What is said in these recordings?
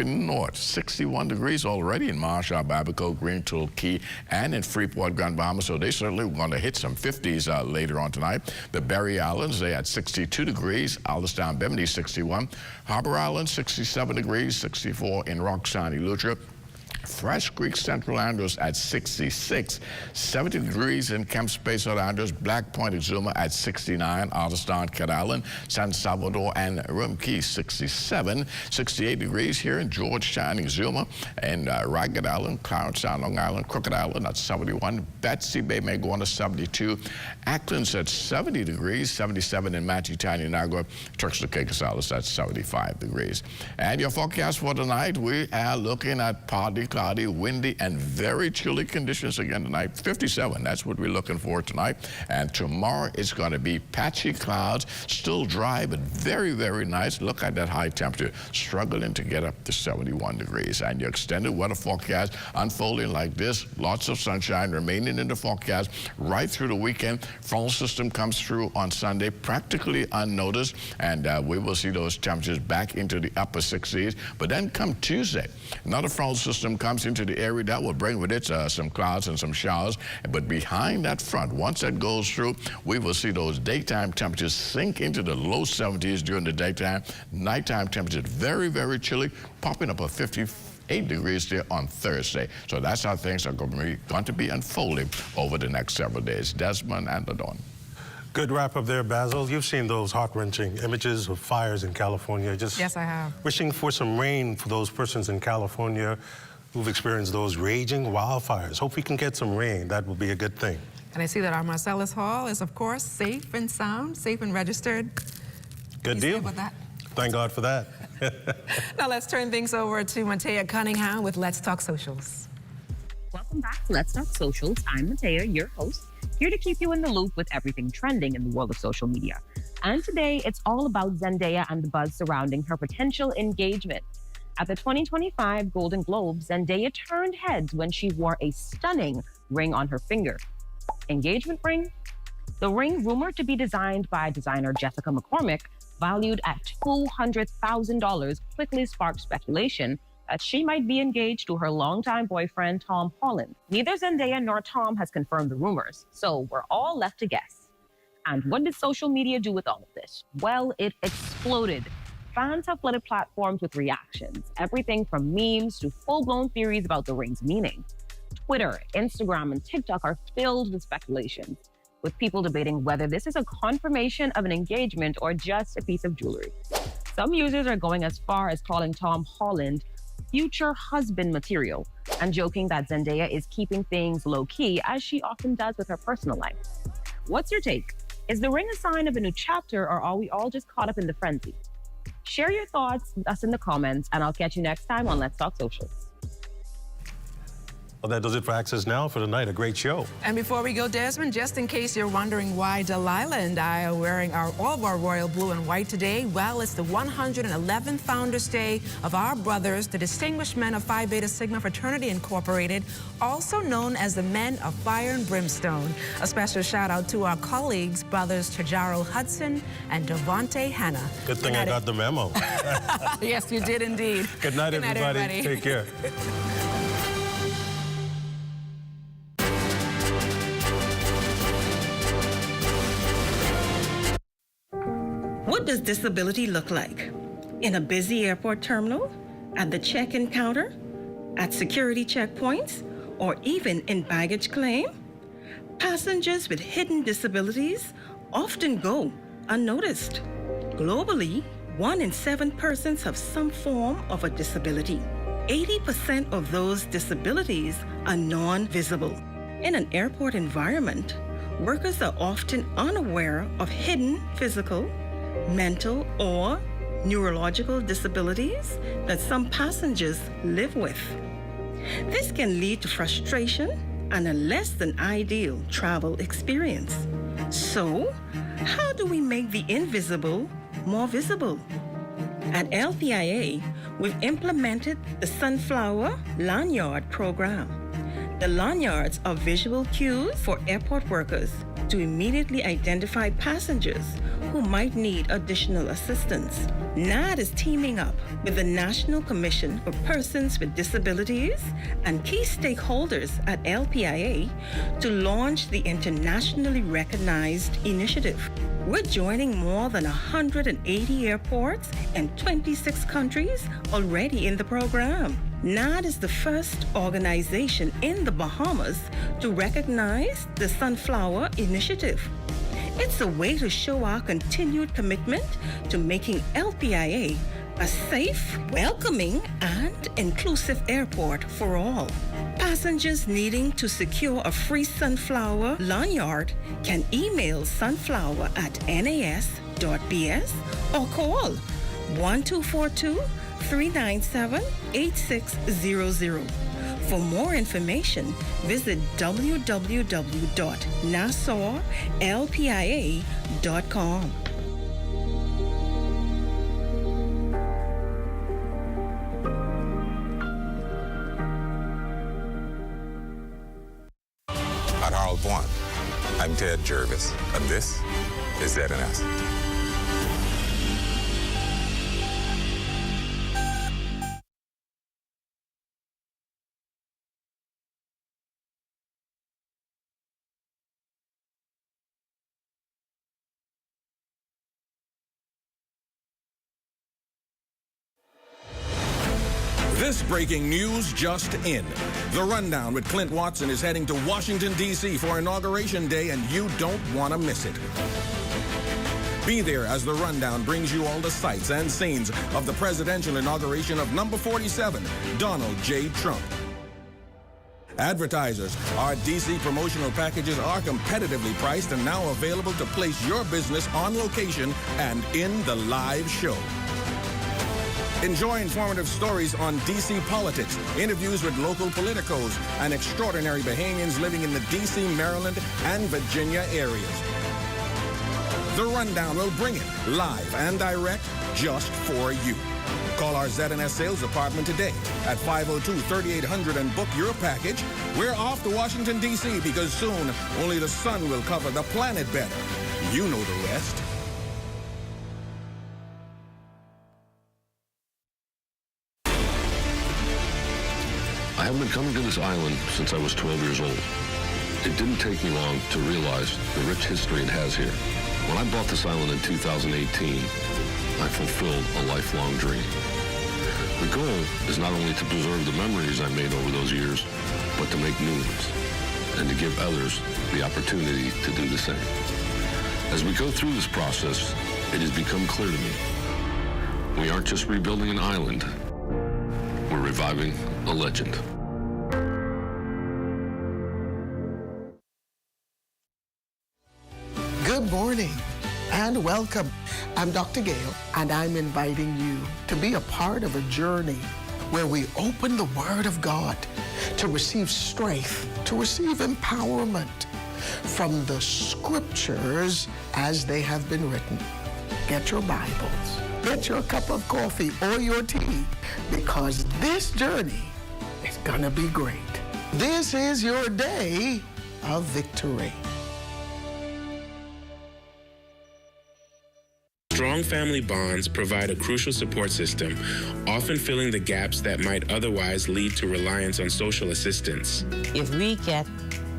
North, 61 degrees already in Marshall, Babaco, Green Tool Key, and in Freeport, Grand Bahama. So they certainly going to hit some 50s later on tonight. The Berry Islands, they had 62 degrees. Alderstown, Bimini, 61. Harbor Island, 67 degrees, 64 in Roxanne, Eleuthera. Fresh Creek, Central Andros at 66, 70 degrees in Kemp Space, Andros, Black Point, Exuma at 69, Alderstown, Cat Island, San Salvador, and Rum Key, 67, 68 degrees here in Georgetown, Exuma, and Ragged Island, Clarence Island, Long Island, Crooked Island at 71, Betsy Bay may go on to 72, Ackland's at 70 degrees, 77 in Manatee, Niagara, Turks and Caicos Islands at 75 degrees. And your forecast for tonight, we are looking at partly cloudy, windy, and very chilly conditions again tonight. 57, that's what we're looking for tonight. And tomorrow it's going to be patchy clouds, still dry, but very, very nice. Look at that high temperature, struggling to get up to 71 degrees. And your extended weather forecast unfolding like this. Lots of sunshine remaining in the forecast right through the weekend. Frontal system comes through on Sunday, practically unnoticed, and we will see those temperatures back into the upper 60s. But then come Tuesday, another frontal system comes into the area that will bring with it some clouds and some showers. But behind that front, once that goes through, we will see those daytime temperatures sink into the low 70s during the daytime. Nighttime temperatures very, very chilly, popping up a 58 degrees there on Thursday. So that's how things are going to be unfolding over the next several days. Desmond and Ladon. Good wrap up there, Basil. You've seen those heart-wrenching images of fires in California. Yes, I have. Wishing for some rain for those persons in California who've experienced those raging wildfires. Hope we can get some rain. That will be a good thing. And I see that our Marcellus Hall is, of course, safe and sound, safe and registered. Good deal. With that? Thank God for that. Now let's turn things over to Matea Cunningham with Let's Talk Socials. Welcome back to Let's Talk Socials. I'm Matea, your host, here to keep you in the loop with everything trending in the world of social media. And today, it's all about Zendaya and the buzz surrounding her potential engagement. At the 2025 Golden Globes, Zendaya turned heads when she wore a stunning ring on her finger. Engagement ring? The ring, rumored to be designed by designer Jessica McCormick, valued at $200,000, quickly sparked speculation that she might be engaged to her longtime boyfriend, Tom Holland. Neither Zendaya nor Tom has confirmed the rumors, so we're all left to guess. And what did social media do with all of this? Well, it exploded. Fans have flooded platforms with reactions, everything from memes to full-blown theories about the ring's meaning. Twitter, Instagram, and TikTok are filled with speculations, with people debating whether this is a confirmation of an engagement or just a piece of jewelry. Some users are going as far as calling Tom Holland future husband material and joking that Zendaya is keeping things low-key, as she often does with her personal life. What's your take? Is the ring a sign of a new chapter, or are we all just caught up in the frenzy? Share your thoughts with us in the comments, and I'll catch you next time on Let's Talk Socials. Well, that does it for Access Now for tonight. A great show. And before we go, Desmond, just in case you're wondering why Delilah and I are wearing all of our royal blue and white today, well, it's the 111th Founders Day of our brothers, the Distinguished Men of Phi Beta Sigma Fraternity Incorporated, also known as the Men of Fire and Brimstone. A special shout out to our colleagues, brothers Tajaro Hudson and Devontae Hanna. Good thing I got the memo. Yes, you did indeed. Good night, everybody. Take care. What does disability look like? In a busy airport terminal, at the check-in counter, at security checkpoints, or even in baggage claim? Passengers with hidden disabilities often go unnoticed. Globally, 1 in 7 persons have some form of a disability. 80% of those disabilities are non-visible. In an airport environment, workers are often unaware of hidden physical, mental, or neurological disabilities that some passengers live with. This can lead to frustration and a less than ideal travel experience. So, how do we make the invisible more visible? At LPIA, we've implemented the Sunflower Lanyard program. The lanyards are visual cues for airport workers to immediately identify passengers who might need additional assistance. NAD is teaming up with the National Commission for Persons with Disabilities and key stakeholders at LPIA to launch the internationally recognized initiative. We're joining more than 180 airports and 26 countries already in the program. NAD is the first organization in the Bahamas to recognize the Sunflower Initiative. It's a way to show our continued commitment to making LPIA a safe, welcoming, and inclusive airport for all. Passengers needing to secure a free sunflower lanyard can email sunflower@nas.bs or call 1242-397-8600. For more information, visit www.nassauLPIA.com. At Harold One, I'm Ted Jervis, and this is ZNS. This breaking news just in. The Rundown with Clint Watson is heading to Washington, D.C. for Inauguration Day, and you don't want to miss it. Be there as The Rundown brings you all the sights and scenes of the presidential inauguration of number 47, Donald J. Trump. Advertisers, our D.C. promotional packages are competitively priced and now available to place your business on location and in the live show. Enjoy informative stories on D.C. politics, interviews with local politicos, and extraordinary Bahamians living in the D.C., Maryland, and Virginia areas. The Rundown will bring it live and direct just for you. Call our ZNS sales department today at 502-3800 and book your package. We're off to Washington, D.C. because soon only the sun will cover the planet better. You know the rest. I have been coming to this island since I was 12 years old. It didn't take me long to realize the rich history it has here. When I bought this island in 2018, I fulfilled a lifelong dream. The goal is not only to preserve the memories I made over those years, but to make new ones and to give others the opportunity to do the same. As we go through this process, it has become clear to me. We aren't just rebuilding an island, we're reviving a legend. Good morning and welcome. I'm Dr. Gale, and I'm inviting you to be a part of a journey where we open the Word of God to receive strength, to receive empowerment from the Scriptures as they have been written. Get your Bibles, get your cup of coffee or your tea, because this journey is gonna be great. This is your day of victory. Strong family bonds provide a crucial support system, often filling the gaps that might otherwise lead to reliance on social assistance. If we get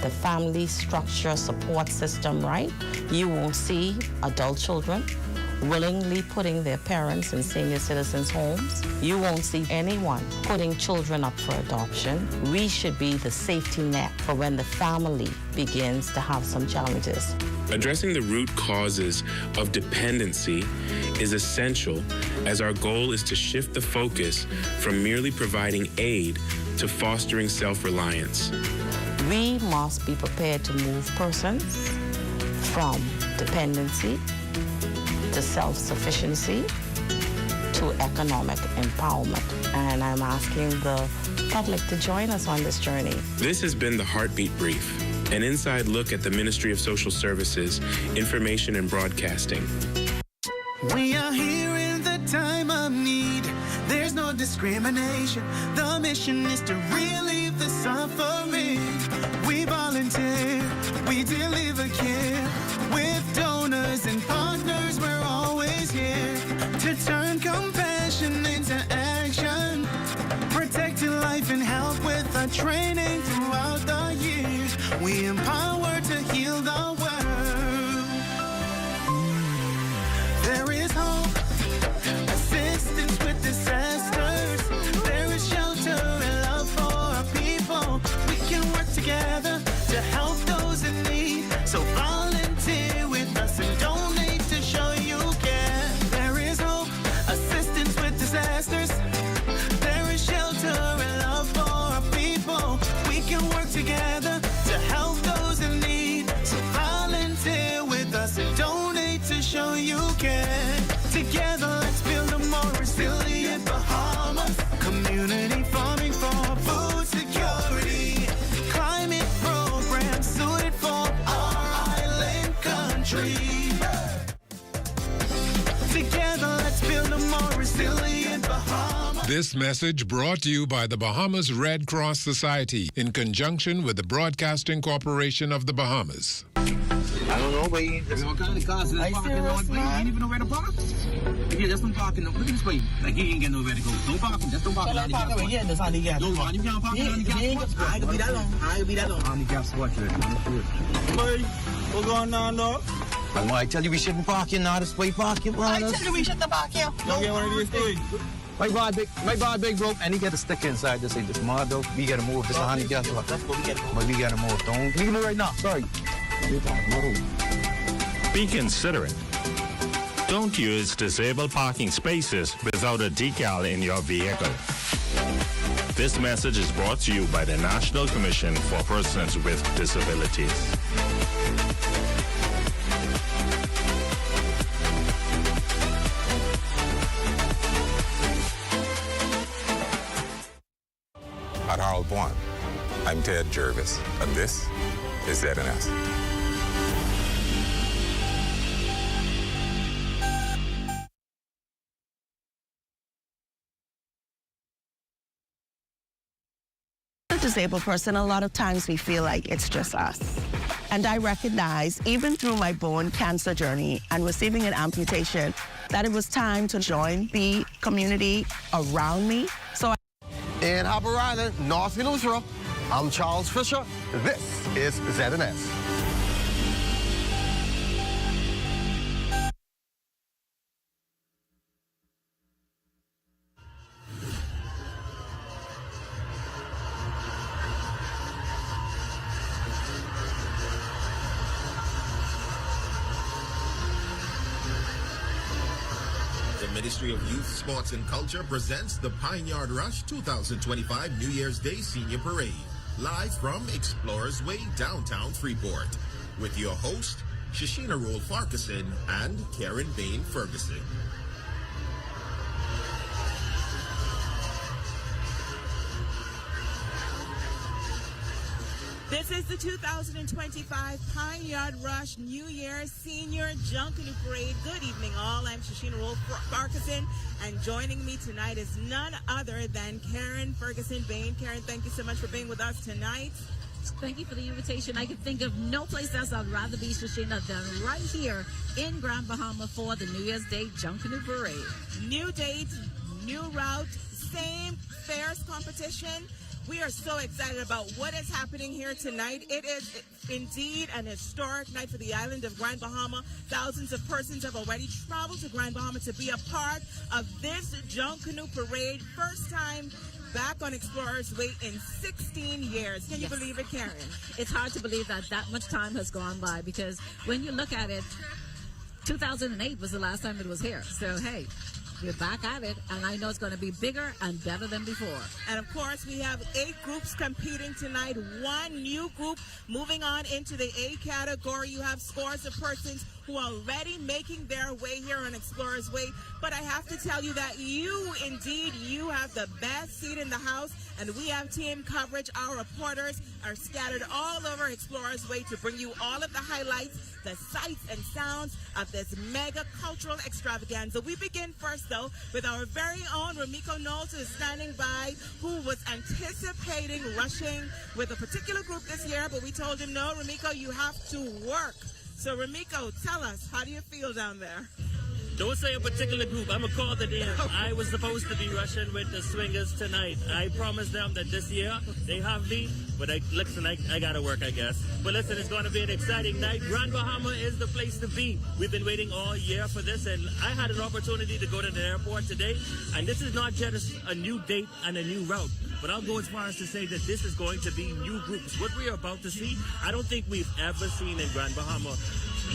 the family structure support system right, you won't see adult children willingly putting their parents in senior citizens' homes. You won't see anyone putting children up for adoption. We should be the safety net for when the family begins to have some challenges. Addressing the root causes of dependency is essential, as our goal is to shift the focus from merely providing aid to fostering self-reliance. We must be prepared to move persons from dependency to self-sufficiency to economic empowerment. And I'm asking the public to join us on this journey. This has been the Heartbeat Brief, an inside look at the Ministry of Social Services, Information and Broadcasting. We are here in the time of need. There's no discrimination. The mission is to relieve the suffering. We volunteer, we deliver care. With donors and partners, we're the training throughout the years. We empower to heal the world. There is hope, assistance with disasters. There is shelter and love for our people. We can work together to help those in need. So volunteer with us and donate to show you care. There is hope, assistance with disasters. There is shelter and love for our people. We can work together to help those in need. So volunteer with us and donate to show you care. Together, let's build a more resilient Bahamas. Community farming for food security. Climate programs suited for our island country. Together, let's build a more resilient Bahamas. This message brought to you by the Bahamas Red Cross Society in conjunction with the Broadcasting Corporation of the Bahamas. I don't know, but there's all kind of cars in the parking lot. You ain't even know where to park. Yeah, that's no parking. Look at this way. Like, he ain't get nowhere to go. Don't park him. Just don't park him on the gas spot. No, man, you can't park him on the gas spot. I ain't gonna be that long. I ain't gonna be that long. On the gas spot, boy, what's going on, dog? I tell you we shouldn't park here now. This way parking, bro. I tell you we shouldn't park here. Don't get one of these things. My bar big broke, and he got a sticker inside that say this mod though. We gotta move. This is on the gas spot. That's what we gotta move. But we gotta move. Don't we can move right now. Sorry. Be considerate. Don't use disabled parking spaces without a decal in your vehicle. This message is brought to you by the National Commission for Persons with Disabilities. At Harold One, I'm Ted Jervis, and this is ZNS. As a disabled person, a lot of times we feel like it's just us. And I recognize, even through my bone cancer journey and receiving an amputation, that it was time to join the community around me. So in Harbour Island, North Minnesota, I'm Charles Fisher. This is ZNS. The Ministry of Youth, Sports and Culture presents the Pine Yard Rush 2025 New Year's Day Senior Parade, live from Explorers Way, downtown Freeport, with your host, Shashina Roll Farquharson and Karen Bain Ferguson. This is the 2025 Pine Yard Rush New Year's Senior Junkanoo Parade. Good evening, all. I'm Shashina Roll Farquharson, and joining me tonight is none other than Karen Ferguson Bain. Karen, thank you so much for being with us tonight. Thank you for the invitation. I can think of no place else I'd rather be, Shashina, than right here in Grand Bahama for the New Year's Day Junkanoo Parade. New date, new route, same fairs competition. We are so excited about what is happening here tonight. It is indeed an historic night for the island of Grand Bahama. Thousands of persons have already traveled to Grand Bahama to be a part of this Junkanoo Parade. First time back on Explorers Way in 16 years. Can you believe it, Karen? It's hard to believe that much time has gone by, because when you look at it, 2008 was the last time it was here. So, hey, we're back at it, and I know it's going to be bigger and better than before. And of course, we have 8 groups competing tonight. 1 new group moving on into the A category. You have scores of persons who are already making their way here on Explorers Way. But I have to tell you that you have the best seat in the house, and we have team coverage. Our reporters are scattered all over Explorers Way to bring you all of the highlights, the sights and sounds of this mega cultural extravaganza. We begin first, though, with our very own Ramiko Knowles, who is standing by, who was anticipating rushing with a particular group this year, but we told him, no, Ramiko, you have to work. So, Ramiko, tell us, how do you feel down there? Don't say a particular group. I'm going to call the name. I was supposed to be rushing with the Swingers tonight. I promised them that this year they have me, but I got to work, I guess. But listen, it's going to be an exciting night. Grand Bahama is the place to be. We've been waiting all year for this, and I had an opportunity to go to the airport today, and this is not just a new date and a new route, but I'll go as far as to say that this is going to be new groups. What we are about to see, I don't think we've ever seen in Grand Bahama.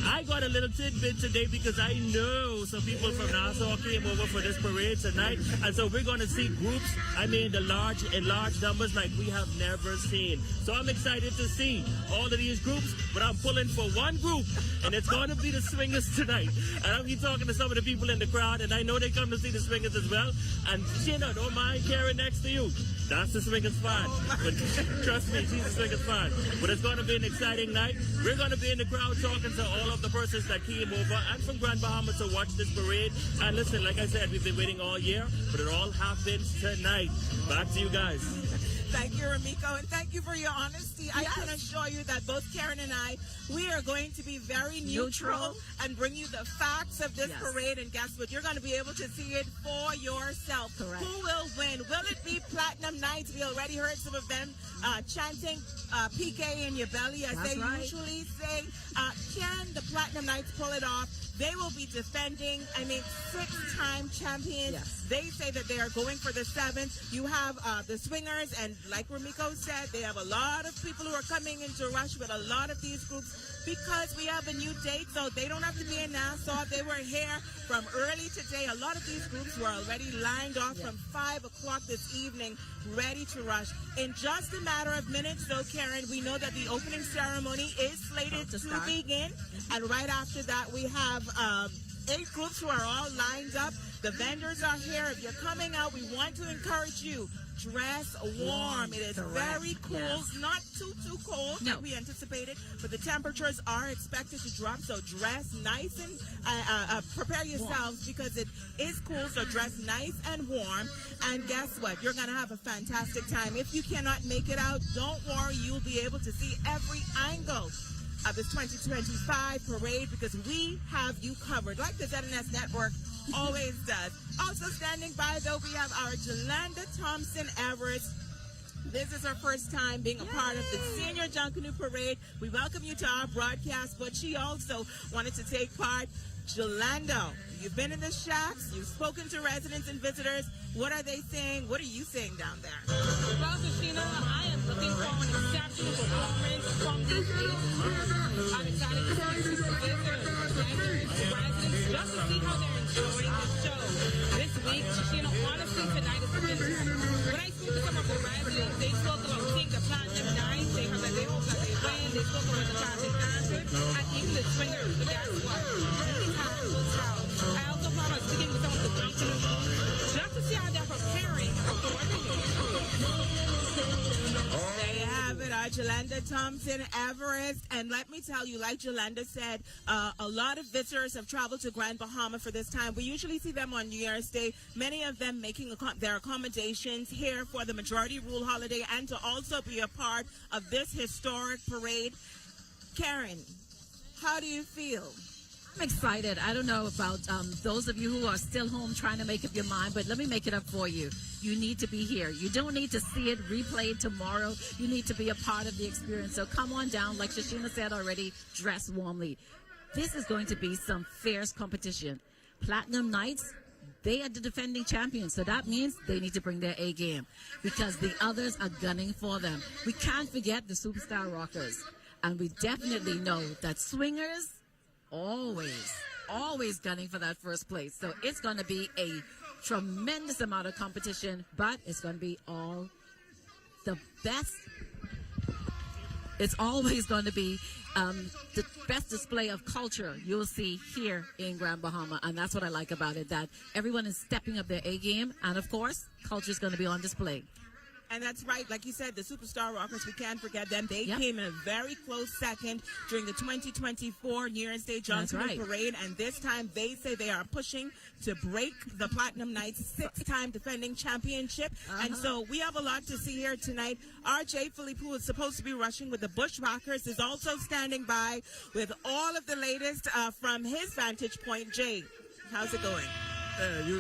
I got a little tidbit today because I know some people from Nassau came over for this parade tonight, and so we're going to see groups, in large numbers like we have never seen. So I'm excited to see all of these groups, but I'm pulling for one group, and it's going to be the Swingers tonight. And I'll be talking to some of the people in the crowd, and I know they come to see the Swingers as well. And Sheena, don't mind Karen next to you. That's the Swingers fan. But trust me, she's the Swingers fan. But it's going to be an exciting night. We're going to be in the crowd talking to all of the persons that came over and from Grand Bahama to watch this parade. And listen, like I said, we've been waiting all year, but it all happens tonight. Back to you guys. Thank you, Ramiko, and thank you for your honesty. I can assure you that both Karen and I, we are going to be very neutral and bring you the facts of this parade. And guess what? You're going to be able to see it for yourself. Correct. Who will win? Will it be Platinum Knights? We already heard some of them chanting PK in your belly, as they usually say. Can the Platinum Knights pull it off? They will be defending, 6-time champions. Yes. They say that they are going for the 7th. You have the Swingers, and like Ramiko said, they have a lot of people who are coming into rush with a lot of these groups because we have a new date, so they don't have to be in Nassau. They were here from early today. A lot of these groups were already lined off from 5 o'clock this evening, ready to rush. In just a matter of minutes, though, Karen, we know that the opening ceremony is slated to begin. And right after that, we have 8 groups who are all lined up. The vendors are here. If you're coming out, we want to encourage you. Dress warm. It is very cool. Not too cold like we anticipated, but the temperatures are expected to drop. So dress nice and prepare yourselves because it is cool. So dress nice and warm. And guess what? You're going to have a fantastic time. If you cannot make it out, don't worry. You'll be able to see every angle of this 2025 parade because we have you covered, like the ZNS Network always does. Also standing by, though, we have our Jolanda Thompson Everest. This is her first time being a part of the Senior Junkanoo Parade. We welcome you to our broadcast, but she also wanted to take part. Jolanda, you've been in the shacks, you've spoken to residents and visitors. What are they saying? What are you saying down there? Well, Sheena, I am looking for an exceptional performance from this stage. I'm excited to see the visitors, residents, just to see how they're enjoying the show. This week, Sheena, honestly, tonight is the when I spoke to some of the residents, they spoke about seeing the Platinum Knights. They hope that they win. They spoke about the Classic Dancers and even the Swingers. But guess what? I also plan on speaking with some of the Junkanoo just to see how they're preparing for the There you have it, our Jolanda Thompson Everest. And let me tell you, like Jolanda said, a lot of visitors have traveled to Grand Bahama for this time. We usually see them on New Year's Day, many of them making their accommodations here for the majority rule holiday and to also be a part of this historic parade. Karen, how do you feel? I'm excited. I don't know about those of you who are still home trying to make up your mind, but let me make it up for you. You need to be here. You don't need to see it replayed tomorrow. You need to be a part of the experience. So come on down. Like Shashina said already, dress warmly. This is going to be some fierce competition. Platinum Knights, they are the defending champions. So that means they need to bring their A game because the others are gunning for them. We can't forget the Superstar Rockers. And we definitely know that Swingers always gunning for that first place. So it's going to be a tremendous amount of competition, but it's going to be all the best. It's always going to be the best display of culture you'll see here in Grand Bahama. And that's what I like about it, that everyone is stepping up their A game. And of course, culture is going to be on display. And that's right. Like you said, the Superstar Rockers, we can't forget them. They came in a very close second during the 2024 New Year's Day Junkanoo Parade. And this time they say they are pushing to break the Platinum Knights' 6-time defending championship. And so we have a lot to see here tonight. RJ Philippe, who is supposed to be rushing with the Bushwackers, is also standing by with all of the latest from his vantage point. Jay, How's it going?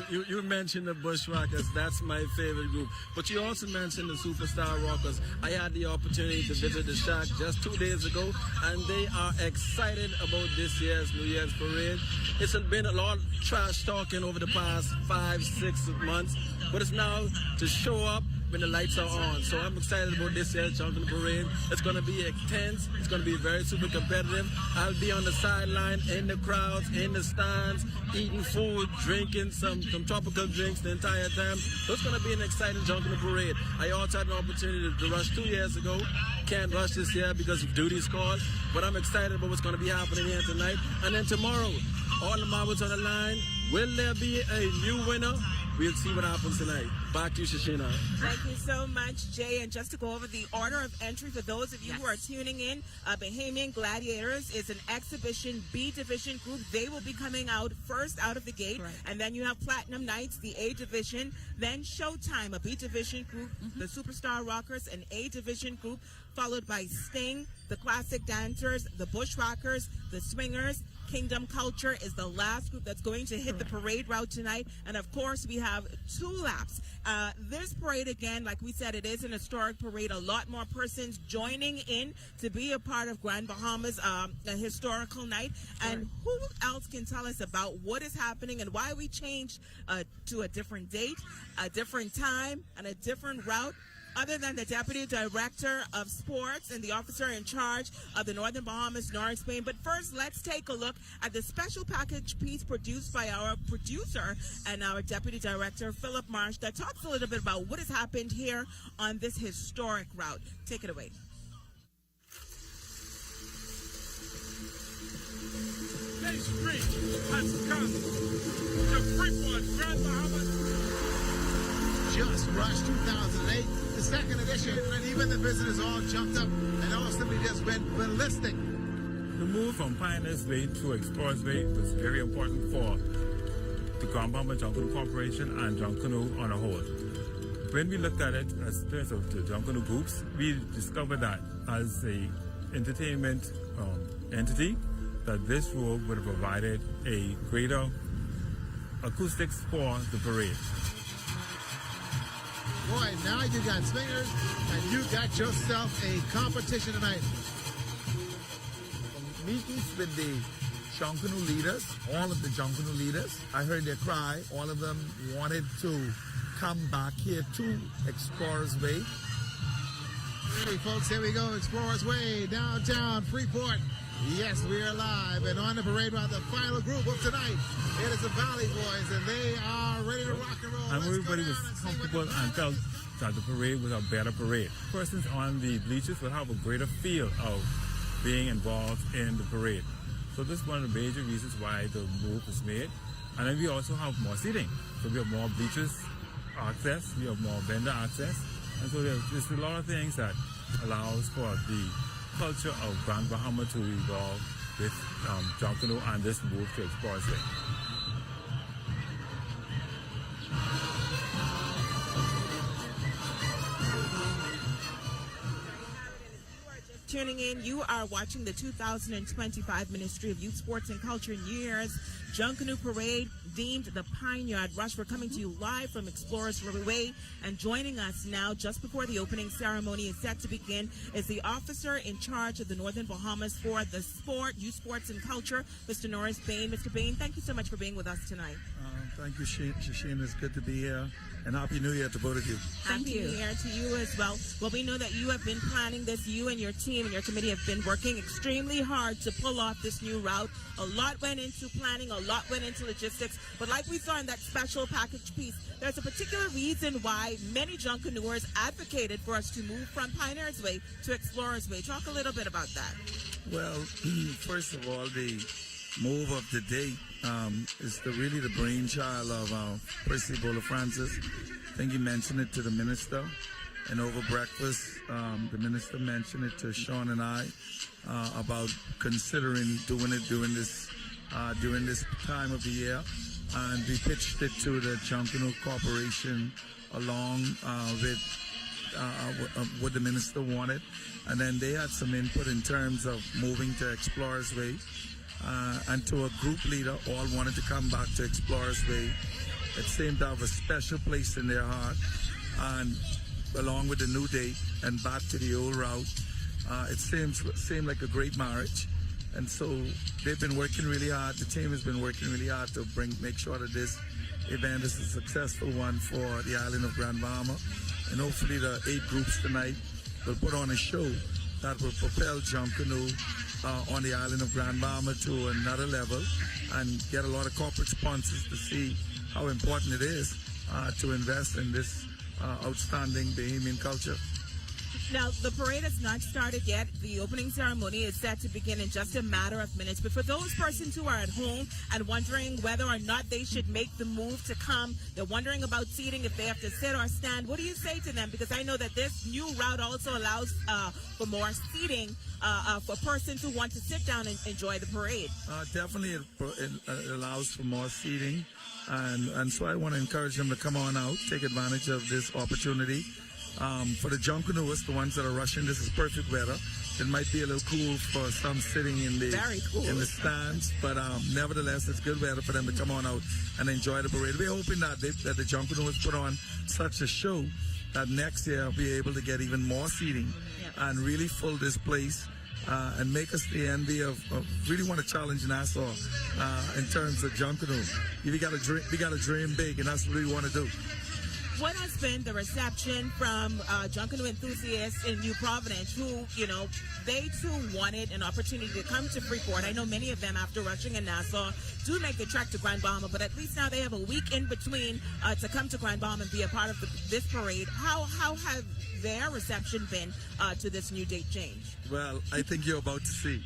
You mentioned the Bushwackers. That's my favorite group. But you also mentioned the Superstar Rockers. I had the opportunity to visit the shack just 2 days ago, and they are excited about this year's New Year's parade. It's been a lot of trash talking over the past 5-6 months, but it's now to show up when the lights are on. So I'm excited about this year's Junkanoo Parade. It's going to be intense. It's going to be very super competitive. I'll be on the sideline, in the crowds, in the stands, eating food, drinking some tropical drinks the entire time. So it's going to be an exciting Junkanoo Parade. I also had an opportunity to rush 2 years ago. Can't rush this year because of duty's called, but I'm excited about what's going to be happening here tonight. And then tomorrow, all the marbles on the line. Will there be a new winner? We'll see what happens tonight. Back to you, Shashina. Thank you so much, Jay. And just to go over the order of entry for those of you who are tuning in, Bahamian Gladiators is an exhibition B division group. They will be coming out first out of the gate. Right. And then you have Platinum Knights, the A division. Then Showtime, a B division group. The Superstar Rockers, an A division group. Followed by Sting, the Classic Dancers, the Bushwackers, the Swingers. Kingdom Culture is the last group that's going to hit the parade route tonight. And of course, we have 2 laps. This parade, again, like we said, it is an historic parade. A lot more persons joining in to be a part of Grand Bahama's a historical night. And who else can tell us about what is happening and why we changed to a different date, a different time, and a different route? Other than the Deputy Director of Sports and the officer in charge of the Northern Bahamas, Norris Spain. But first, let's take a look at the special package piece produced by our producer and our Deputy Director, Philip Marsh, that talks a little bit about what has happened here on this historic route. Take it away. This street has come to Freeport, Grand Bahamas. Just Rush 2008, the second edition, and even the visitors all jumped up and all simply just went ballistic. The move from Pioneers Way to Explorers Way was very important for the Grand Bahama Junkanoo Corporation and Junkanoo on a whole. When we looked at it as terms of the Junkanoo groups, we discovered that as a entertainment entity, that this road would have provided a greater acoustics for the parade. Boy, now you got swingers, and you got yourself a competition tonight. Meetings with the Junkanoo leaders, all of the Junkanoo leaders, I heard their cry. All of them wanted to come back here to Explorers Way. Hey folks, here we go, Explorers Way, downtown Freeport. Yes, we are live, and on the parade route, the final group of tonight, it is the Valley Boys, and they are ready to rock and roll. And everybody was comfortable and felt that the parade was a better parade. Persons on the bleachers will have a greater feel of being involved in the parade. So this is one of the major reasons why the move was made. And then we also have more seating. So we have more bleachers access, we have more vendor access. And so there's a lot of things that allows for the culture of Grand Bahama to evolve with Junkanoo and this move to Explorers Way. Tuning in, you are watching the 2025 Ministry of Youth, Sports and Culture New Year's Junkanoo Parade, deemed the Pioneer Rush. We're coming to you live from Explorers Way, and joining us now, just before the opening ceremony is set to begin, is the officer in charge of the Northern Bahamas for the sport, youth sports and culture, Mr. Norris Bain. Mr. Bain, thank you so much for being with us tonight. Thank you, Shashina. It's good to be here. And Happy New Year to both of you. Happy New Year to you as well. Well, we know that you have been planning this. You and your team and your committee have been working extremely hard to pull off this new route. A lot went into planning, a lot went into logistics. But like we saw in that special package piece, there's a particular reason why many Junkanooers advocated for us to move from Pioneers Way to Explorers Way. Talk a little bit about that. Well, first of all, the move of the day is really the brainchild of Percy Bola Francis. I think he mentioned it to the minister, and over breakfast, the minister mentioned it to Sean and I about considering doing it during this time of the year, and we pitched it to the Junkanoo Corporation along with what the minister wanted, and then they had some input in terms of moving to Explorers Way. and to a group leader, all wanted to come back to Explorers Way. It seemed to have a special place in their heart, and along with the new date and back to the old route, it seemed like a great marriage. And so they've been working really hard. The team has been working really hard to make sure that this event is a successful one for the island of Grand Bahama. And hopefully the 8 groups tonight will put on a show that will propel Junkanoo on the island of Grand Bahama to another level and get a lot of corporate sponsors to see how important it is to invest in this outstanding Bahamian culture. Now, the parade has not started yet. The opening ceremony is set to begin in just a matter of minutes. But for those persons who are at home and wondering whether or not they should make the move to come, they're wondering about seating, if they have to sit or stand, what do you say to them? Because I know that this new route also allows for more seating for persons who want to sit down and enjoy the parade. Definitely it allows for more seating. And so I want to encourage them to come on out, take advantage of this opportunity. For the Junkanooists, the ones that are rushing, this is perfect weather. It might be a little cool for some sitting in the stands, but nevertheless, it's good weather for them to come on out and enjoy the parade. We're hoping that the Junkanooists put on such a show that next year we'll be able to get even more seating and really fill this place and make us the envy of really want to challenge Nassau in terms of Junkanoo. We got to dream big, and that's what we want to do. What has been the reception from Junkanoo enthusiasts in New Providence who, they too wanted an opportunity to come to Freeport? I know many of them, after rushing in Nassau, do make the trek to Grand Bahama, but at least now they have a week in between to come to Grand Bahama and be a part of this parade. How have their reception been to this new date change? Well, I think you're about to see.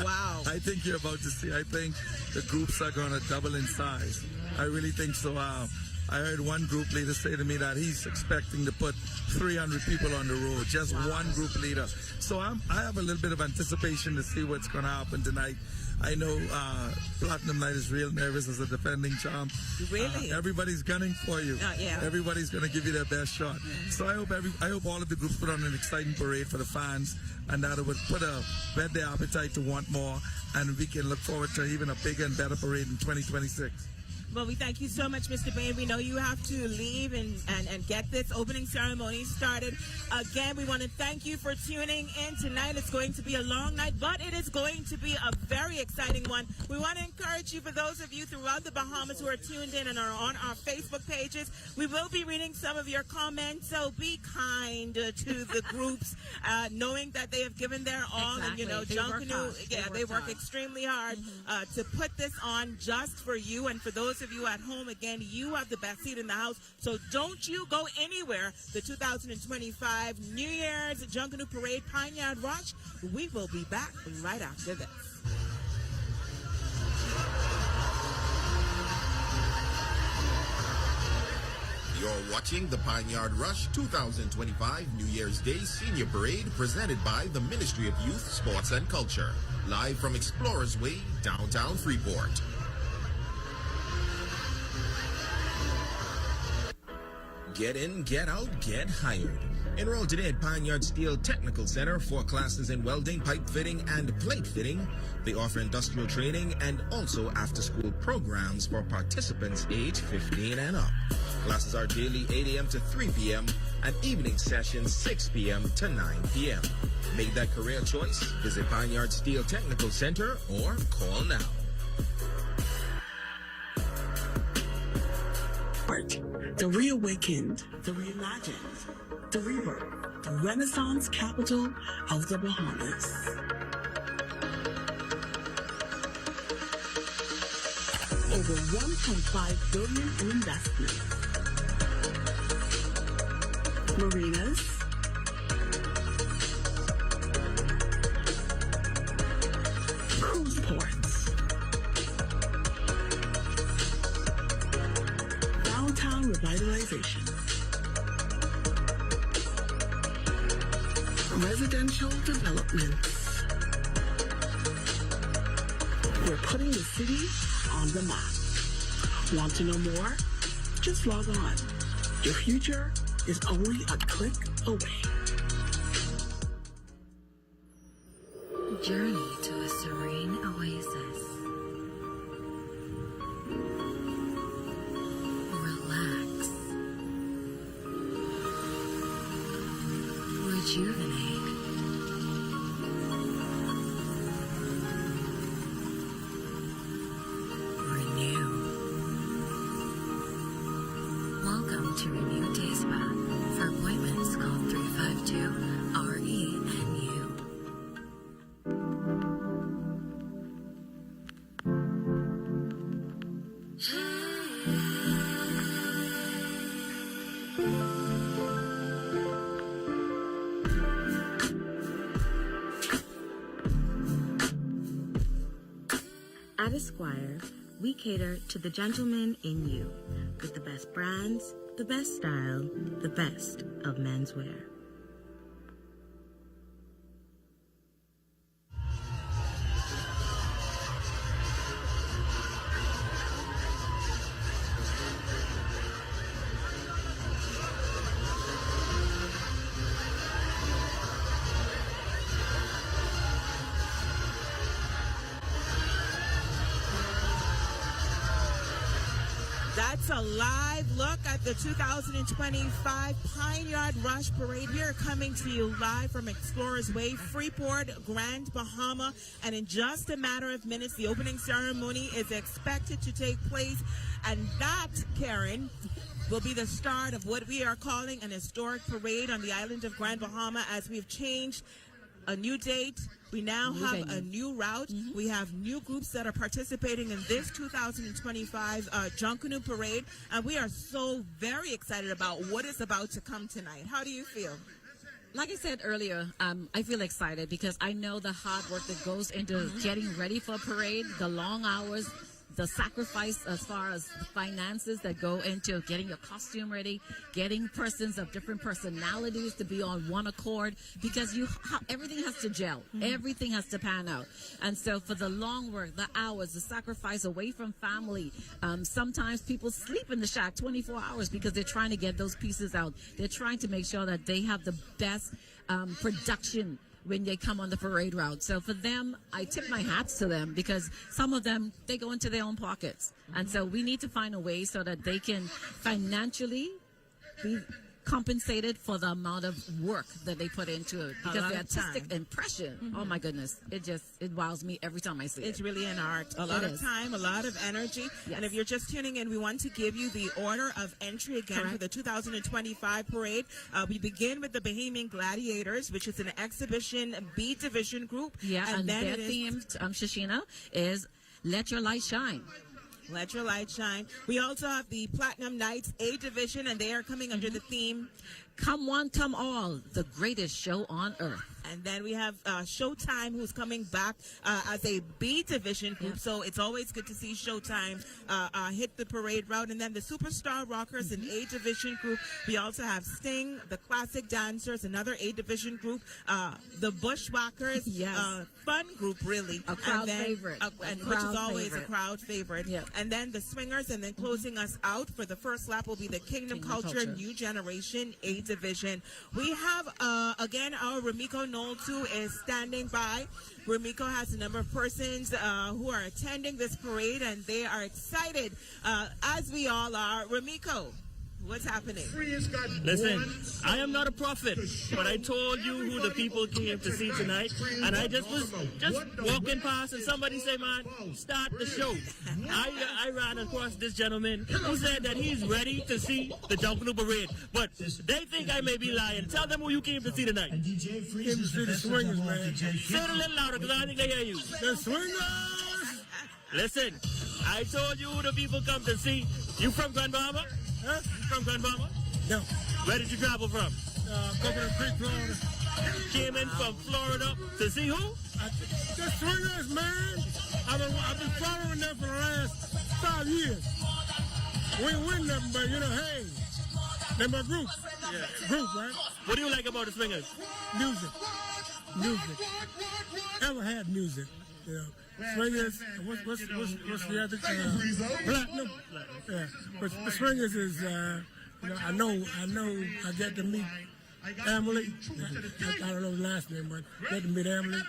Wow. I think you're about to see. I think the groups are going to double in size. I really think so. I heard one group leader say to me that he's expecting to put 300 people on the road, just one group leader. So I have a little bit of anticipation to see what's going to happen tonight. I know Platinum Night is real nervous as a defending champ. Really? Everybody's gunning for you. Yeah. Everybody's going to give you their best shot. So I hope all of the groups put on an exciting parade for the fans, and that it would whet their appetite to want more, and we can look forward to even a bigger and better parade in 2026. Well, we thank you so much, Mr. Bain. We know you have to leave and get this opening ceremony started. Again, we want to thank you for tuning in tonight. It's going to be a long night, but it is going to be a very exciting one. We want to encourage you, for those of you throughout the Bahamas who are tuned in and are on our Facebook pages, we will be reading some of your comments, so be kind to the groups, knowing that they have given their all. Exactly. And, Junkanoo, they work extremely hard to put this on just for you and for those of you at home. Again, you have the best seat in the house, so don't you go anywhere. The 2025 New Year's Junkanoo Parade Pine Yard Rush, we will be back right after this. You're watching the Pine Yard Rush 2025 New Year's Day Senior Parade, presented by the Ministry of Youth, Sports and Culture. Live from Explorers Way, downtown Freeport. Get in, get out, get hired. Enroll today at Pine Yard Steel Technical Center for classes in welding, pipe fitting, and plate fitting. They offer industrial training and also after-school programs for participants age 15 and up. Classes are daily 8 a.m. to 3 p.m. and evening sessions 6 p.m. to 9 p.m. Make that career choice. Visit Pine Yard Steel Technical Center or call now. The reawakened, the reimagined, the rebirth, the Renaissance capital of the Bahamas. Over $1.5 billion in investment. Marinas, cruise ports, downtown revitalization, residential developments. We're putting the city on the map. Want to know more? Just log on. Your future is only a click away. Journey to a serene oasis. Relax. Rejuvenate. Renew. Welcome to Renew Day Spa. For appointments, call 352-RE-NU. At Esquire, we cater to the gentleman in you with the best brands, the best style, the best of menswear. That's a live look at the 2025 Pine Yard Rush Parade. We are coming to you live from Explorers Way, Freeport, Grand Bahama. And in just a matter of minutes, the opening ceremony is expected to take place. And that, Karen, will be the start of what we are calling an historic parade on the island of Grand Bahama, as we've changed a new date. We now have a new route. We have new groups that are participating in this 2025 Junkanoo Parade. And we are so very excited about what is about to come tonight. How do you feel? Like I said earlier, I feel excited because I know the hard work that goes into getting ready for a parade, the long hours, the sacrifice as far as the finances that go into getting your costume ready, getting persons of different personalities to be on one accord, because everything has to gel. Everything has to pan out. And so for the long work, the hours, the sacrifice away from family, sometimes people sleep in the shack 24 hours because they're trying to get those pieces out. They're trying to make sure that they have the best production when they come on the parade route. So for them, I tip my hats to them, because some of them, they go into their own pockets. And so we need to find a way so that they can financially be compensated for the amount of work that they put into it, because the artistic impression, oh my goodness, it wows me every time I see it. It's really an art. A lot of time, a lot of energy. Yes. And if you're just tuning in, we want to give you the order of entry again for the 2025 parade. We begin with the Bahamian Gladiators, which is an exhibition B division group. Yeah, and then their theme, Shashina, is Let Your Light Shine. Let Your Light Shine. We also have the Platinum Knights A division, and they are coming under the theme Come One, Come All, the greatest show on earth. And then we have Showtime, who's coming back as a B division group. So it's always good to see Showtime hit the parade route. And then the Superstar Rockers, an A division group. We also have Sting, the Classic Dancers, another A division group. The Bushwackers, fun group, really. A crowd favorite. Which is always a crowd favorite. Yep. And then the Swingers, and then closing us out for the first lap will be the Kingdom Culture New Generation A division. We have, again, our Ramiko Noltu is standing by. Ramiko has a number of persons who are attending this parade, and they are excited, as we all are. Ramiko, what's happening? Listen, I am not a prophet, but I told you who the people came to see tonight, and I just was walking past, and somebody said, man, start the show. I ran across this gentleman who said that he's ready to see the Junkanoo Parade, but they think I may be lying. Tell them who you came to see tonight. Came to see the Swingers, man. Say it a little louder, because I think I hear you. The Swingers! Listen, I told you who the people come to see. You from Grand Bahama? Huh? You from Grand Bahama? No. Where did you travel from? Coconut Creek, Florida. Came in from Florida to see who? The Swingers, man. I've been following them for the last 5 years. We ain't win nothing, but hey, they're my group. Yeah. Group, right? What do you like about the Swingers? Music. Ever had music, Swingers, what's the other Platinum? Yeah, but the Swingers is, I know I get to meet Emily, I don't know the last name, but let them meet Emily.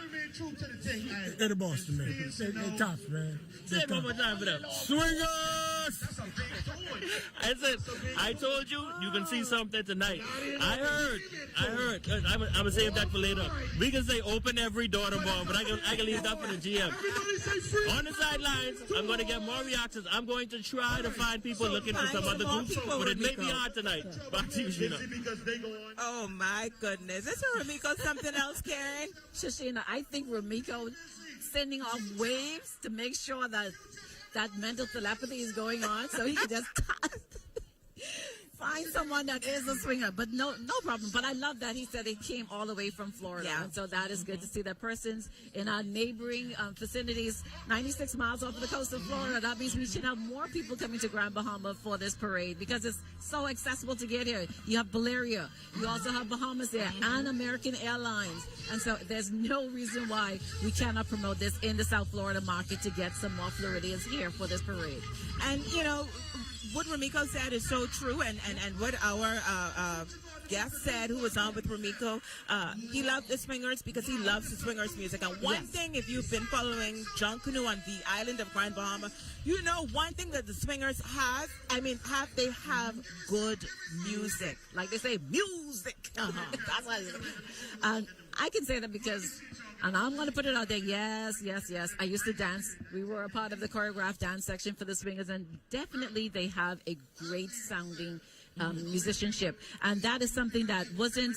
They're the boss to me. They're tops, man. Say it one more time for them. Swingers! I said, I told you, you can see something tonight. I heard. I'm going to save that for later. We can say open every door tomorrow, but I can leave that for the GM. On the sidelines, I'm going to get more reactions. I'm going to try to find people looking for some other groups, but it may be hard tonight. Back to you, Sheena. Oh my goodness. Is Ramiko something else, Karen? Shashina, I think Ramiko sending off waves to make sure that mental telepathy is going on so he can just find someone that is a swinger. But no problem. But I love that he said he came all the way from Florida. Yeah. And so that is good to see that persons in our neighboring vicinities, 96 miles off the coast of Florida. That means we should have more people coming to Grand Bahama for this parade because it's so accessible to get here. You have Valeria. You also have Bahamas there and American Airlines. And so there's no reason why we cannot promote this in the South Florida market to get some more Floridians here for this parade. And, you know, what Ramiko said is so true, and what our guest said, who was on with Ramiko, he loved the swingers because he loves the swingers music. And one thing, if you've been following Junkanoo on the island of Grand Bahama, you know one thing that the swingers have good music. Like they say, music. That's what it is. And I can say that because, and I'm going to put it out there, yes. I used to dance. We were a part of the choreographed dance section for the swingers, and definitely they have a great sounding musicianship. And that is something that wasn't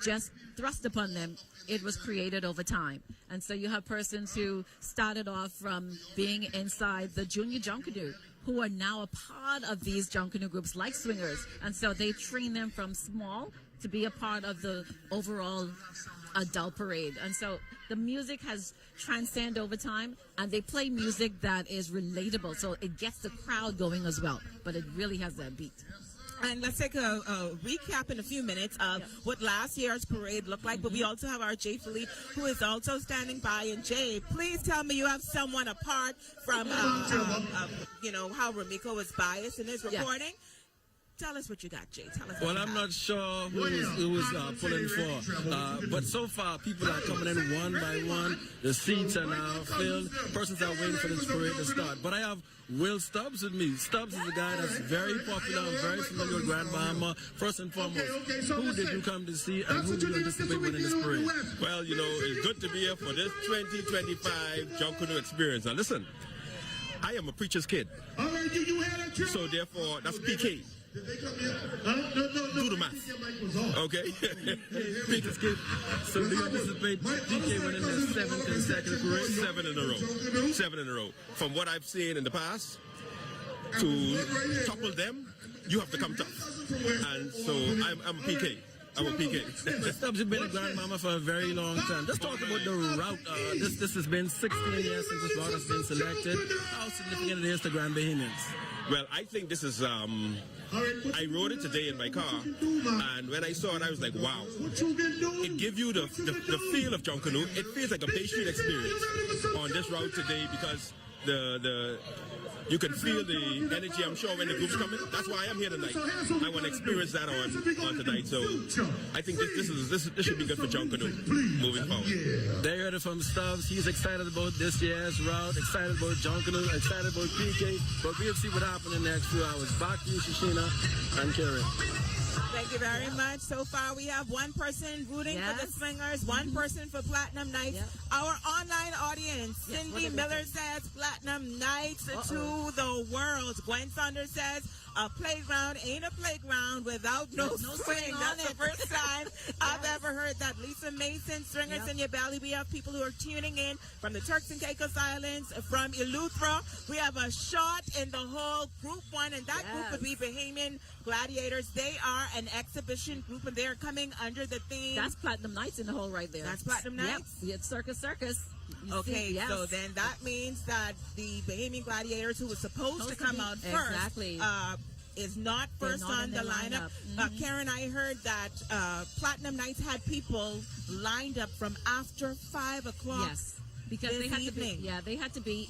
just thrust upon them. It was created over time. And so you have persons who started off from being inside the junior Junkanoo, who are now a part of these Junkanoo groups like swingers. And so they train them from small to be a part of the overall adult parade. And so the music has transcended over time, and they play music that is relatable. So it gets the crowd going as well, but it really has that beat. And let's take a recap in a few minutes of what last year's parade looked like. But we also have our Jay Philippe, who is also standing by. And Jay, please tell me you have someone apart from, you know, how Ramiko was biased in his reporting. Tell us what you got, Jay. Tell us. Well, I'm not sure who was pulling for, but so far people are coming in one by one. The seats are now filled. Persons are waiting for this parade to start. But I have Will Stubbs with me. Stubbs is a guy that's very popular and very familiar with Grand Bahama. First and foremost, who did you come to see and who do you anticipate winning this parade? Well, you know, it's good to be here for this 2025 Junkanoo experience. Now, listen, I am a preacher's kid. So, therefore, that's PK. Do the math. Okay? Preacher's kid. So, do you anticipate PK winning their 7th consecutive parade? 7 in a row. From what I've seen in the past, to topple them, you have to come tough. And so, I'm a PK. I'm a PK. Stubbs, you've been at Grand Bahama for a very long time. Let's talk about the route. This has been 16 years since this route has been selected. How significant it is to Grand Bahamians? Well, I think this is, I rode it today in my car, and when I saw it, I was like, wow. It gives you the feel of Junkanoo. It feels like a Bay Street experience on this route today because you can feel the energy, I'm sure, when the group's coming. That's why I'm here tonight. I want to experience that on tonight. So I think this should be good for Junkanoo moving forward. They heard it from Stubbs. He's excited about this year's route, excited about Junkanoo, excited about PK. But we'll see what happens in the next few hours. Back to you, Shashina and Karen. Thank you very much. So far, we have one person rooting for the swingers, one person for Platinum Nights. Our online audience, Cindy Miller says Platinum Nights to the world. Gwen Saunders says a playground ain't a playground without no swing. That's the first time I've ever heard that. Lisa Mason, Stringers in Your Belly. We have people who are tuning in from the Turks and Caicos Islands, from Eleuthera. We have a shot in the whole group one, and that group would be Bahamian Gladiators. They are an exhibition group, and they're coming under the theme. That's Platinum Nights in the hole right there. That's Platinum Nights? Yep. It's Circus. Okay, so then that means that the Bahamian Gladiators, who was supposed to come out first, is not first on the lineup. Karen, I heard that Platinum Nights had people lined up from after 5 o'clock. Yes, because they had to be. Yeah, they had to be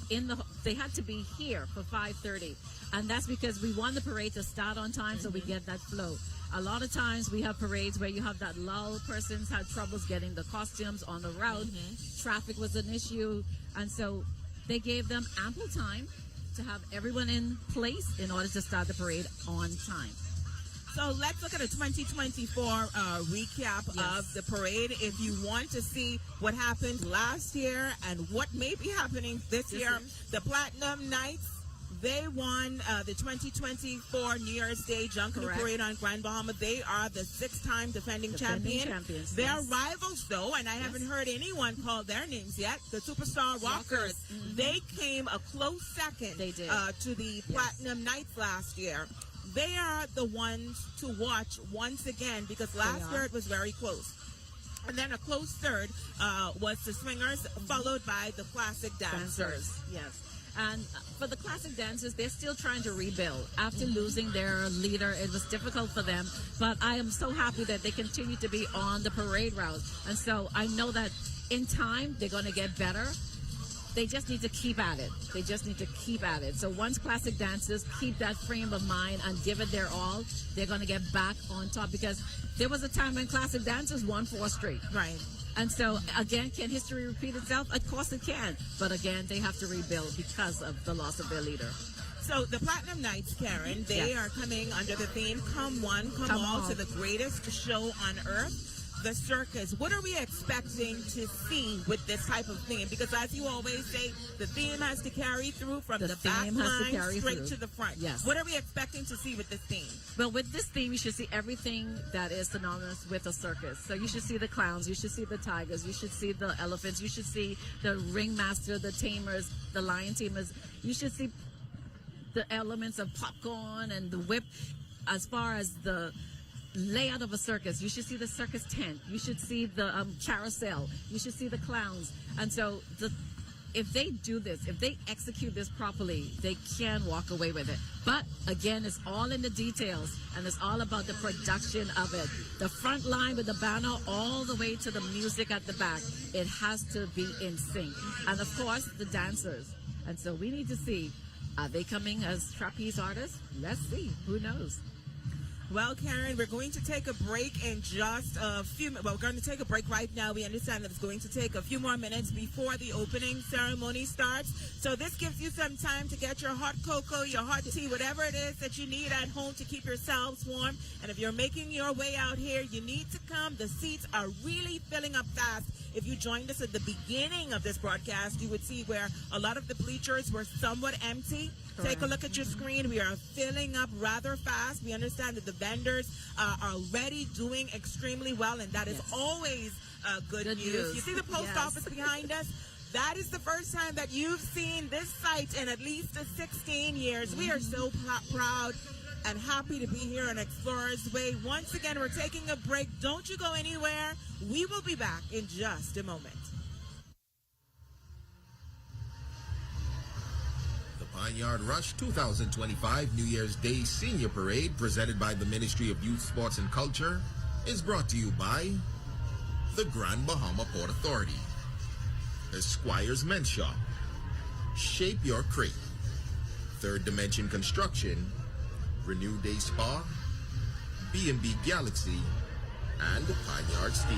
They had to be here for 5:30, and that's because we want the parade to start on time, so we get that flow. A lot of times we have parades where you have that lull. Persons had troubles getting the costumes on the route. Traffic was an issue. And so they gave them ample time to have everyone in place in order to start the parade on time. So let's look at a 2024 recap of the parade. If you want to see what happened last year and what may be happening this year, the Platinum Knights, they won the 2024 New Year's Day Junkanoo Parade on Grand Bahama. They are the 6-time defending champions. Their rivals, though, and I haven't heard anyone call their names yet, the Superstar Rockers. They came a close second to the Platinum Knights last year. They are the ones to watch once again because last year it was very close. And then a close third was the Swingers, followed by the Classic Dancers. Yes. And for the Classic Dancers, they're still trying to rebuild. After losing their leader, it was difficult for them. But I am so happy that they continue to be on the parade route. And so I know that in time, they're going to get better. They just need to keep at it. They just need to keep at it. So once Classic Dancers keep that frame of mind and give it their all, they're going to get back on top. Because there was a time when Classic Dancers won 4 straight. Right. And so, again, can history repeat itself? Of course it can. But again, they have to rebuild because of the loss of their leader. So the Platinum Knights, Karen, they are coming under the theme, Come One, Come All, to the greatest show on earth, the circus. What are we expecting to see with this type of theme? Because as you always say, the theme has to carry through from the back line straight to the front. Yes. What are we expecting to see with this theme? Well, with this theme, you should see everything that is synonymous with a circus. So you should see the clowns, you should see the tigers, you should see the elephants, you should see the ringmaster, the tamers, the lion tamers. You should see the elements of popcorn and the whip. As far as the layout of a circus, you should see the circus tent, you should see the carousel, you should see the clowns. And so if they do this, if they execute this properly, they can walk away with it. But again, it's all in the details, and it's all about the production of it. The front line with the banner all the way to the music at the back, it has to be in sync. And of course, the dancers. And so we need to see, are they coming as trapeze artists? Let's see. Who knows? Well, Karen, we're going to take a break in just a few minutes. Well, we're going to take a break right now. We understand that it's going to take a few more minutes before the opening ceremony starts. So this gives you some time to get your hot cocoa, your hot tea, whatever it is that you need at home to keep yourselves warm. And if you're making your way out here, you need to come. The seats are really filling up fast. If you joined us at the beginning of this broadcast, you would see where a lot of the bleachers were somewhat empty. Take a look at your screen. We are filling up rather fast. We understand that the vendors are already doing extremely well, and that is always good news. You see the post office behind us? That is the first time that you've seen this site in at least 16 years. We are so proud and happy to be here on Explorers Way. Once again, we're taking a break. Don't you go anywhere. We will be back in just a moment. Vineyard Rush 2025 New Year's Day Senior Parade, presented by the Ministry of Youth, Sports and Culture, is brought to you by the Grand Bahama Port Authority, Esquire's Men's Shop, Shape Your Crate, Third Dimension Construction, Renew Day Spa, B&B Galaxy, and Vineyard Steel.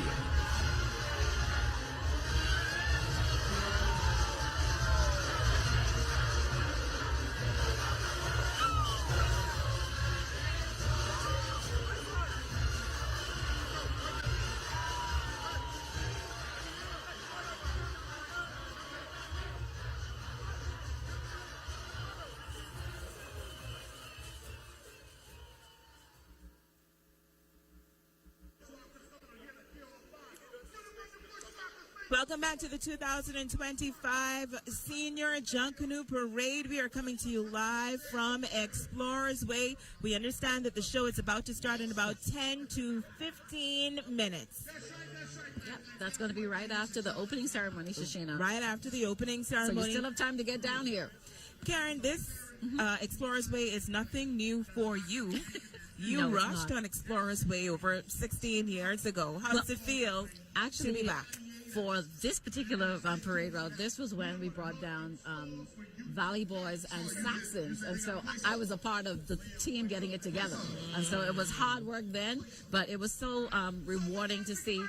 Welcome back to the 2025 Senior Junkanoo Parade. We are coming to you live from Explorers Way. We understand that the show is about to start in about 10 to 15 minutes. Yep, that's going to be right after the opening ceremony, Shashina. Right after the opening ceremony. So you still have time to get down here. Karen, this Explorers Way is nothing new for you. You rushed on Explorers Way over 16 years ago. How does it feel to be back? for this particular parade route, this was when we brought down Valley Boys and Saxons, and so I was a part of the team getting it together. And so it was hard work then, but it was so rewarding to see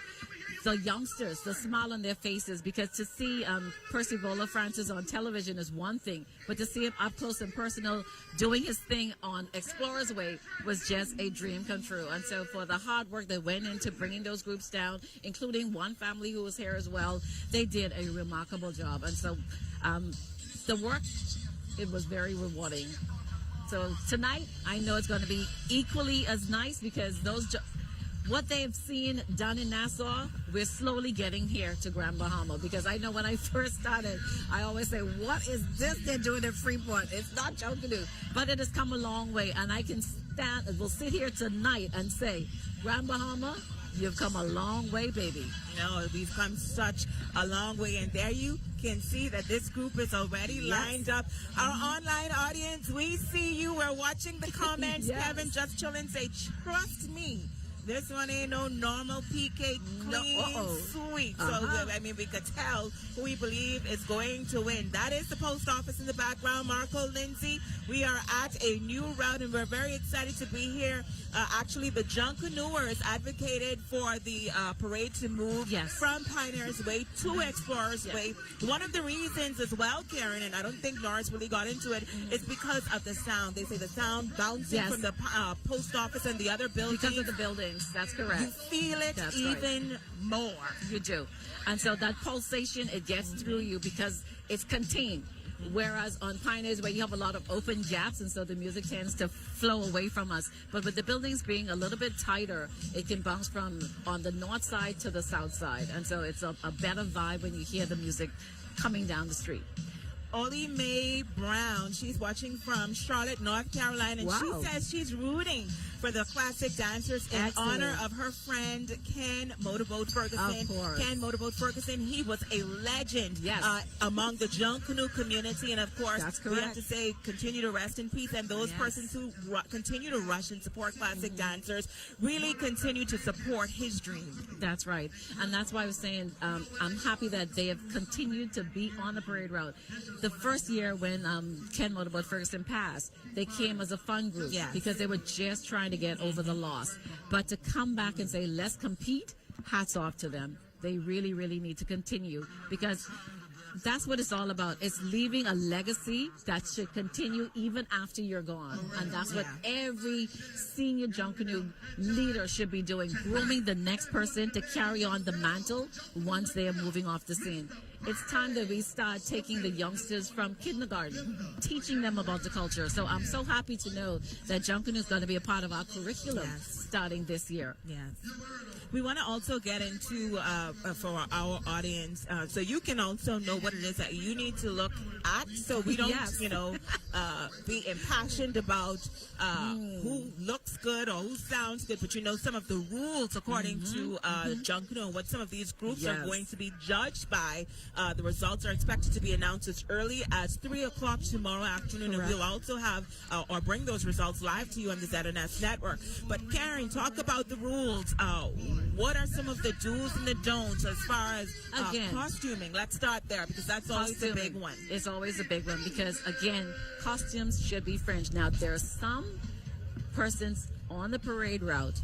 the youngsters, the smile on their faces, because to see Percy Bola Francis on television is one thing, but to see him up close and personal doing his thing on Explorers Way was just a dream come true. And so for the hard work that went into bringing those groups down, including one family who was here as well, they did a remarkable job. And so the work, it was very rewarding. So tonight, I know it's going to be equally as nice, because what they've seen done in Nassau, we're slowly getting here to Grand Bahama, because I know when I first started, I always say, what is this they're doing in Freeport? It's not Junkanoo, but it has come a long way, and I can we'll sit here tonight and say, Grand Bahama, you've come a long way, baby. No, we've come such a long way, and there you can see that this group is already lined up. Our online audience, we see you. We're watching the comments. Yes. Kevin Just Chillin' say, trust me, this one ain't no normal PK clean sweep. So, I mean, we could tell who we believe is going to win. That is the post office in the background, Marco Lindsay. We are at a new route, and we're very excited to be here. Actually, the Junkanooers advocated for the parade to move from Pioneers Way to Explorers Way. One of the reasons as well, Karen, and I don't think Lawrence really got into it, is because of the sound. They say the sound bouncing from the post office and the other buildings. Because of the buildings, that's correct. You feel it even more. You do. And so that pulsation, it gets through you because it's contained. Whereas on Pioneers Way, you have a lot of open gaps, and so the music tends to flow away from us. But with the buildings being a little bit tighter, it can bounce from on the north side to the south side. And so it's a better vibe when you hear the music coming down the street. Ollie Mae Brown, she's watching from Charlotte, North Carolina, and she says she's rooting for the classic dancers in honor of her friend Ken Motorboat Ferguson. Of course. Ken Motorboat Ferguson, he was a legend among the Junkanoo community, and of course, we have to say continue to rest in peace, and those persons who continue to rush and support classic dancers really continue to support his dream. That's right, and that's why I was saying I'm happy that they have continued to be on the parade route. The first year when Ken Motorboat Ferguson passed, they came as a fun group because they were just trying to get over the loss. But to come back and say, let's compete, hats off to them. They really, really need to continue, because that's what it's all about. It's leaving a legacy that should continue even after you're gone. And that's what every senior Junkanoo leader should be doing, grooming the next person to carry on the mantle once they are moving off the scene. It's time that we start taking the youngsters from kindergarten, teaching them about the culture. So I'm so happy to know that Junkanoo is going to be a part of our curriculum starting this year. Yes. We want to also get into, for our audience, so you can also know what it is that you need to look at, so we don't, be impassioned about who looks good or who sounds good, but you know some of the rules according to Junkanoo and what some of these groups are going to be judged by. The results are expected to be announced as early as 3 o'clock tomorrow afternoon, and we'll also have or bring those results live to you on the ZNS network. But Karen, talk about the rules. What are some of the do's and the don'ts as far as costuming? Let's start there, because that's always a big one. It's always a big one because, again, costumes should be fringe. Now, there are some persons on the parade route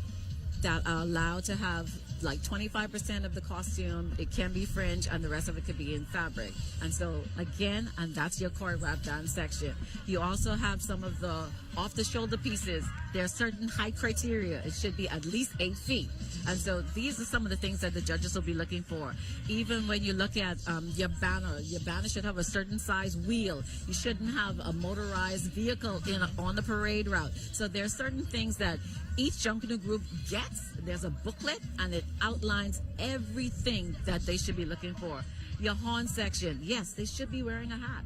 that are allowed to have like 25% of the costume. It can be fringe, and the rest of it could be in fabric. And so, again, and that's your choreographed dance section. You also have some of the off-the-shoulder pieces. There are certain height criteria. It should be at least 8 feet. And so these are some of the things that the judges will be looking for. Even when you look at your banner should have a certain size wheel. You shouldn't have a motorized vehicle on the parade route. So there are certain things that each Junkanoo group gets. There's a booklet, and it outlines everything that they should be looking for. Your horn section, yes, they should be wearing a hat.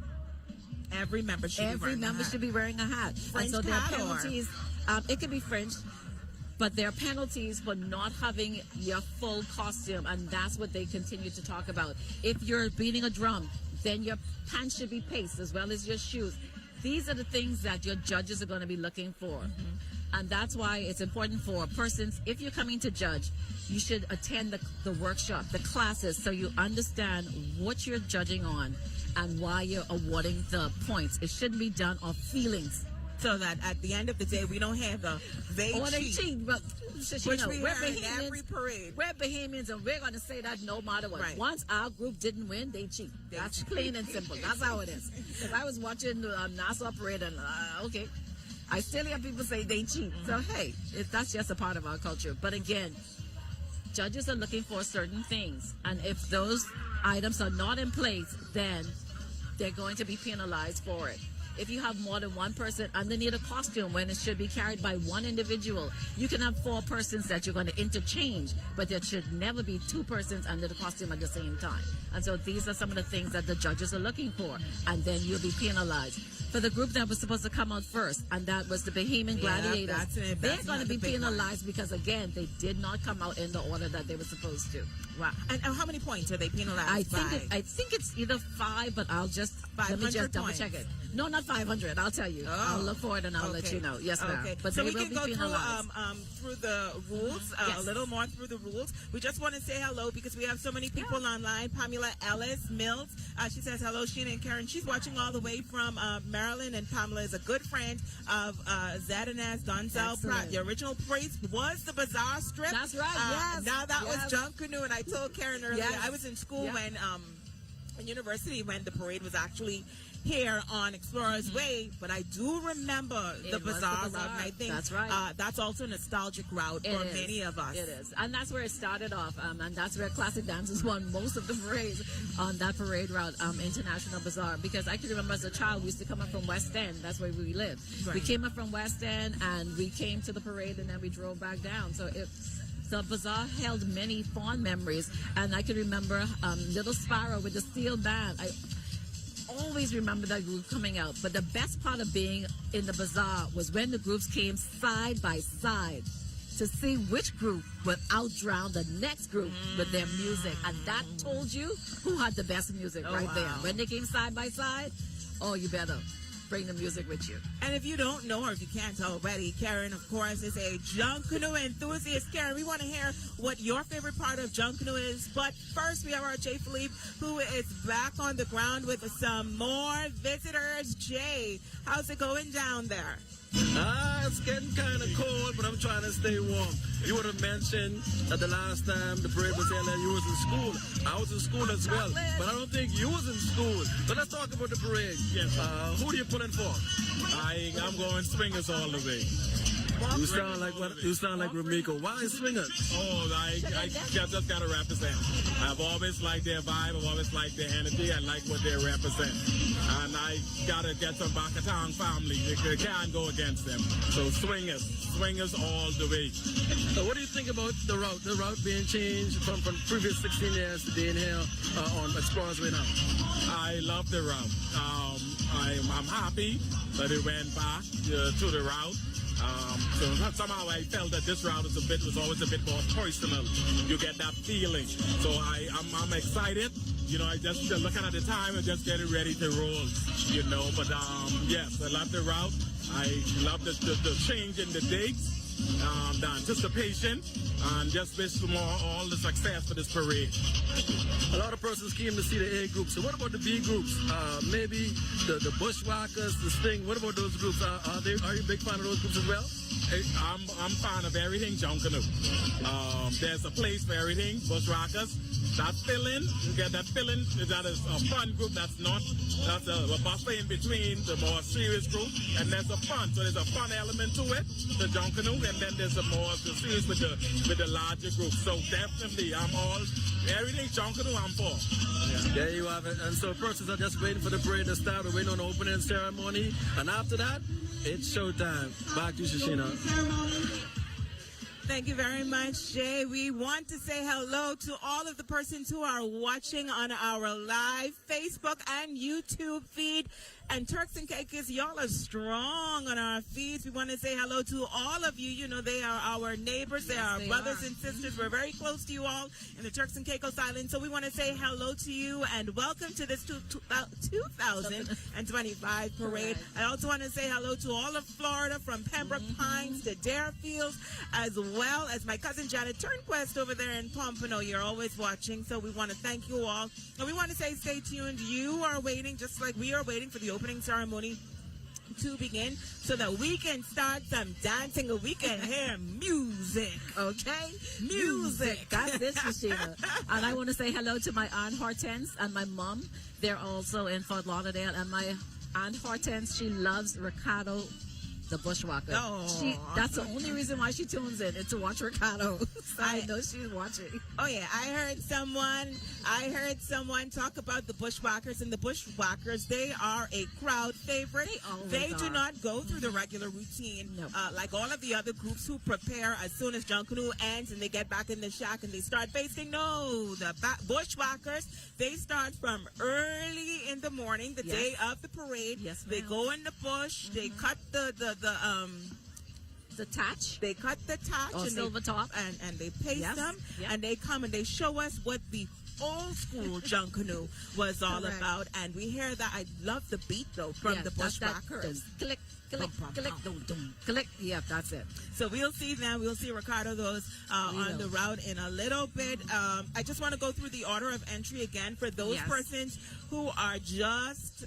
Every member should be wearing a hat. Fringe and so there are hat penalties. It could be fringe, but there are penalties for not having your full costume, and that's what they continue to talk about. If you're beating a drum, then your pants should be paced as well as your shoes. These are the things that your judges are going to be looking for. And that's why it's important for persons, if you're coming to judge, you should attend the workshop, the classes, so you understand what you're judging on and why you're awarding the points. It shouldn't be done off feelings. So that at the end of the day, we don't have they cheat. But which we hear in every parade. We're Bahamians, and we're going to say that no matter what. Right. Once our group didn't win, they cheat. That's plain and simple. That's how it is. Because I was watching the Nassau parade, and okay, I still hear people say they cheat. So hey, that's just a part of our culture. But again, judges are looking for certain things, and if those items are not in place, then they're going to be penalized for it. If you have more than one person underneath a costume when it should be carried by one individual, you can have 4 persons that you're going to interchange, but there should never be 2 persons under the costume at the same time. And so these are some of the things that the judges are looking for, and then you'll be penalized. For the group that was supposed to come out first, and that was the Bahamian Gladiators, they're going to be penalized because, again, they did not come out in the order that they were supposed to. Wow. And how many points are they penalized I think it's either 5, but let me just double check it. No, not 500. I'll tell you. I'll look for it and I'll let you know. Yes, ma'am. Okay. But so they we will can be go penalized. through the rules, a little more through the rules. We just want to say hello because we have so many people online. Pamela Ellis Mills, she says hello, Sheena and Karen. She's watching all the way from Maryland, and Pamela is a good friend of Zed and Az Donzel. The original place was the Bazaar Strip. That's right. Yes. Now that was Junkanoo, and I told Karen earlier, I was in school when in university when the parade was actually here on Explorers Way, but I do remember the Bazaar route, and I think that's right. That's also a nostalgic route for many of us. It is, and that's where it started off, and that's where Classic Dances won most of the parades on that parade route, International Bazaar, because I can remember as a child, we used to come up from West End, that's where we lived. Right. We came up from West End, and we came to the parade, and then we drove back down, so the bazaar held many fond memories, and I can remember Little Sparrow with the steel band. I always remember that group coming out, but the best part of being in the bazaar was when the groups came side by side to see which group would outdrown the next group with their music, and that told you who had the best music there. When they came side by side, oh, you better bring the music with you. And if you don't know, or if you can't already, Karen, of course, is a Junkanoo enthusiast. Karen, we want to hear what your favorite part of Junkanoo is. But first, we have our Jay Philippe, who is back on the ground with some more visitors. Jay, how's it going down there? It's getting kind of cold, but I'm trying to stay warm. You would have mentioned that the last time the parade was here, you was in school. I was in school as well, but I don't think you was in school. So let's talk about the parade. Yes. Who are you pulling for? I'm going Swingers all the way. You sound like Ramiko. Why Swingers? Oh, I just gotta represent. I've always liked their vibe. I've always liked their energy. I like what they represent, and I gotta get some Bakatang family. You can't go against them. So swingers all the way. So what do you think about the route? The route being changed from previous 16 years to being here on Explorers Way now? I love the route. I'm happy that it went back to the route. So somehow I felt that this route was always a bit more personal. You get that feeling. So I'm excited. You know, I just looking at the time and just getting ready to roll. You know, but yes, I love the route. I love the change in the dates. The anticipation, and just wish for all the success for this parade. A lot of persons came to see the A group. So what about the B groups? Maybe the Bushwackers, the Sting. What about those groups? Are you a big fan of those groups as well? I'm fan of everything Junkanoo. There's a place for everything. Bushwackers. That filling, you get that filling. That is a fun group. That's a buffer in between the more serious group, and there's a fun. So there's a fun element to it, the Junkanoo, and then there's the serious with the larger group. So definitely, everything Junkanoo I'm for. Yeah. There you have it. And so persons are just waiting for the parade to start. We're waiting on the opening ceremony, and after that, it's showtime. Back to Shashina. Thank you very much, Jay. We want to say hello to all of the persons who are watching on our live Facebook and YouTube feed. And Turks and Caicos, y'all are strong on our feeds. We want to say hello to all of you. You know, they are our neighbors. They are our brothers and sisters. We're very close to you all in the Turks and Caicos Islands. So we want to say hello to you and welcome to this 2025 parade. I also want to say hello to all of Florida, from Pembroke Pines to Darefield, as well as my cousin Janet Turnquest over there in Pompano. You're always watching, so we want to thank you all. And we want to say stay tuned. You are waiting, just like we are waiting, for the opening ceremony to begin so that we can start some dancing and we can hear music, okay? Music. That's this, Christina. And I want to say hello to my Aunt Hortense and my mom. They're also in Fort Lauderdale. And my Aunt Hortense, she loves Ricardo, the Bushwacker. That's the only reason why she tunes in. It's to watch Ricardo. So I know she's watching. Oh yeah, I heard someone talk about the Bushwackers, and the Bushwackers, they are a crowd favorite. They do not go through the regular routine like all of the other groups who prepare as soon as Junkanoo ends and they get back in the shack and they start facing. No, the Bushwackers, they start from early in the morning, the day of the parade. Yes, they go in the bush, they cut the tatch. They cut the tatch or and silver top, and they paste them, and they come and they show us what the old school Junkanoo was all about. And we hear that. I love the beat though from the Bushwackers. Click, click, click, click. Yeah, that's it. So we'll see them. We'll see Ricardo those on the route in a little bit. I just want to go through the order of entry again for those persons who are just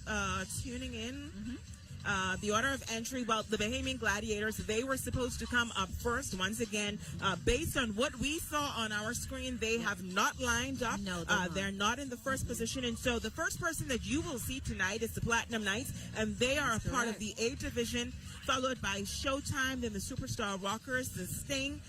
tuning in. The order of entry, well, the Bahamian Gladiators, they were supposed to come up first. Once again, based on what we saw on our screen, they have not lined up. No, they're not in the first position. And so the first person that you will see tonight is the Platinum Knights, and they are a part of the A division, followed by Showtime, then the Superstar Rockers, the Sting,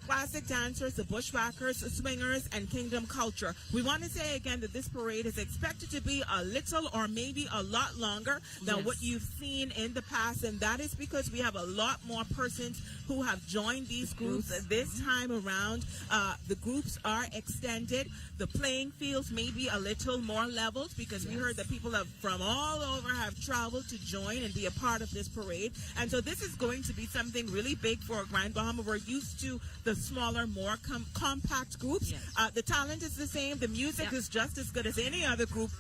Classic Dancers, the Bushwackers, Swingers, and Kingdom Culture. We want to say again that this parade is expected to be a little or maybe a lot longer than what you've seen in the past, and that is because we have a lot more persons who have joined these groups this time around. The groups are extended. The playing fields may be a little more leveled because we heard that people from all over have traveled to join and be a part of this parade. And so this is going to be something really big for Grand Bahama. We're used to the smaller, more compact groups. The talent is the same. The music is just as good as any other group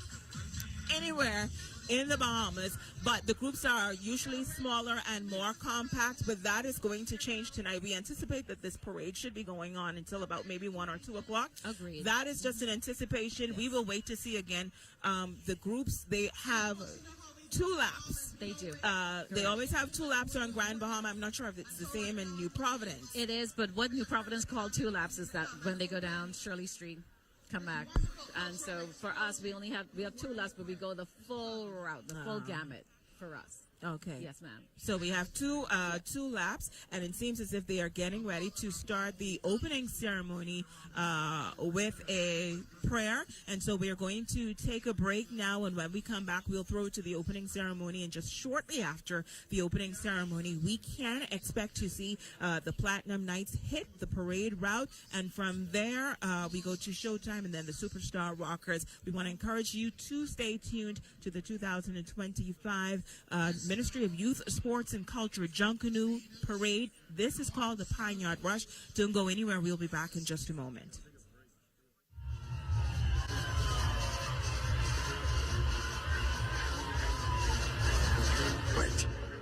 anywhere in the Bahamas, but the groups are usually smaller and more compact, but that is going to change tonight. We anticipate that this parade should be going on until about maybe 1 or 2 o'clock. Agreed. That is just an anticipation. We will wait to see again. The groups, they have 2 laps. They do. They always have 2 laps on Grand Bahama. I'm not sure if it's the same in New Providence. It is, but what New Providence called 2 laps is that when they go down Shirley Street, come back. And so for us, we have 2 laps, but we go the full route, the full gamut for us. Okay. Yes, ma'am. So we have two laps, and it seems as if they are getting ready to start the opening ceremony with a prayer. And so we are going to take a break now, and when we come back, we'll throw it to the opening ceremony. And just shortly after the opening ceremony, we can expect to see the Platinum Knights hit the parade route. And from there, we go to Showtime and then the Superstar Rockers. We want to encourage you to stay tuned to the 2025 Ministry of Youth, Sports, and Culture Junkanoo Parade. This is called the Pine Yard Rush. Don't go anywhere. We'll be back in just a moment.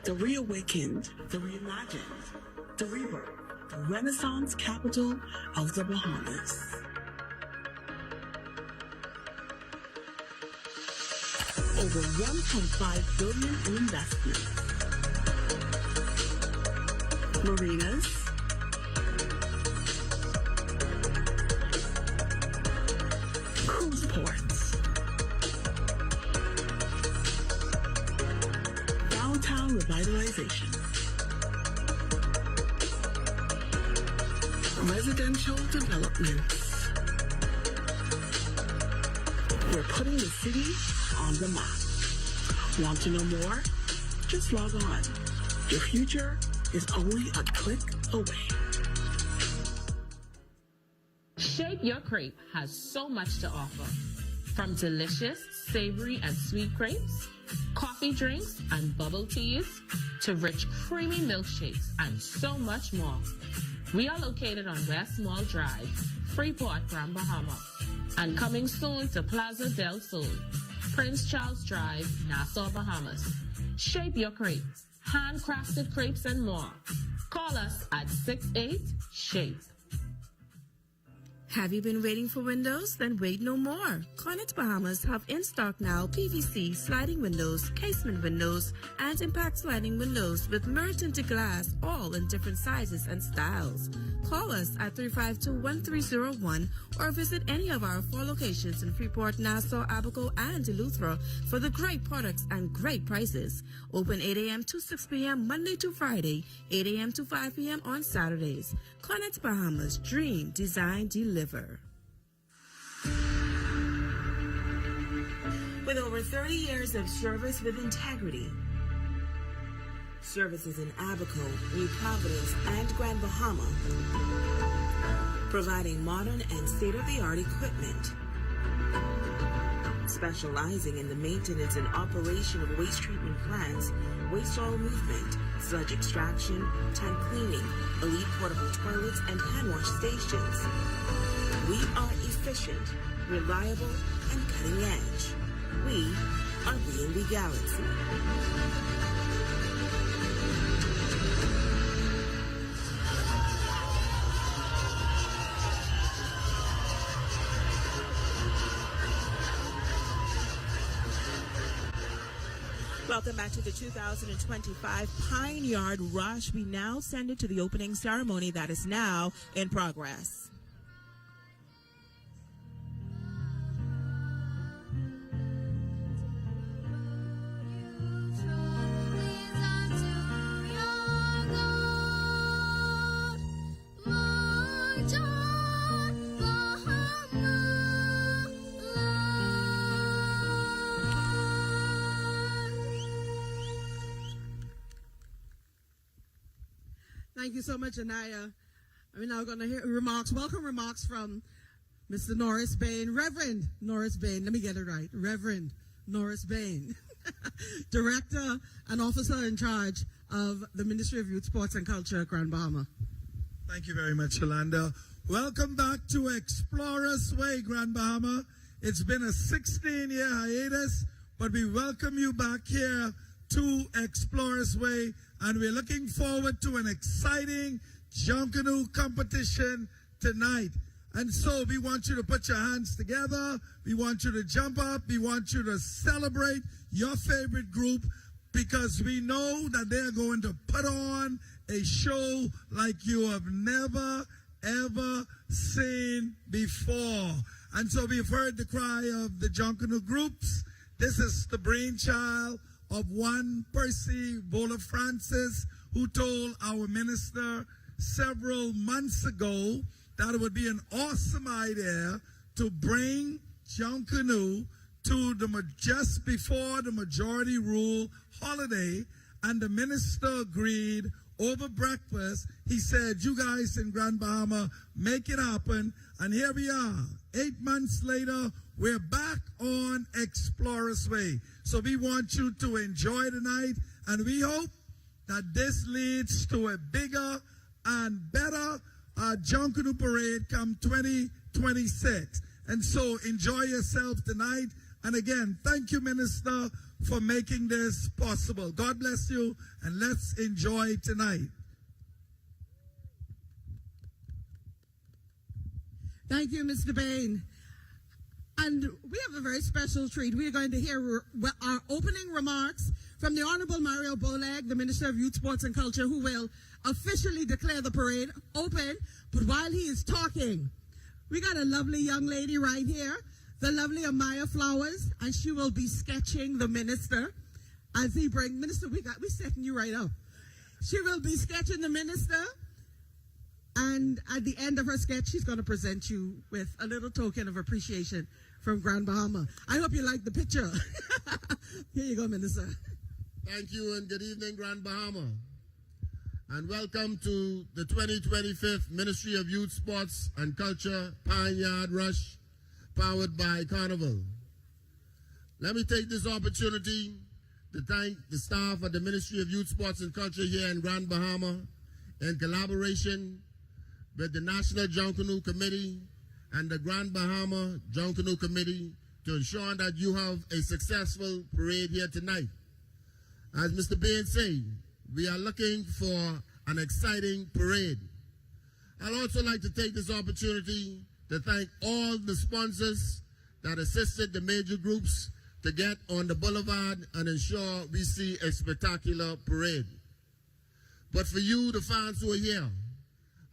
The reawakened, the reimagined, the rebirth, the Renaissance capital of the Bahamas. Over $1.5 billion in investments. Marinas, cruise ports, downtown revitalization, residential developments. We're putting the city on the map. Want to know more? Just log on. Your future is only a click away. Shake Your Crepe has so much to offer. From delicious, savory, and sweet crepes, coffee drinks and bubble teas, to rich, creamy milkshakes, and so much more. We are located on West Mall Drive, Freeport, Grand Bahama, and coming soon to Plaza del Sol, Prince Charles Drive, Nassau, Bahamas. Shape your crepe, handcrafted crepes and more. Call us at 68-SHAPE. Have you been waiting for windows? Then wait no more. Cornet Bahamas have in stock now PVC sliding windows, casement windows, and impact sliding windows with mirror tinted glass, all in different sizes and styles. Call us at 352-1301 or visit any of our 4 locations in Freeport, Nassau, Abaco, and Eleuthera for the great products and great prices. Open 8 a.m. to 6 p.m. Monday to Friday, 8 a.m. to 5 p.m. on Saturdays. Cornet Bahamas, dream, design, deliver. With over 30 years of service with integrity, services in Abaco, New Providence, and Grand Bahama, providing modern and state-of-the-art equipment, specializing in the maintenance and operation of waste treatment plants, waste oil movement, sludge extraction, tank cleaning, elite portable toilets, and hand wash stations. We are efficient, reliable, and cutting edge. We are B&B Galaxy. Welcome back to the 2025 Pine Yard Rush. We now send it to the opening ceremony that is now in progress. Thank you so much, Anaya. We're now going to hear welcome remarks from Mr. Norris Bain, Reverend Norris Bain. Let me get it right. Reverend Norris Bain, Director and Officer in charge of the Ministry of Youth, Sports and Culture at Grand Bahama. Thank you very much, Yolanda. Welcome back to Explorers Way, Grand Bahama. It's been a 16-year hiatus, but we welcome you back here to Explorers Way, and we're looking forward to an exciting Junkanoo competition tonight. And so we want you to put your hands together. We want you to jump up. We want you to celebrate your favorite group, because we know that they're going to put on a show like you have never, ever seen before. And so we've heard the cry of the Junkanoo groups. This is the brainchild of one Percy Bola Francis, who told our minister several months ago that it would be an awesome idea to bring Junkanoo to just before the majority rule holiday, and the minister agreed over breakfast. He said, you guys in Grand Bahama, make it happen. And here we are, 8 months later, we're back on Explorers Way. So we want you to enjoy the night, and we hope that this leads to a bigger and better Junkanoo parade come 2026. And so enjoy yourself tonight. And again, thank you, Minister, for making this possible. God bless you, and let's enjoy tonight. Thank you, Mr. Bain. And we have a very special treat. We are going to hear our opening remarks from the Honorable Mario Boleg, the Minister of Youth, Sports and Culture, who will officially declare the parade open. But while he is talking, we got a lovely young lady right here, the lovely Amaya Flowers, and she will be sketching the minister as he brings, Minister, we setting you right up. She will be sketching the minister, and at the end of her sketch, she's going to present you with a little token of appreciation from Grand Bahama. I hope you like the picture. Here you go, Minister. Thank you, and good evening, Grand Bahama. And welcome to the 2025 Ministry of Youth, Sports and Culture Pine Yard Rush, powered by Carnival. Let me take this opportunity to thank the staff of the Ministry of Youth, Sports and Culture here in Grand Bahama in collaboration with the National Junkanoo Committee and the Grand Bahama Junkanoo Committee to ensure that you have a successful parade here tonight. As Mr. Bain said, we are looking for an exciting parade. I'd also like to take this opportunity to thank all the sponsors that assisted the major groups to get on the boulevard and ensure we see a spectacular parade. But for you, the fans who are here,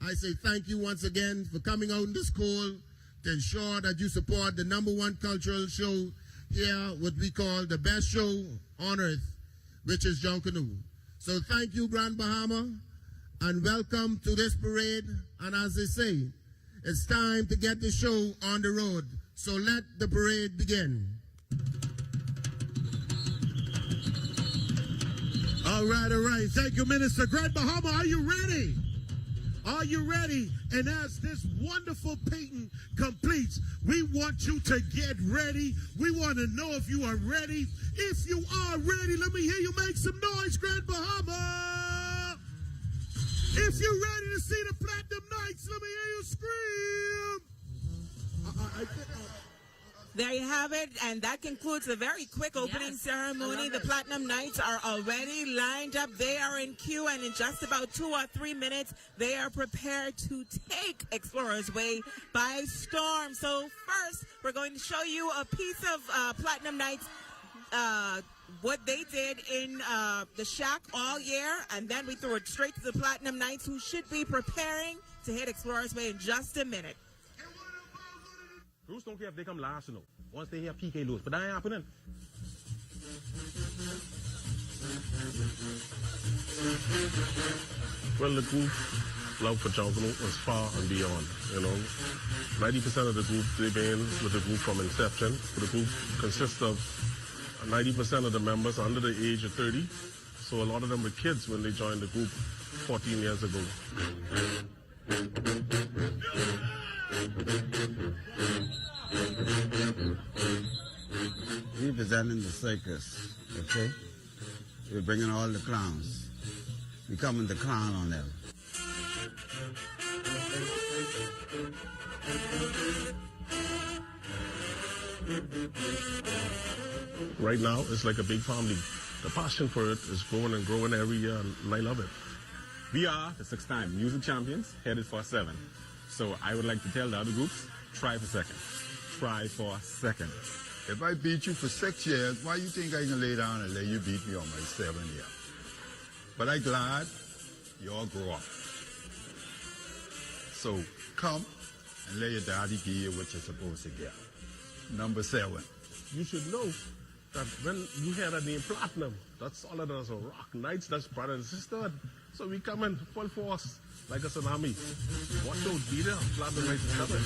I say thank you once again for coming out in this cold to ensure that you support the #1 cultural show here, what we call the best show on earth, which is Junkanoo. So thank you, Grand Bahama, and welcome to this parade. And as they say, it's time to get the show on the road. So let the parade begin. All right. Thank you, Minister. Grand Bahama, are you ready? Are you ready? And as this wonderful painting completes, we want you to get ready. We want to know if you are ready. If you are ready, let me hear you make some noise, Grand Bahama. If you're ready to see the Platinum Nights, let me hear you scream. There you have it, and that concludes the very quick opening ceremony. The Platinum Knights are already lined up. They are in queue, and in just about 2 or 3 minutes, they are prepared to take Explorers Way by storm. So first, we're going to show you a piece of Platinum Knights, what they did in the shack all year, and then we throw it straight to the Platinum Knights, who should be preparing to hit Explorers Way in just a minute. Groups don't care if they come last, you know. Once they hear PK lose, but that ain't happening. Well, the group love for Junkanoo was far and beyond, you know. 90% of the group, they've been with the group from inception. The group consists of 90% of the members under the age of 30. So a lot of them were kids when they joined the group 14 years ago. Representing the circus, okay? We're bringing all the clowns. We're coming to clown on them. Right now, it's like a big family. The passion for it is growing and growing every year, and I love it. We are the 6-time music champions, headed for 7. So I would like to tell the other groups, try for second. Try for second. If I beat you for 6 years, why you think I can lay down and let you beat me on my 7th year? But I'm glad you all grow up. So come and let your daddy give you what you're supposed to get. Number 7. You should know that when you hear the name Platinum, that's all of us are rock nights, that's brother and sister. So we come in full force like a tsunami. Watch out, be there. Platinum Nights is coming.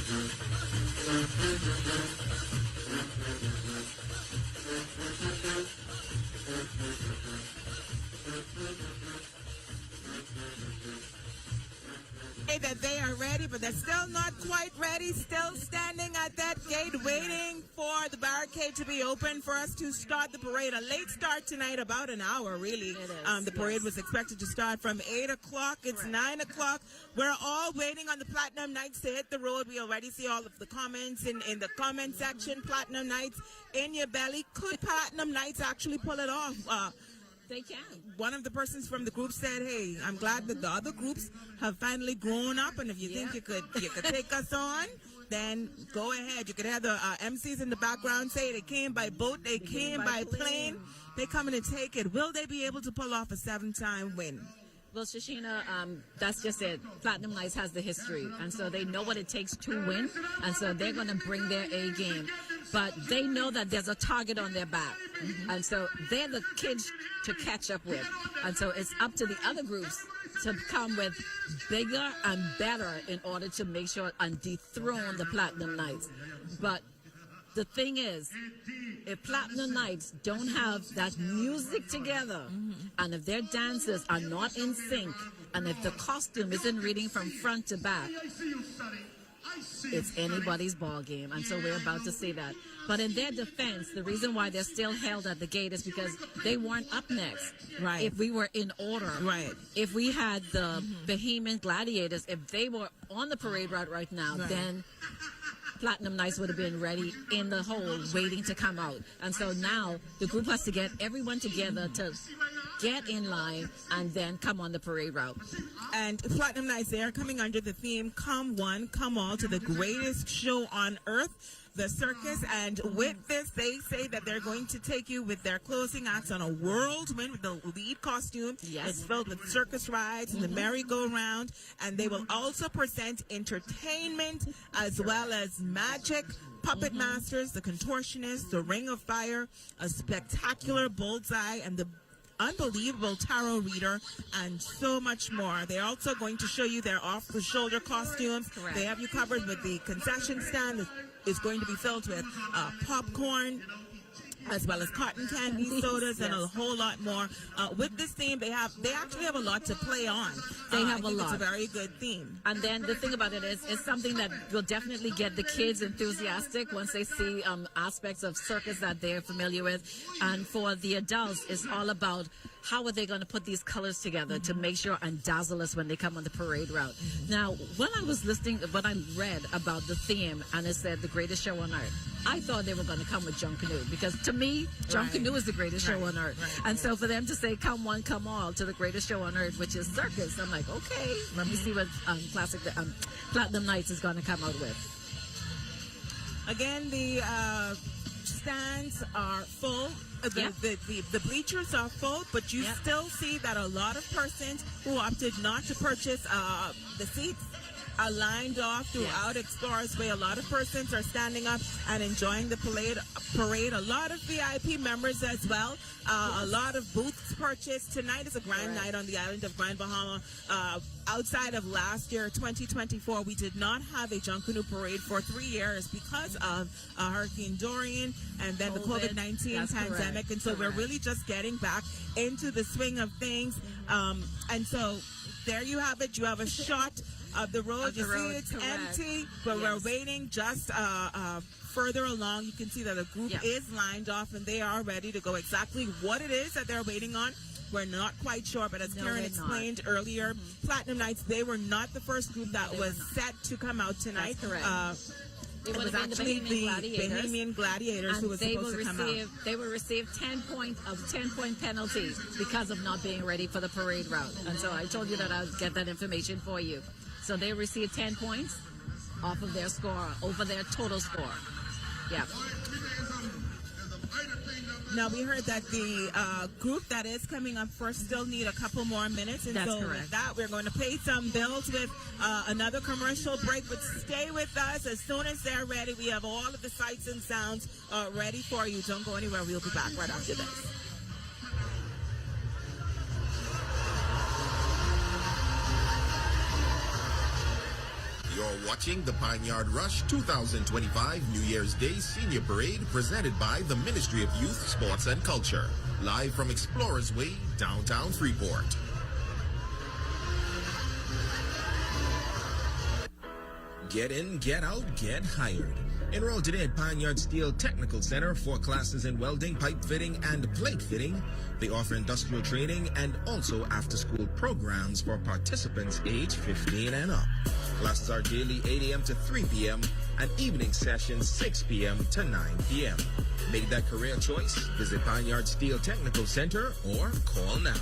That they are ready, but they're still not quite ready, still standing at that gate waiting for the barricade to be open for us to start the parade. A late start tonight, about an hour really. The parade was expected to start from 8 o'clock. It's 9 o'clock. We're all waiting on the Platinum Knights to hit the road. We already see all of the comments in the comment section. Platinum Knights in your belly. Could Platinum Knights actually pull it off? They can. One of the persons from the group said, hey, I'm glad that the other groups have finally grown up, and if you think you could take us on, then go ahead. You could have the MCs in the background say they came by boat, they came by plane. They're coming to take it. Will they be able to pull off a 7-time win? Well, Shashina, that's just it. Platinum Knights has the history, and so they know what it takes to win, and so they're going to bring their A game. But they know that there's a target on their back, and so they're the kids to catch up with. And so it's up to the other groups to come with bigger and better in order to make sure and dethrone the Platinum Knights. But the thing is, if Platinum Knights don't have that music together, and if their dancers are not in sync, and if the costume isn't reading from front to back, it's anybody's ball game. And so we're about to see that. But in their defense, the reason why they're still held at the gate is because they weren't up next. Right. If we were in order. Right. If we had the Bahamian Gladiators, if they were on the parade route right now, then Platinum Nights would have been ready in the hole waiting to come out. And so now the group has to get everyone together to get in line and then come on the parade route. And Platinum Nights, they are coming under the theme, Come One, Come All, to the greatest show on earth, the circus. And with this, they say that they're going to take you with their closing acts on a whirlwind with the lead costume. Yes. It's filled with circus rides and the merry-go-round. And they will also present entertainment as well as magic, puppet masters, the contortionists, the ring of fire, a spectacular bullseye, and the unbelievable tarot reader, and so much more. They're also going to show you their off-the-shoulder costumes. Correct. They have you covered with the concession stand that is going to be filled with popcorn, as well as cotton candy, sodas, and a whole lot more. With this theme, they actually have a lot to play on. They have I think a lot. It's a very good theme. And then the thing about it is, it's something that will definitely get the kids enthusiastic once they see aspects of circus that they're familiar with. And for the adults, it's all about how are they going to put these colors together to make sure and dazzle us when they come on the parade route. Now, when I read about the theme and it said the greatest show on earth, I thought they were going to come with Junkanoo, because to me, Junkanoo is the greatest show on earth. And so for them to say, come one, come all, to the greatest show on earth, which is circus, I'm like, okay, let me see what Platinum Nights is going to come out with. Again, the stands are full. The bleachers are full, but you still see that a lot of persons who opted not to purchase the seats are lined off throughout Explorers Way. A lot of persons are standing up and enjoying the parade. A lot of VIP members as well. A lot of booths purchased. Tonight is a grand night on the island of Grand Bahama. Outside of last year, 2024, we did not have a Junkanoo parade for 3 years because of Hurricane Dorian and then the COVID-19 pandemic. And so we're really just getting back into the swing of things. And so there you have it. You have a shot of the road. You see it's empty, but we're waiting just further along. You can see that the group is lined off and they are ready to go. Exactly what it is that they're waiting on, we're not quite sure, but as Karen explained earlier, Platinum Nights, they were not the first group that was set to come out tonight. That's correct. It was actually the Bahamian Gladiators who was supposed to come out. They will receive 10-point penalties because of not being ready for the parade route. And so I told you that I'll get that information for you. So they receive 10 points off of their score, over their total score. Yeah. Now, we heard that the group that is coming up first still need a couple more minutes. And so with that, we're going to pay some bills with another commercial break. But stay with us. As soon as they're ready, we have all of the sights and sounds ready for you. Don't go anywhere. We'll be back right after this. You're watching the Pineyard Rush 2025 New Year's Day Senior Parade presented by the Ministry of Youth, Sports and Culture. Live from Explorers Way, downtown Freeport. Get in, get out, get hired. Enroll today at Pineyard Steel Technical Center for classes in welding, pipe fitting, and plate fitting. They offer industrial training and also after-school programs for participants age 15 and up. Classes are daily 8 a.m. to 3 p.m. and evening sessions 6 p.m. to 9 p.m. Make that career choice. Visit Pineyard Steel Technical Center or call now.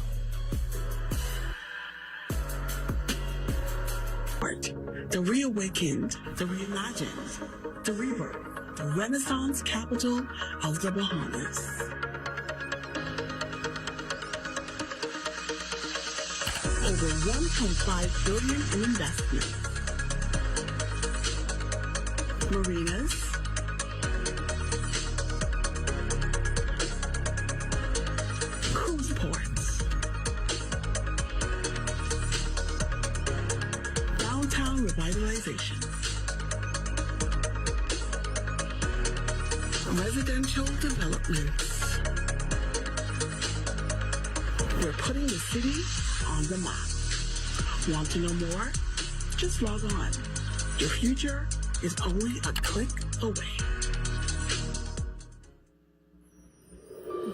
The reawakened, the reimagined, the rebirth, the Renaissance capital of the Bahamas. Over $1.5 billion in investment. Marinas, cruise ports, downtown revitalization, residential developments. We're putting the city on the map. Want to know more? Just log on Your future is only a click away.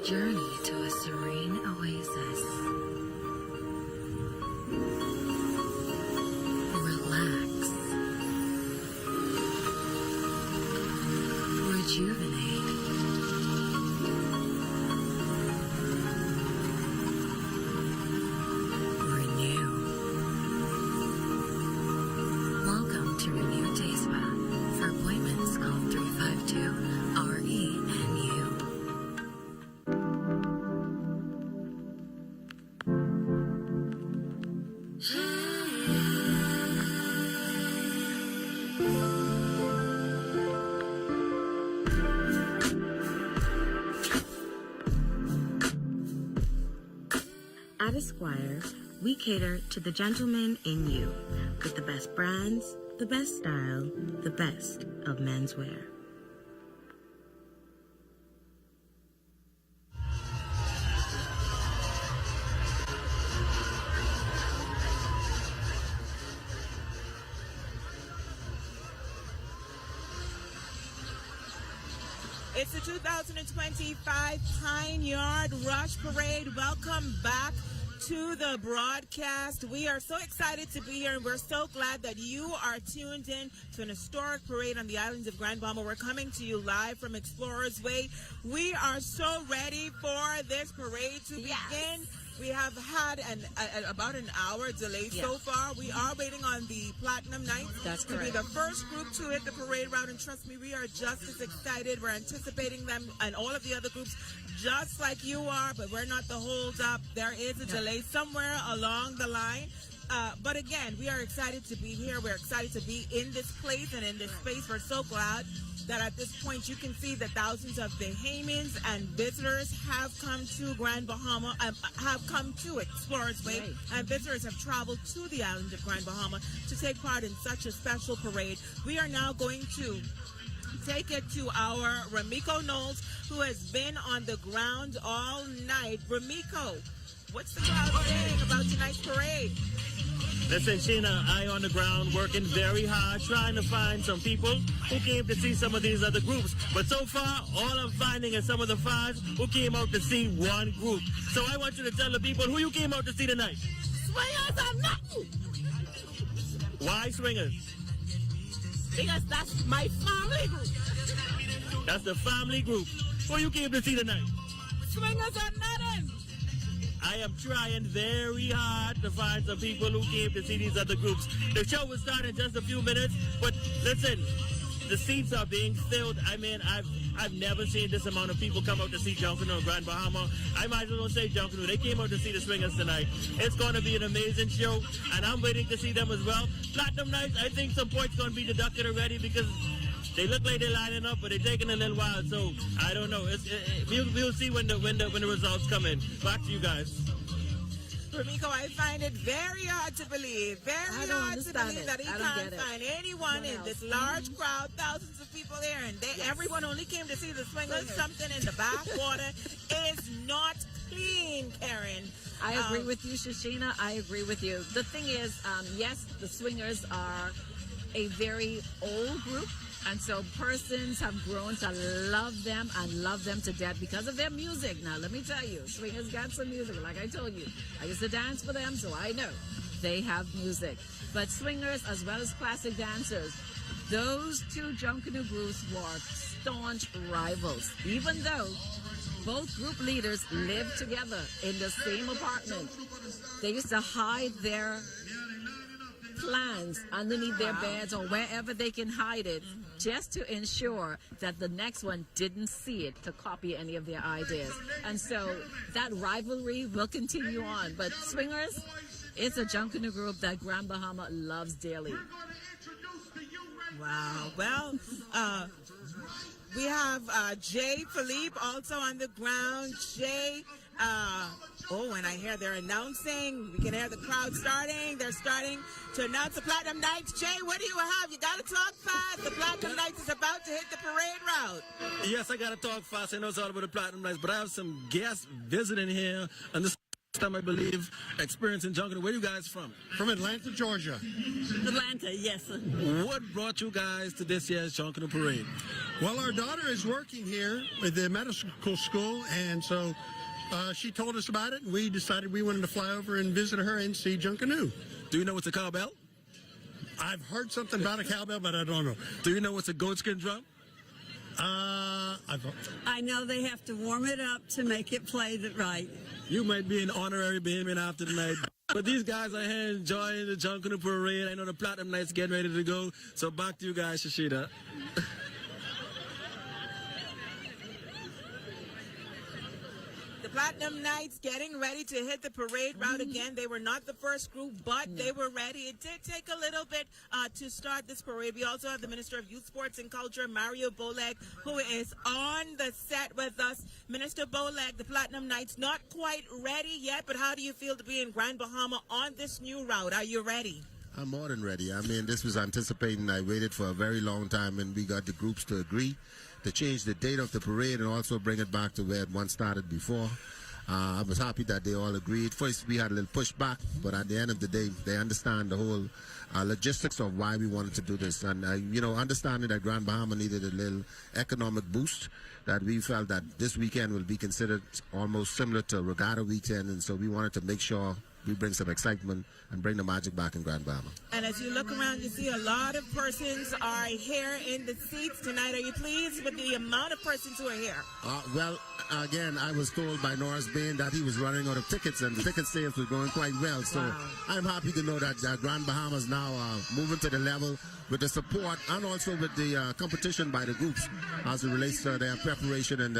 Journey to a serene oasis. Relax. Rejuvenate. Renew. Welcome to Renew Day Spa. For appointments, call 352-RENU. At Esquire, we cater to the gentleman in you with the best brands, the best style, the best of menswear. It's the 2025 Pine Yard Rush Parade. Welcome back to the broadcast. We are so excited to be here, and we're so glad that you are tuned in to an historic parade on the islands of Grand Bahama. We're coming to you live from Explorers Way. We are so ready for this parade to begin. We have had about an hour delay so far. We are waiting on the Platinum Knights to be the first group to hit the parade route. And trust me, we are just as excited. We're anticipating them and all of the other groups just like you are, but we're not the hold up. There is a delay somewhere along the line. But again, we are excited to be here. We're excited to be in this place and in this space. We're so glad that at this point you can see that thousands of Bahamians and visitors have come to Grand Bahama, have come to Explorers Way, and visitors have traveled to the island of Grand Bahama to take part in such a special parade. We are now going to take it to our Ramiko Knowles, who has been on the ground all night. Ramiko, what's the crowd saying about tonight's parade? Listen, Sheena, I on the ground working very hard trying to find some people who came to see some of these other groups. But so far, all I'm finding is some of the fans who came out to see one group. So I want you to tell the people who you came out to see tonight. Swingers are nothing. Why Swingers? Because that's my family group. That's the family group. Who you came to see tonight? Swingers are nothing. I am trying very hard to find some people who came to see these other groups. The show will start in just a few minutes, but listen, the seats are being filled. I mean, I've never seen this amount of people come out to see Junkanoo and Grand Bahama. I might as well say Junkanoo. They came out to see the Swingers tonight. It's going to be an amazing show, and I'm waiting to see them as well. Platinum Knights, I think some points going to be deducted already because they look like they're lining up, but they're taking a little while. So I don't know. We'll see when the results come in. Back to you guys. Ramiko, I find it very hard to believe. Very hard to believe that he can't find anyone in this large crowd, thousands of people there, and everyone only came to see the Swingers. Something in the backwater is not clean, Karen. I agree with you, Shashina. I agree with you. The thing is, yes, the Swingers are a very old group. And so persons have grown to love them and love them to death because of their music. Now, let me tell you, Swingers got some music. Like I told you, I used to dance for them, so I know they have music. But Swingers, as well as classic dancers, those two Junkanoo groups were staunch rivals, even though both group leaders lived together in the same apartment. They used to hide their plans underneath their beds or wherever they can hide it, just to ensure that the next one didn't see it to copy any of their ideas. And so that rivalry will continue on. But Swingers, it's a Junkanoo group that Grand Bahama loves dearly. Wow. Well, we have Jay Philippe also on the ground. Jay, and I hear they're announcing. We can hear the crowd starting. They're starting to announce the Platinum Knights. Jay, what do you have? You got to talk fast. The Platinum Knights is about to hit the parade route. Yes, I got to talk fast. I know it's all about the Platinum Knights, but I have some guests visiting here. And this time, I believe, experience in Junkanoo. Where are you guys from? From Atlanta, Georgia. Atlanta, yes. What brought you guys to this year's Junkanoo Parade? Well, our daughter is working here at the medical school, and so she told us about it, and we decided we wanted to fly over and visit her and see Junkanoo. Do you know what's a cowbell? I've heard something about a cowbell, but I don't know. Do you know what's a goatskin drum? I know they have to warm it up to make it play right. You might be an honorary Bahamian after tonight. But these guys are here enjoying the Junkanoo Parade. I know the Platinum Knights getting ready to go. So back to you guys, Shashida. The Platinum Knights getting ready to hit the parade route again. They were not the first group, but they were ready. It did take a little bit to start this parade. We also have the Minister of Youth, Sports and Culture, Mario Boleg, who is on the set with us. Minister Boleg, the Platinum Knights not quite ready yet, but how do you feel to be in Grand Bahama on this new route? Are you ready? I'm more than ready. I mean, this was anticipating. I waited for a very long time, and we got the groups to agree to change the date of the parade and also bring it back to where it once started before. I was happy that they all agreed. First, we had a little pushback, but at the end of the day, they understand the whole logistics of why we wanted to do this. And, understanding that Grand Bahama needed a little economic boost, that we felt that this weekend will be considered almost similar to Regatta Weekend, and so we wanted to make sure we bring some excitement and bring the magic back in Grand Bahama. And as you look around, you see a lot of persons are here in the seats tonight. Are you pleased with the amount of persons who are here? Well, again, I was told by Norris Bain that he was running out of tickets, and the ticket sales were going quite well. So I'm happy to know that Grand Bahama is now moving to the level with the support and also with the competition by the groups as it relates to their preparation and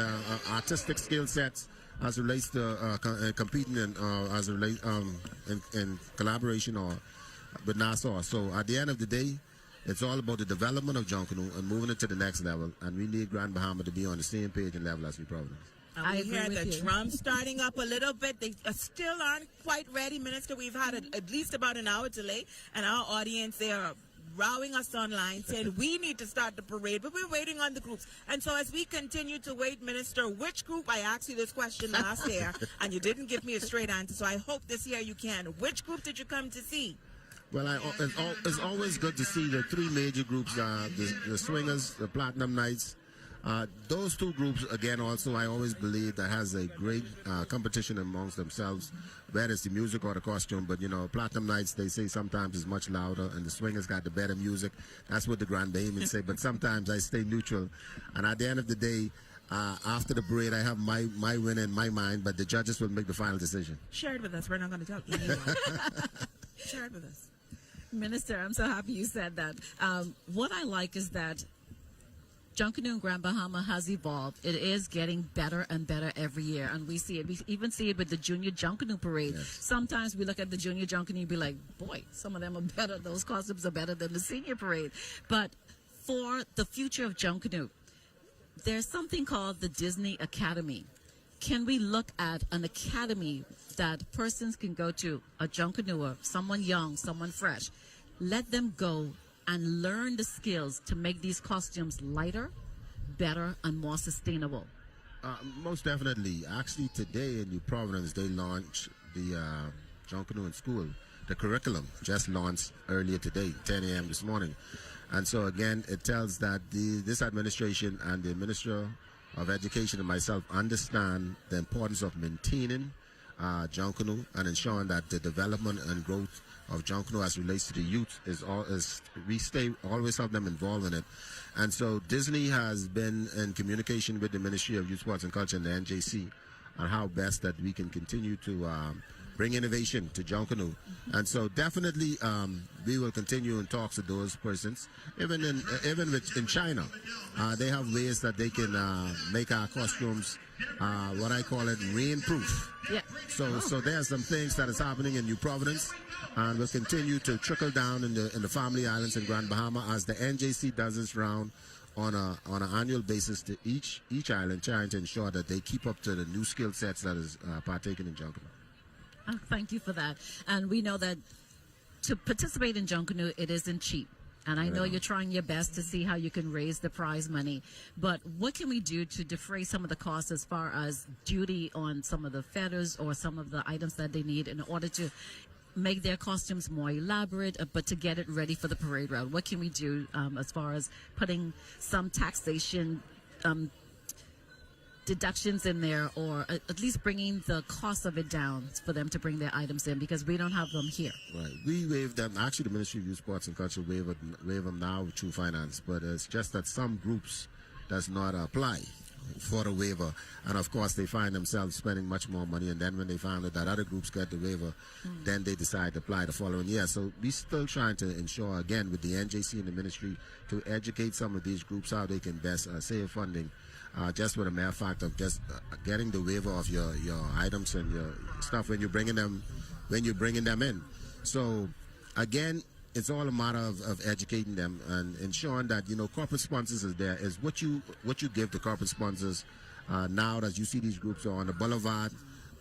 artistic skill sets, as it relates to competing and as it relates in collaboration or with Nassau. So at the end of the day, it's all about the development of Junkanoo and moving it to the next level. And we need Grand Bahama to be on the same page and level as we Providence. I hear the drums starting up a little bit. They still aren't quite ready, Minister. We've had at least about an hour delay, and our audience, they are rowing us online saying we need to start the parade, but we're waiting on the groups. And so as we continue to wait, Minister, which group? I asked you this question last year, and you didn't give me a straight answer, so I hope this year you can. Which group did you come to see? Well, it's always good to see the three major groups, the Swingers, the Platinum Knights. Those two groups, again, also, I always believe that has a great competition amongst themselves, whether it's the music or the costume. But, Platinum Knights, they say sometimes is much louder, and the Swingers got the better music. That's what the Grand Bahamians say. But sometimes I stay neutral. And at the end of the day, after the parade, I have my win in my mind, but the judges will make the final decision. Share it with us. We're not going to tell anyone. Share it with us. Minister, I'm so happy you said that. What I like is that Junkanoo and Grand Bahama has evolved. It is getting better and better every year, and we see it. We even see it with the Junior Junkanoo Parade. Yes. Sometimes we look at the Junior Junkanoo and be like, boy, some of them are better. Those costumes are better than the Senior Parade. But for the future of Junkanoo, there's something called the Disney Academy. Can we look at an academy that persons can go to, a Junkanooer, someone young, someone fresh, let them go and learn the skills to make these costumes lighter, better, and more sustainable? Most definitely. Actually, today in New Providence, they launched the Junkanoo in school. The curriculum just launched earlier today, 10 a.m. this morning. And so, again, it tells that this administration and the Minister of Education and myself understand the importance of maintaining Junkanoo and ensuring that the development and growth of Junkanoo as relates to the youth we always have them involved in it. And so Disney has been in communication with the Ministry of Youth, Sports and Culture and the NJC on how best that we can continue to bring innovation to Junkanoo. And so definitely we will continue in talks with those persons. Even in China, they have ways that they can make our costumes what I call it rain-proof. Yeah. So there are some things that is happening in New Providence, and will continue to trickle down in the Family Islands in Grand Bahama as the NJC does this round on an annual basis to each island, trying to ensure that they keep up to the new skill sets that is partaken in Junkanoo. Thank you for that. And we know that to participate in Junkanoo, it isn't cheap. And I know you're trying your best to see how you can raise the prize money. But what can we do to defray some of the costs as far as duty on some of the feathers or some of the items that they need in order to make their costumes more elaborate, but to get it ready for the parade route? What can we do as far as putting some taxation deductions in there, or at least bringing the cost of it down for them to bring their items in, because we don't have them here. Right. We waive them. Actually, the Ministry of Youth, Sports and Culture waive them now through finance, but it's just that some groups does not apply for the waiver, and of course they find themselves spending much more money, and then when they find out that other groups get the waiver, then they decide to apply the following year. So we're still trying to ensure, again, with the NJC and the ministry, to educate some of these groups how they can best save funding, just with a mere fact of just getting the waiver of your items and your stuff when you're bringing them in. So again, it's all a matter of educating them and ensuring that corporate sponsors is there. Is what you give the corporate sponsors now that you see these groups are on the boulevard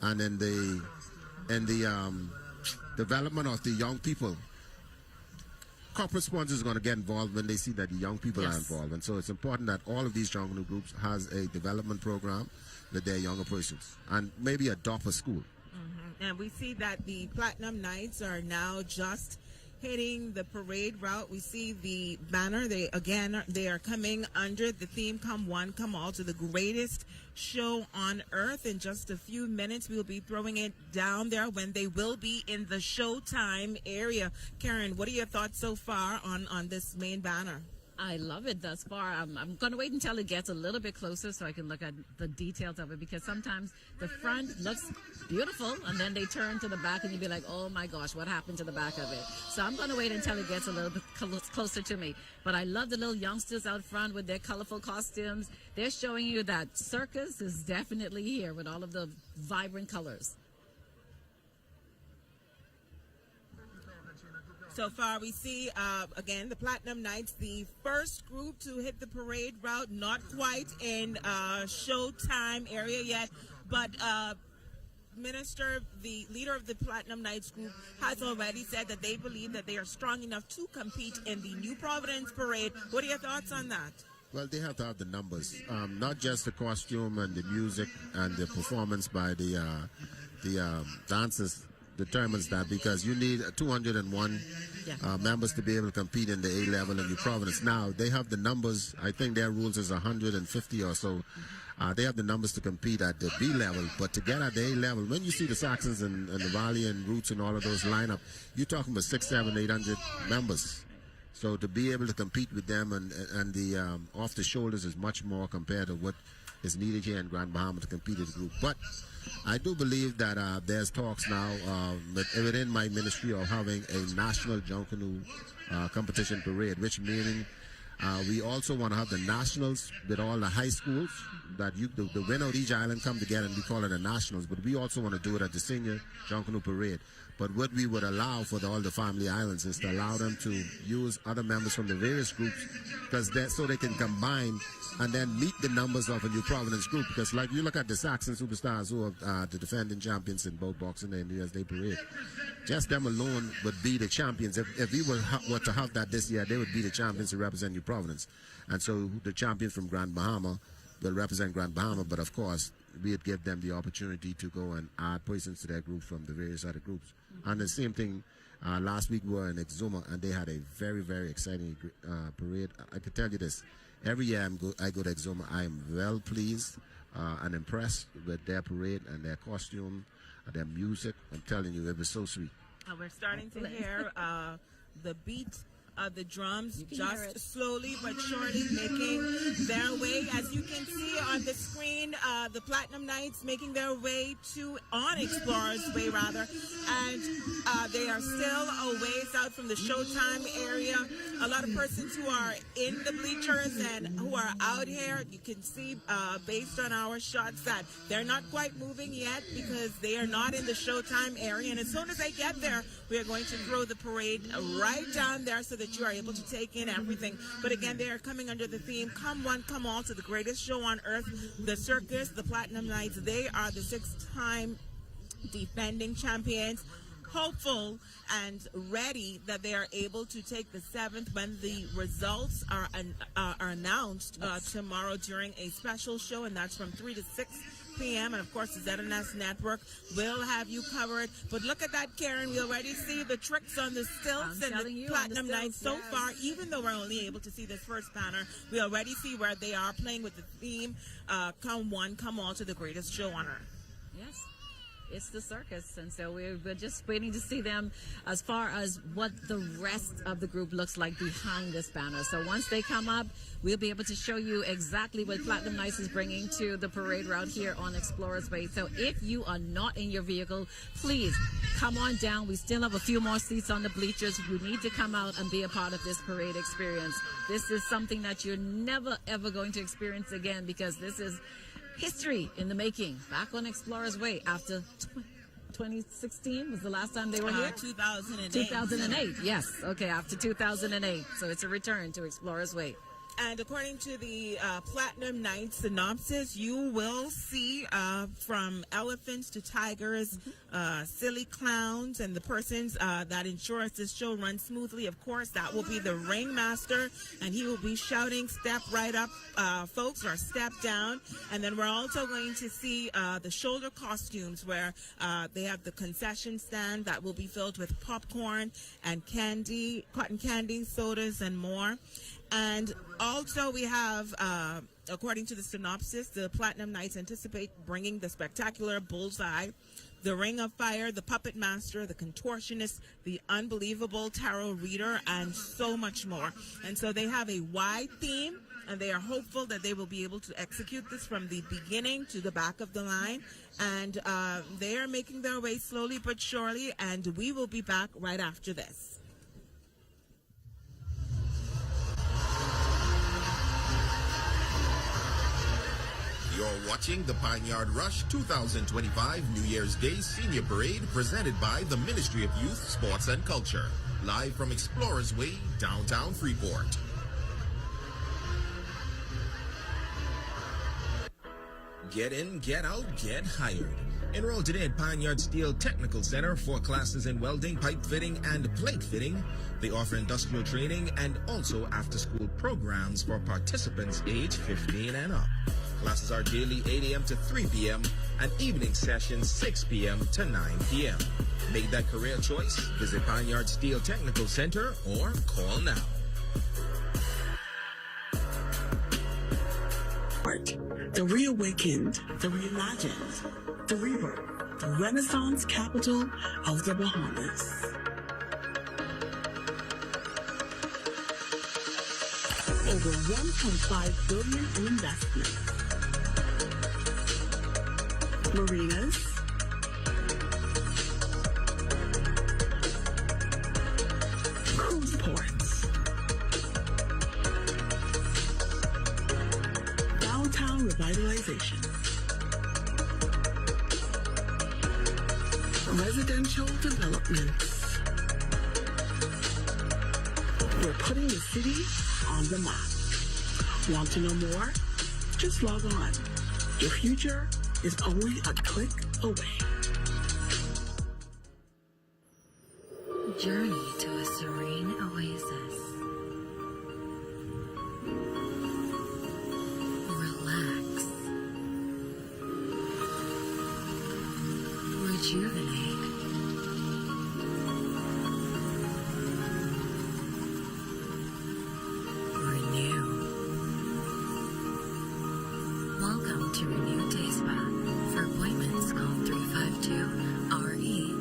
and in the development of the young people. Corporate sponsors are going to get involved when they see that the young people are involved, and so it's important that all of these Junkanoo groups has a development program with their younger persons and maybe adopt a school. And we see that the Platinum Knights are now just hitting the parade route. We see the banner. They are coming under the theme "Come One, Come All" to the greatest show on earth. In just a few minutes, we'll be throwing it down there when they will be in the Showtime area. Karen, what are your thoughts so far on this main banner? I love it thus far. I'm going to wait until it gets a little bit closer so I can look at the details of it, because sometimes the front looks beautiful and then they turn to the back and you'll be like, oh my gosh, what happened to the back of it? So I'm going to wait until it gets a little bit closer to me. But I love the little youngsters out front with their colorful costumes. They're showing you that circus is definitely here with all of the vibrant colors. So far, we see, again, the Platinum Knights, the first group to hit the parade route, not quite in Showtime area yet, but Minister, the leader of the Platinum Knights group, has already said that they believe that they are strong enough to compete in the New Providence Parade. What are your thoughts on that? Well, they have to have the numbers, not just the costume and the music and the performance by the dancers determines that, because you need 201 members to be able to compete in the A level in New Providence. Now they have the numbers. I think their rules is 150 or so. They have the numbers to compete at the B level, but to get at the A level, when you see the Saxons and the Valley and Roots and all of those line up, you're talking about 600, 700, 800 members. So to be able to compete with them and the off the shoulders is much more compared to what is needed here in Grand Bahama to compete as a group. But I do believe that there's talks now within my ministry of having a national Junkanoo competition parade, which meaning we also want to have the nationals with all the high schools, that the winner of each island come together and we call it the nationals, but we also want to do it at the senior Junkanoo parade. But what we would allow for all the family islands is to allow them to use other members from the various groups, because so they can combine and then meet the numbers of a New Providence group. Because like you look at the Saxon Superstars, who are the defending champions in both boxing and New Year's Day parade, just them alone would be the champions. If we were to have that this year, they would be the champions to represent New Providence. And so the champions from Grand Bahama will represent Grand Bahama, but of course we'd give them the opportunity to go and add persons to their group from the various other groups. And the same thing, last week we were in Exuma, and they had a very, very exciting parade. I can tell you this, every year I go to Exuma, I am well pleased and impressed with their parade and their costume, their music. I'm telling you, it was so sweet. We're starting to hear the beat of the drums just slowly but surely making their way. As you can see on the screen, the Platinum Knights making their way on Explorers Way rather, and they are still a ways out from the Showtime area. A lot of persons who are in the bleachers and who are out here, you can see based on our shots that they're not quite moving yet because they are not in the Showtime area, and as soon as they get there, we are going to throw the parade right down there so that you are able to take in everything. But again, they are coming under the theme, "Come One, Come All" to the greatest show on earth, the circus, the Platinum Knights. They are the 6-time defending champions. hopeful and ready that they are able to take the 7th when the results are announced tomorrow during a special show, and that's from 3 to 6 p.m. And of course, the ZNS Network will have you covered. But look at that, Karen. We already see the tricks on the stilts and the Platinum Nights so far. Even though we're only able to see this first banner, we already see where they are playing with the theme, come one, come all, to the greatest show on earth. Yes. It's the circus, and so we're just waiting to see them as far as what the rest of the group looks like behind this banner. So once they come up, we'll be able to show you exactly what Platinum Nights is bringing to the parade route here on Explorers Way. So if you are not in your vehicle, please come on down. We still have a few more seats on the bleachers. You need to come out and be a part of this parade experience. This is something that you're never, ever going to experience again, because this is history in the making. Back on Explorers Way after 2016 was the last time they were here? 2008. 2008, yes. Okay, after 2008. So it's a return to Explorers Way. And according to the Platinum Night synopsis, you will see from elephants to tigers, silly clowns, and the persons that ensures this show runs smoothly. Of course, that will be the ringmaster, and he will be shouting, "Step right up, folks," or "Step down." And then we're also going to see the shoulder costumes, where they have the concession stand that will be filled with popcorn and candy, cotton candy, sodas, and more. And also we have, according to the synopsis, the Platinum Nights anticipate bringing the spectacular bullseye, the Ring of Fire, the Puppet Master, the Contortionist, the Unbelievable Tarot Reader, and so much more. And so they have a wide theme, and they are hopeful that they will be able to execute this from the beginning to the back of the line. And they are making their way slowly but surely, and we will be back right after this. You're watching the Pineyard Rush 2025 New Year's Day Senior Parade, presented by the Ministry of Youth, Sports and Culture. Live from Explorers Way, downtown Freeport. Get in, get out, get hired. Enroll today at Pineyard Steel Technical Center for classes in welding, pipe fitting, and plate fitting. They offer industrial training and also after-school programs for participants age 15 and up. Classes are daily 8 a.m. to 3 p.m. and evening sessions 6 p.m. to 9 p.m. Make that career choice. Visit Pineyard Steel Technical Center or call now. The reawakened, the reimagined, the rebirth, the Renaissance capital of the Bahamas. Over $1.5 billion in investment. Marinas, cruise ports, downtown revitalization, residential developments. We're putting the city on the map. Want to know more? Just log on. Your future is only a click away. Journey to a serene oasis. Relax. Rejuvenate. Renew. Welcome to Renew Day Spa. For appointments, call 352-RENU.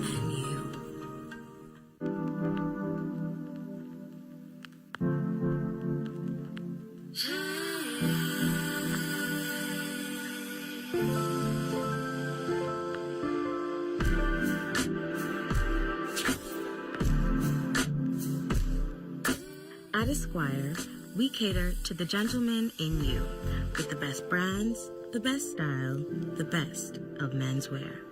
At Esquire, we cater to the gentleman in you with the best brands, the best style, the best of menswear.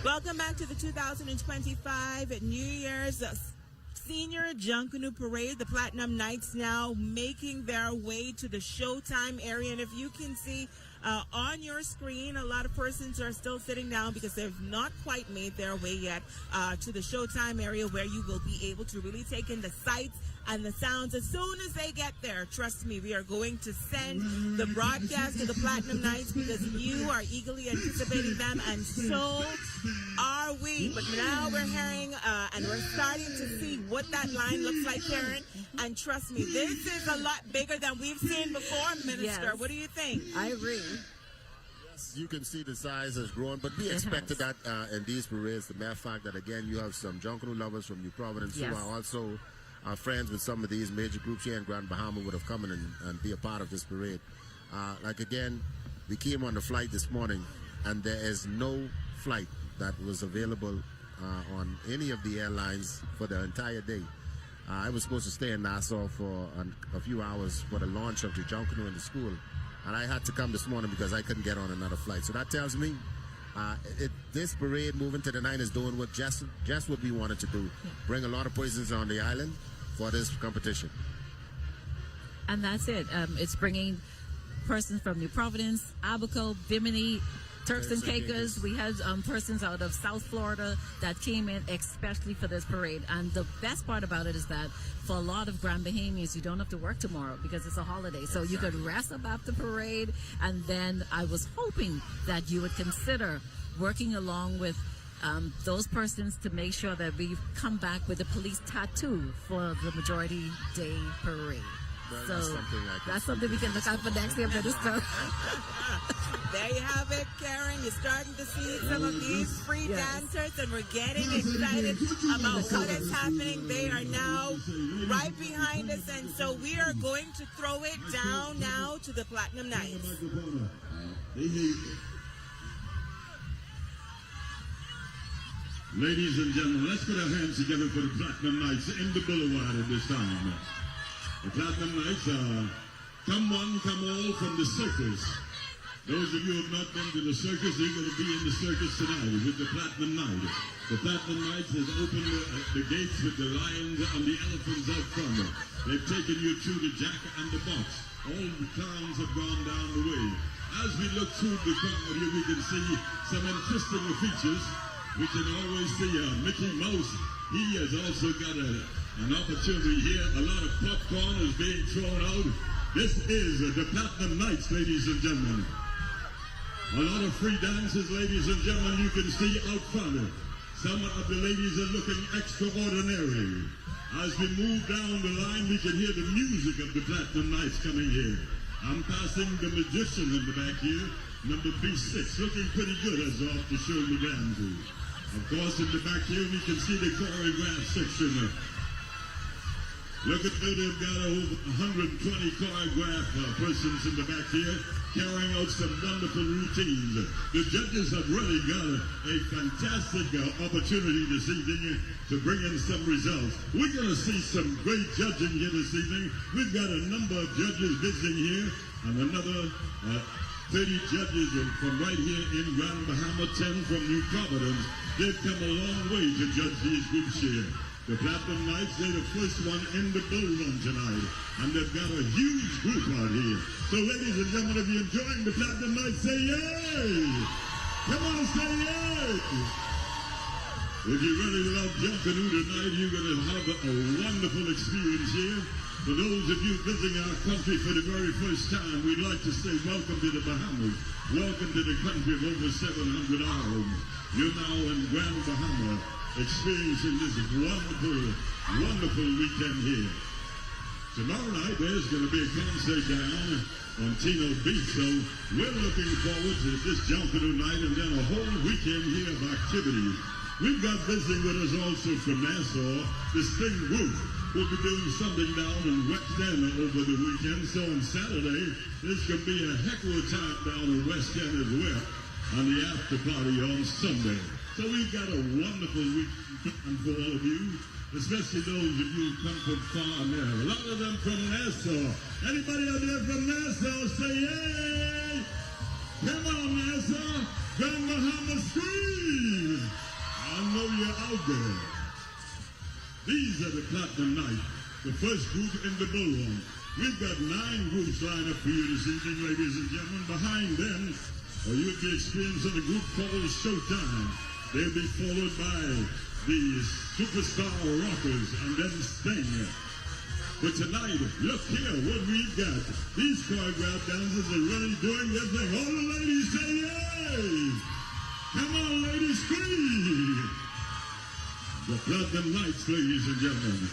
Welcome back to the 2025 New Year's Senior Junkanoo Parade. The Platinum Knights now making their way to the Showtime area. And if you can see on your screen, a lot of persons are still sitting down because they've not quite made their way yet to the Showtime area, where you will be able to really take in the sights and the sounds as soon as they get there. Trust me, we are going to send the broadcast to the Platinum Knights because you are eagerly anticipating them, and so are we. But now we're hearing and we're starting to see what that line looks like, Karen. And trust me, this is a lot bigger than we've seen before, Minister. Yes. What do you think? I agree. You can see the size has grown, but we expected that in these parades. The mere fact that, again, you have some Junkanoo lovers from New Providence who are also friends with some of these major groups here in Grand Bahama would have come in and be a part of this parade. Like, again, we came on the flight this morning, and there is no flight that was available on any of the airlines for the entire day. I was supposed to stay in Nassau for a few hours for the launch of the Junkanoo in the school, and I had to come this morning because I couldn't get on another flight. So that tells me this parade moving to the 9 is doing what just what we wanted to do. Bring a lot of persons on the island for this competition. And that's it. It's bringing persons from New Providence, Abaco, Bimini, Turks and Caicos. We had persons out of South Florida that came in especially for this parade. And the best part about it is that for a lot of Grand Bahamians, you don't have to work tomorrow because it's a holiday. So you could rest up after the parade. And then I was hoping that you would consider working along with those persons to make sure that we come back with a police tattoo for the majority day parade. Well, So that's something we can look out for next year, Minister. There you have it, Karen. You're starting to see some of these free dancers, and we're getting excited about what is happening. They are now right behind us, and so we are going to throw it down now to the Platinum Knights. Ladies and gentlemen, let's put our hands together for the Platinum Knights in the Boulevard at this time. The Platinum Knights are come one, come all from the circus. Those of you who have not been to the circus, you're going to be in the circus tonight with the Platinum Knights. The Platinum Knights has opened the gates with the lions and the elephants out front. They've taken you through the jack and the box. All the clowns have gone down the way. As we look through the crowd here, we can see some interesting features. We can always see Mickey Mouse. He has also got an opportunity here. A lot of popcorn is being thrown out. This is the Platinum Knights, ladies and gentlemen. A lot of free dances, ladies and gentlemen, you can see out front. Some of the ladies are looking extraordinary. As we move down the line, we can hear the music of the Platinum Knights coming here. I'm passing the magician in the back here, number B6, looking pretty good as off to show you dances. Of course, in the back here, we can see the choreographed section. Look at that, they've got over 120 choreographed persons in the back here carrying out some wonderful routines. The judges have really got a fantastic opportunity this evening to bring in some results. We're going to see some great judging here this evening. We've got a number of judges visiting here and another 30 judges from right here in Grand Bahama, 10 from New Providence. They've come a long way to judge these groups here. The Platinum Knights, they're the first one in the bull run tonight, and they've got a huge group out here. So ladies and gentlemen, if you're enjoying the Platinum Knights, say yay! Come on, say yay! If you really love Junkanoo tonight, you're going to have a wonderful experience here. For those of you visiting our country for the very first time, we'd like to say welcome to the Bahamas. Welcome to the country of over 700 homes. You're now in Grand Bahama, experiencing this wonderful, wonderful weekend here. Tomorrow night, there's going to be a concert down on Tino Beach, so we're looking forward to this Junkanoo night and then a whole weekend here of activities. We've got visiting with us also from Nassau, the Sting Group. We'll be doing something down in West End over the weekend, so on Saturday, there's going to be a heck of a time down in West End as well, on the after party on Sunday. So we've got a wonderful weekend for all of you, especially those of you who come from far and near. A lot of them from Nassau. Anybody out there from Nassau, say yay! Come on, Nassau! Grand Bahama scream! I know you're out there. These are the Platinum Knights, the first group in the bullroom. We've got 9 groups lined up for you this evening, ladies and gentlemen. Behind them, you'll be experiencing a group called Showtime. They'll be followed by the Superstar Rockers and then Sting. But tonight, look here what we've got. These choreographed dancers are really doing their thing. All the ladies say yay! Come on, ladies, scream! The Platinum Knights, ladies and gentlemen.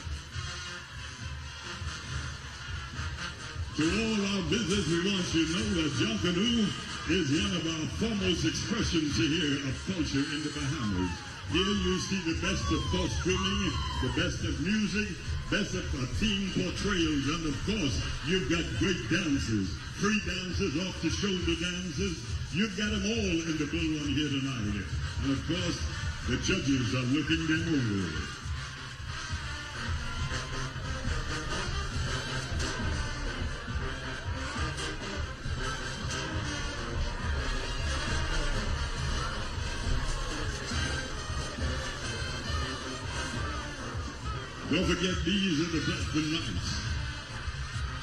To all our visitors, we want you to know that Junkanoo is one of our foremost expressions here of culture in the Bahamas. Here you see the best of costuming, the best of music, best of team portrayals, and of course, you've got great dances, free dances, off-the-shoulder dances. You've got them all in the bullroom here tonight. And of course, the judges are looking them over. Don't forget, these are the Platinum Knights,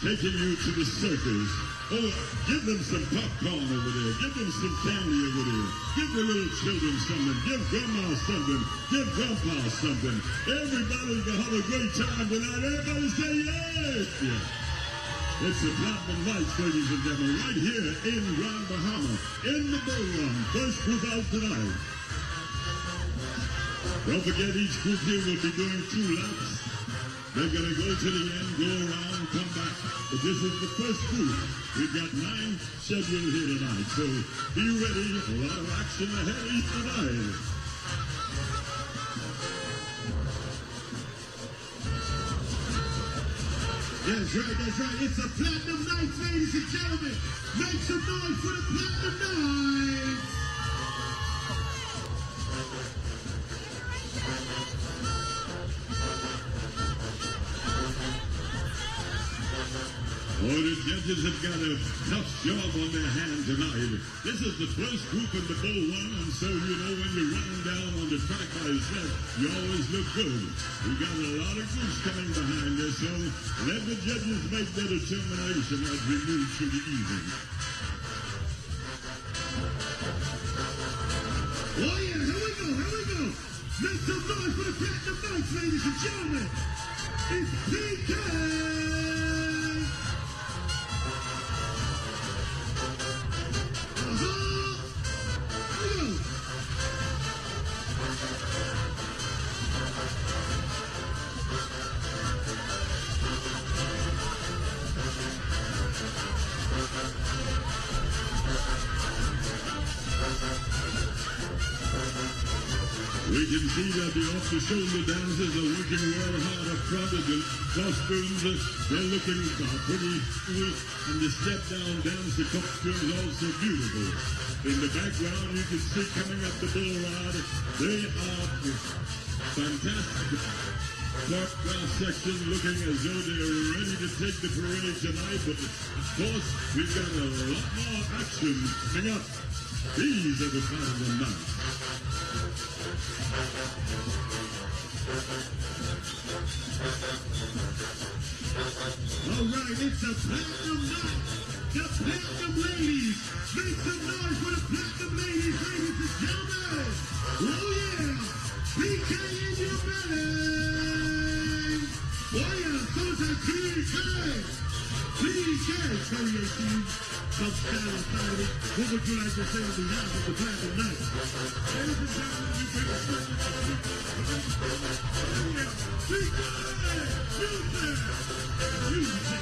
taking you to the circus. Oh, give them some popcorn over there. Give them some candy over there. Give the little children something. Give grandma something. Give grandpa something. Everybody's going to have a great time tonight. Everybody say yay! Yeah. It's the Platinum Knights, ladies and gentlemen, right here in Grand Bahama, in the ballroom. First group out tonight. Don't forget, each group here will be doing 2 laps. They're going to go to the end, go around, come back. But this is the first group. We've got 9 scheduled here tonight. So be ready. A lot of action ahead of you tonight. That's right. It's the Platinum Knights, ladies and gentlemen. Make some noise for the Platinum Knights. Oh, the judges have got a tough job on their hands tonight. This is the first group in the bull run, and so you know when you're running down on the track by yourself, you always look good. We got a lot of groups coming behind us, so let the judges make their determination as we move through the evening. Oh yeah, here we go. Make some noise for the Platinum Knights, ladies and gentlemen. It's PK! We can see that the off-the-shoulder dancers are working well hard up front. The costumes, they're looking pretty cool. And the step-down dance, the costumes also beautiful. In the background, you can see coming up the bull ride, they are fantastic. Dark cross-section looking as though they're ready to take the parade tonight. But of course, we've got a lot more action coming up. These are the Platinum Knights. All right, it's the Platinum Knights, the Platinum Ladies. Make some noise for the Platinum Ladies, ladies and gentlemen. Oh yeah, PK in your belly. Oh yeah, so it's a PK, Cody from Stanley Saturday. What would you like to say on behalf of the Platinum Knights? Ladies and gentlemen, we bring the music.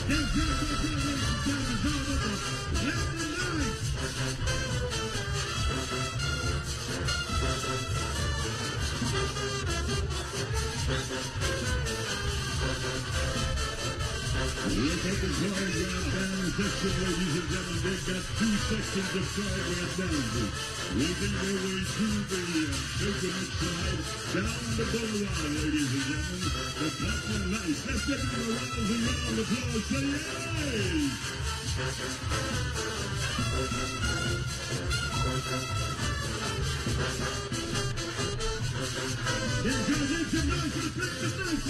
That's right, ladies and gentlemen, it's all over. Platinum Knights. Look at the choreographed dance section, ladies and gentlemen. They've got 2 sections of choreographed dances. Working their way through the coconut slide down the boulevard, ladies and gentlemen. The Platinum Knights. Let's give them a round and round applause. Say yay!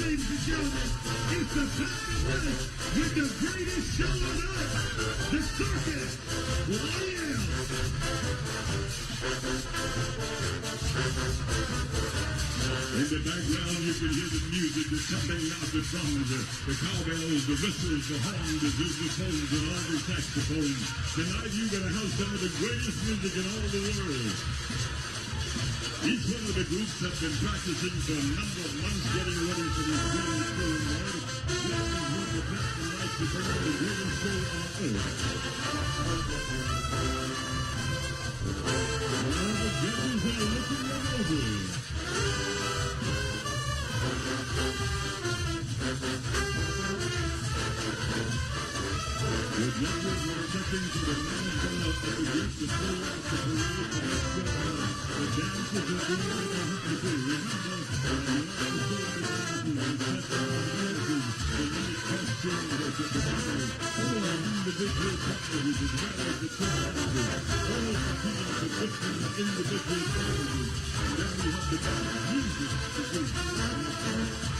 ladies and gentlemen, it's the time to finish with the greatest show on earth, the circus. In the background, you can hear the music, the thumping of the drums, the cowbells, the whistles, the horns, the soupaphones, and all the saxophones. Tonight, you're going to have some of the greatest music in all the world. Each one of the groups have been practicing for a number of months, getting ready for this greatest show in the world. This is what the captain likes to bring the greatest show on earth. All the judges are looking them over. The judges were checking for the management of the group to pull out the parade and the dances are doing what they have to do. Remember, you have to show the dances, the many costumes of the parade, all the individual parties as well as the two dances, all competing for different individual parties. And then we have the music to do.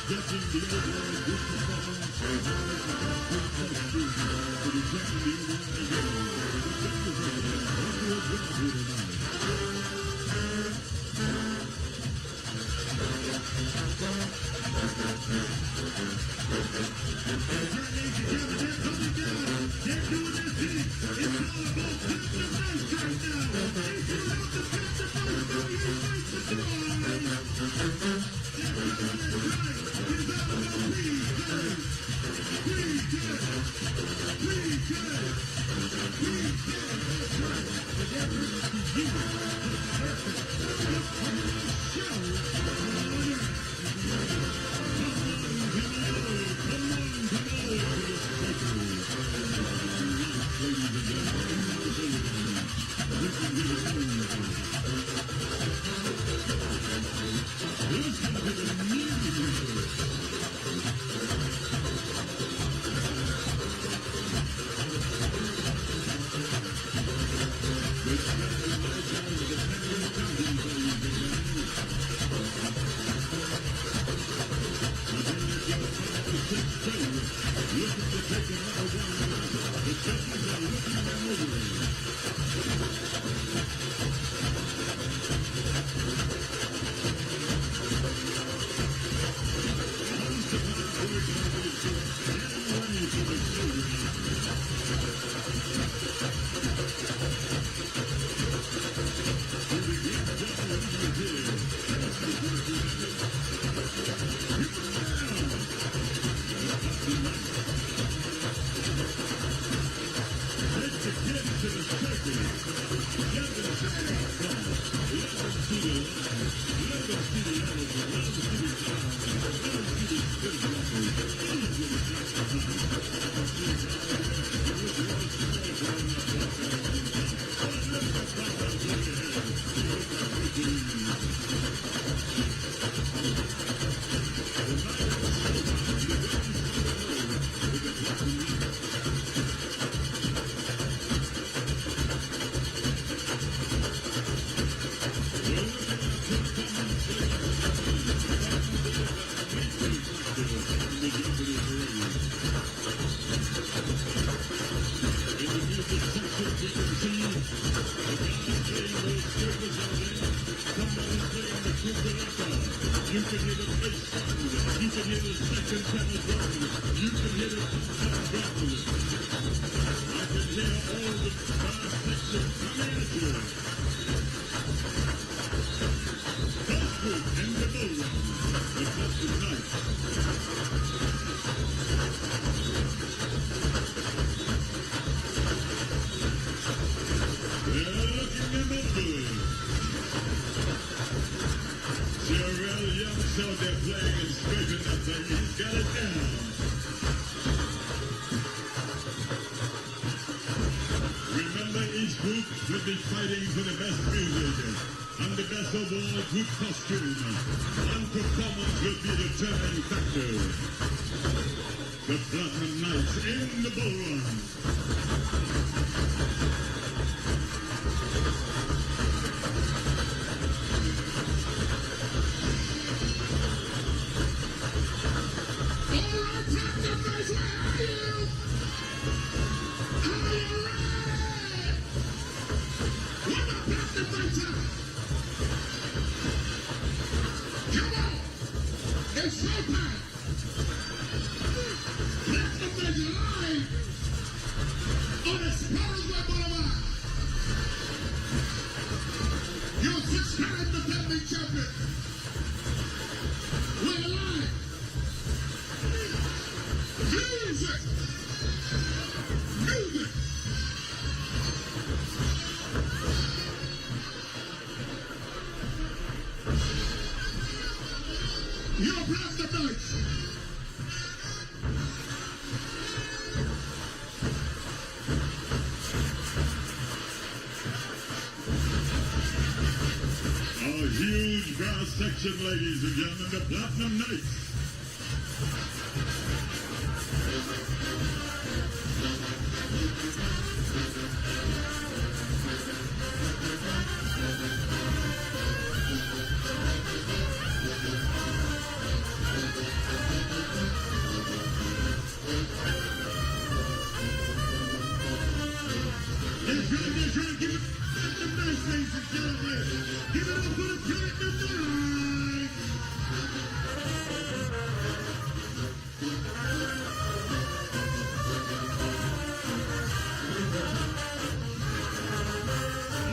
Judging the overall group performance as well as the costume costumes to determine the overall game. The judges are there. What do you agree with tonight? They're doing their thing. It's all about Captain Nice right now. If you love the Captain Nice, throw your faces to Good costume and performance will be the determining factor. The Platinum Knights in the ballroom. You're 6-time defending champion. We're alive. Music. Music. You're blessed tonight. A huge brass section, ladies and gentlemen, the Platinum Knights. That's right, give it Platinum Knights, ladies and gentlemen. Give it up for the Platinum Knights.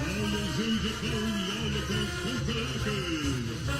All the zoos are closed all across Bushwackers.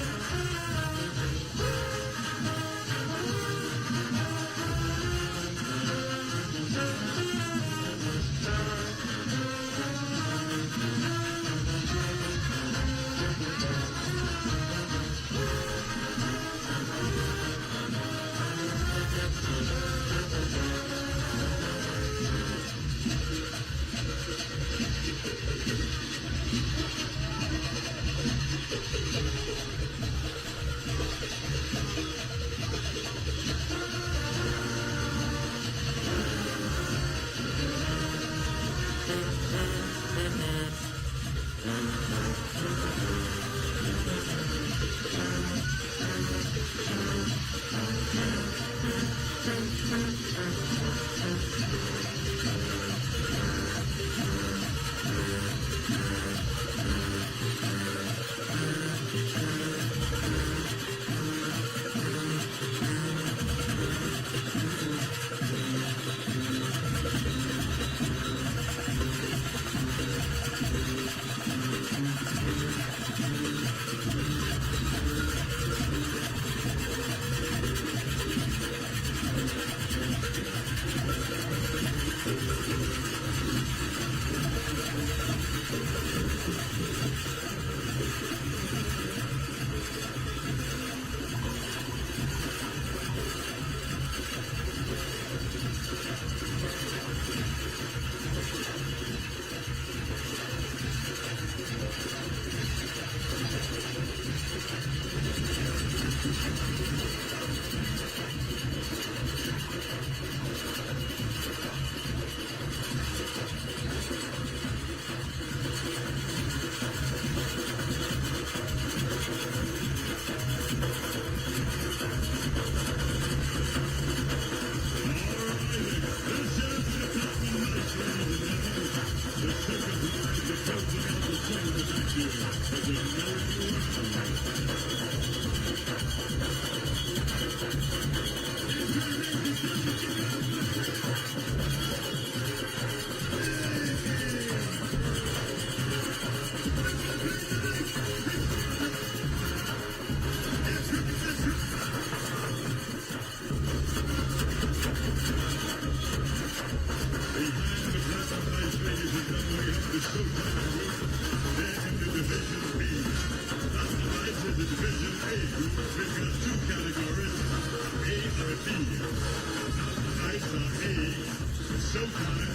Showtime,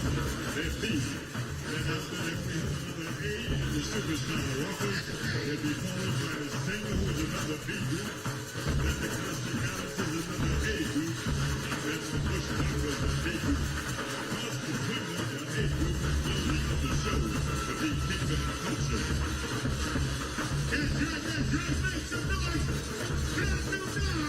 they're B. Then after that, we have another A, the Superstar Rockers. They'll be followed by the Singer, who is another B group. Then the Classic Gallants is another A group. And then the Bushwackers, the B group. Plus the Swingers, the A group, closing up the show for the Kingdom of Culture. It's good, make some noise! Make some noise!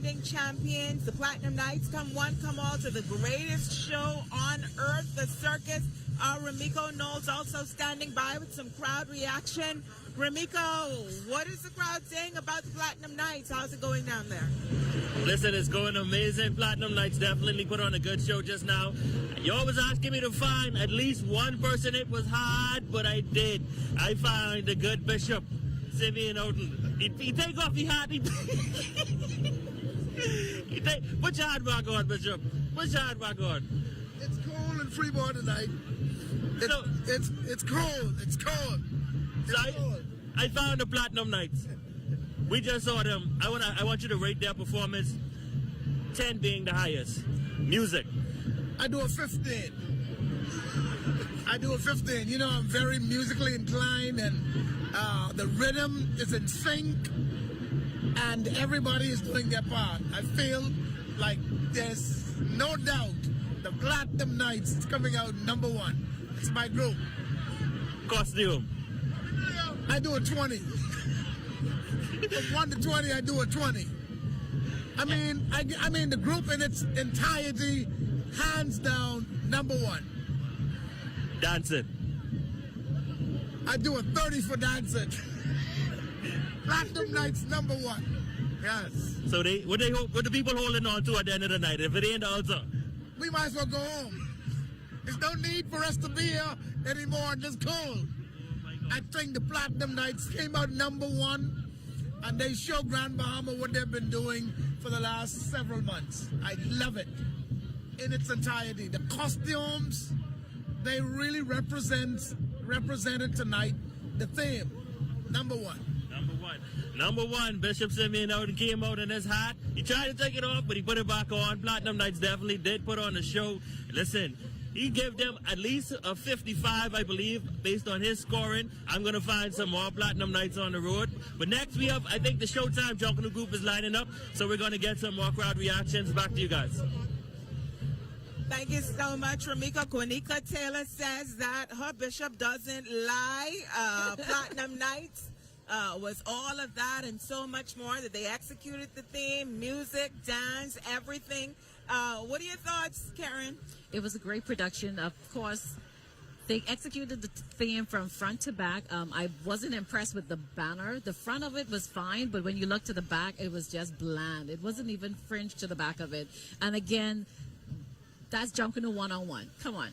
defending champions, the Platinum Knights. Come one, come all to the greatest show on earth, the circus. Ramiko Knowles also standing by with some crowd reaction. Ramiko, what is the crowd saying about the Platinum Knights? How's it going down there? Listen, it's going amazing. Platinum Knights definitely put on a good show just now. You always asking me to find at least one person. It was hard, but I did. I found the good Bishop, Simeon Oden. He take off the hat. Put your hat back on, Bishop. Put your hat back on. It's cold in Freeport tonight. It's cold. It's cold. I found the Platinum Knights. We just saw them. I want you to rate their performance. 10 being the highest. Music. I do a 15. You know, I'm very musically inclined, and the rhythm is in sync, and everybody is doing their part. I feel like there's no doubt the Platinum Knights is coming out number one. It's my group. Costume. I do a 20. From 1 to 20, I do a 20. I mean, the group in its entirety, hands down, number one. Dancing. I do a 30 for dancing. Platinum Knights, number one. Yes. So what the people holding on to at the end of the night? If it ain't the altar, we might as well go home. There's no need for us to be here anymore. Just cold. I think the Platinum Knights came out number one, and they show Grand Bahama what they've been doing for the last several months. I love it in its entirety. The costumes, they really represented tonight the theme. Number one. Number one, Bishop Simeon Oden came out in his hat. He tried to take it off, but he put it back on. Platinum Knights definitely did put on a show. Listen, he gave them at least a 55, I believe, based on his scoring. I'm going to find some more Platinum Knights on the road. But next we have, I think the Showtime Junkanoo group is lining up, so we're going to get some more crowd reactions. Back to you guys. Thank you so much, Ramika. Kwanika Taylor says that her bishop doesn't lie. Platinum Knights was all of that and so much more, that they executed the theme, music, dance, everything. What are your thoughts, Karen? It was a great production. Of course, they executed the theme from front to back. I wasn't impressed with the banner. The front of it was fine, but when you look to the back, it was just bland. It wasn't even fringed to the back of it. And again, that's Junkanoo 101. Come on.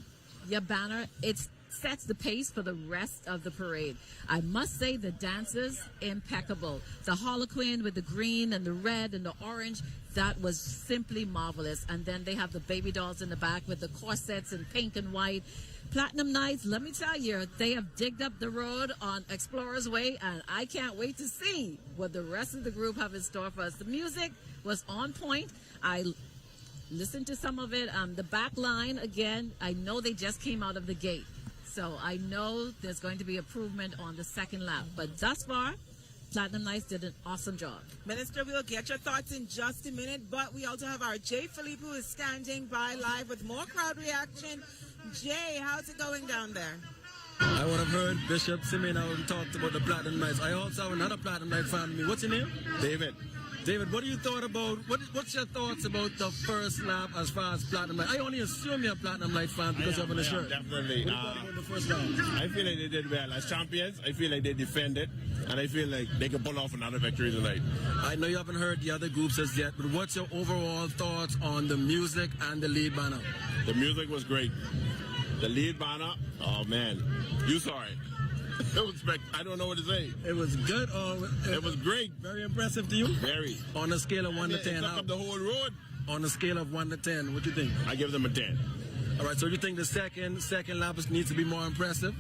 Your banner, it sets the pace for the rest of the parade. I must say the dancers, impeccable. The Harlequin with the green and the red and the orange, that was simply marvelous. And then they have the baby dolls in the back with the corsets in pink and white. Platinum Knights, let me tell you, they have digged up the road on Explorers Way, and I can't wait to see what the rest of the group have in store for us. The music was on point. I listened to some of it. The back line, again, I know they just came out of the gate. So I know there's going to be improvement on the second lap. But thus far, Platinum Knights did an awesome job. Minister, we'll get your thoughts in just a minute, but we also have our Jay Philippe, who is standing by live with more crowd reaction. Jay, how's it going down there? I would have heard Bishop Simeon Oden talked about the Platinum Knights. I also have another Platinum Knight fan with me. What's your name? David. David, what do you thought about, what's your thoughts about the first lap as far as Platinum Knight? I only assume you're a Platinum Knight fan because you have on the shirt. Definitely. The first lap? I feel like they did well. As champions, I feel like they defended, and I feel like they can pull off another victory tonight. I know you haven't heard the other groups as yet, but what's your overall thoughts on the music and the lead banner? The music was great. The lead banner, oh man, you saw it. I don't know what to say. It was good. It was great. Very impressive to you? Very. On a scale of 1 to 10. It took up the whole road. On a scale of 1 to 10, what do you think? I give them a 10. All right, so you think the second lap needs to be more impressive?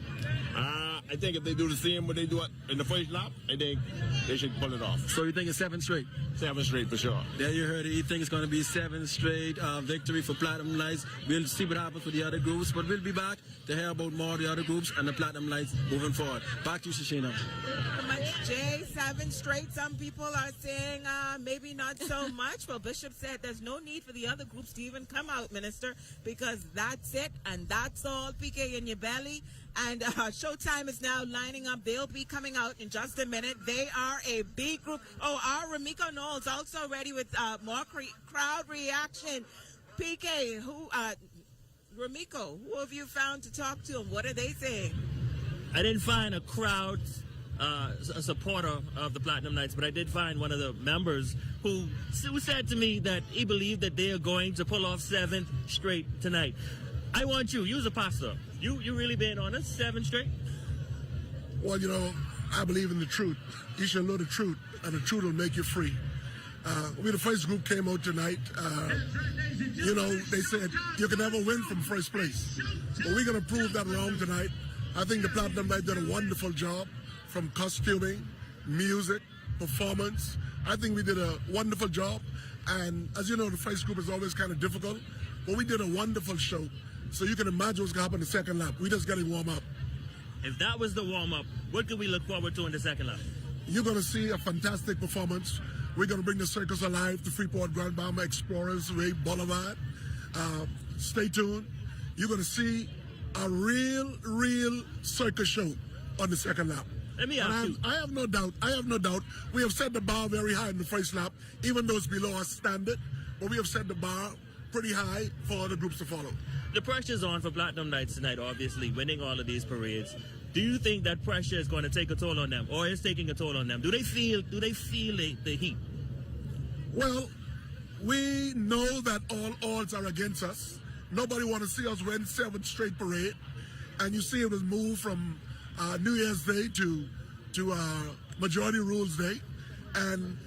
I think if they do the same what they do in the first lap, I think they should pull it off. So you think it's 7 straight? 7 straight for sure. There you heard it. You think it's going to be 7 straight victory for Platinum Knights. We'll see what happens with the other groups, but we'll be back to hear about more of the other groups and the Platinum Knights moving forward. Back to you, Shashina. Jay, 7 straight. Some people are saying maybe not so much. Well, Bishop said there's no need for the other groups to even come out, Minister, because that's it and that's all. PK in your belly. And Showtime is now lining up. They'll be coming out in just a minute. They are a B group. Oh, our Ramiko Knowles also ready with more crowd reaction. PK, Ramiko, who have you found to talk to, and what are they saying? I didn't find a crowd, a supporter of the Platinum Nights, but I did find one of the members who said to me that he believed that they are going to pull off 7th straight tonight. I want you's a pastor. You really been on us 7 straight? Well, I believe in the truth. You should know the truth, and the truth will make you free. We, the first group, came out tonight. They said you can never win from first place. But we're going to prove that wrong tonight. I think the Platinum Night did a wonderful job, from costuming, music, performance. I think we did a wonderful job. And as you know, the first group is always kind of difficult. But we did a wonderful show. So you can imagine what's going to happen in the second lap. We're just getting warm up. If that was the warm-up, what can we look forward to in the second lap? You're going to see a fantastic performance. We're going to bring the circus alive to Freeport Grand Bahama Explorers Way Boulevard. Stay tuned. You're going to see a real circus show on the second lap. Let me ask you. I have no doubt. We have set the bar very high in the first lap, even though it's below our standard. But we have set the bar pretty high for other groups to follow. The pressure's on for Platinum Nights tonight, obviously, winning all of these parades. Do you think that pressure is going to take a toll on them, or is taking a toll on them? Do they feel the heat? Well, we know that all odds are against us. Nobody want to see us win 7 straight parade. And you see it was moved from New Year's Day to Majority Rules Day. And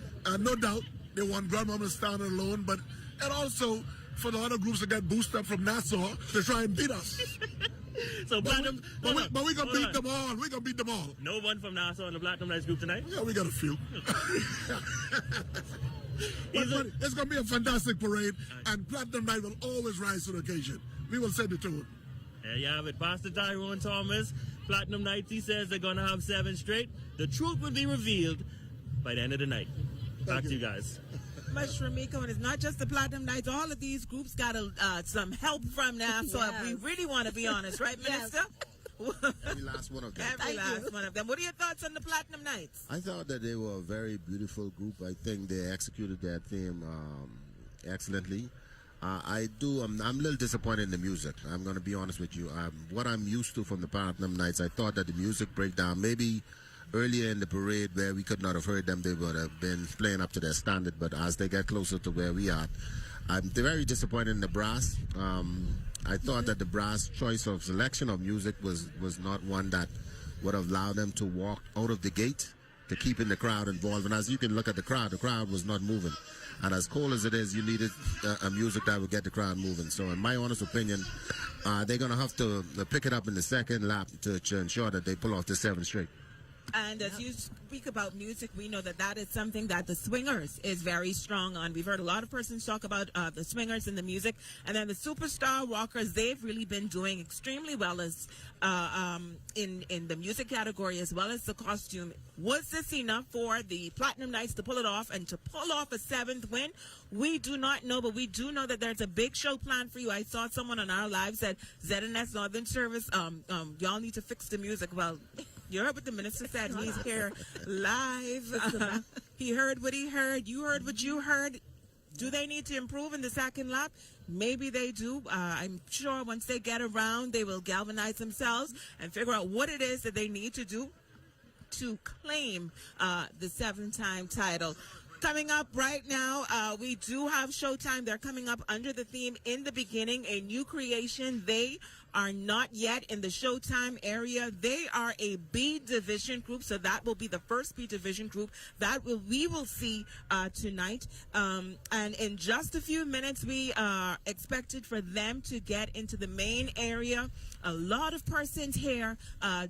no doubt they want Grandmama to stand alone, and also for the other groups to get boosted up from Nassau to try and beat us. So Platinum, but we gonna beat them all. We gonna beat them all. No one from Nassau in the Platinum Nights group tonight? Yeah, we got a few. But it's gonna be a fantastic parade, and Platinum Night will always rise to the occasion. We will send it to him. There you have it, Pastor Tyrone Thomas. Platinum Nights, he says they're gonna have 7 straight. The truth will be revealed by the end of the night. Back to you guys. Much Ramiko, and it's not just the Platinum Nights. All of these groups got some help from NASA. Yes. We really want to be honest, right, Minister? Every last one of them. Every last one of them. What are your thoughts on the Platinum Nights? I thought that they were a very beautiful group. I think they executed their theme excellently. I'm a little disappointed in the music. I'm going to be honest with you. What I'm used to from the Platinum Nights, I thought that the music breakdown, maybe earlier in the parade where we could not have heard them, they would have been playing up to their standard. But as they get closer to where we are, I'm very disappointed in the brass. I thought that the brass choice of selection of music was not one that would have allowed them to walk out of the gate to keeping the crowd involved. And as you can look at the crowd was not moving. And as cold as it is, you needed a music that would get the crowd moving. So in my honest opinion, they're going to have to pick it up in the second lap to ensure that they pull off the 7 straight. And as you speak about music, we know that is something that the Swingers is very strong on. We've heard a lot of persons talk about the Swingers and the music. And then the Superstar Rockers, they've really been doing extremely well as in the music category as well as the costume. Was this enough for the Platinum Nights to pull it off and to pull off a 7th win? We do not know, but we do know that there's a big show planned for you. I saw someone on our live said, ZNS Northern Service, y'all need to fix the music. Well, you heard what the minister said. He's here live. He heard what he heard. You heard what you heard. Do they need to improve in the second lap? Maybe they do. I'm sure once they get around, they will galvanize themselves and figure out what it is that they need to do to claim the 7-time title. Coming up right now, we do have Showtime. They're coming up under the theme In the Beginning, a new creation. They are not yet in the Showtime area. They are a B division group, so that will be the first B division group that we will see tonight. And in just a few minutes, we are expected for them to get into the main area. A lot of persons here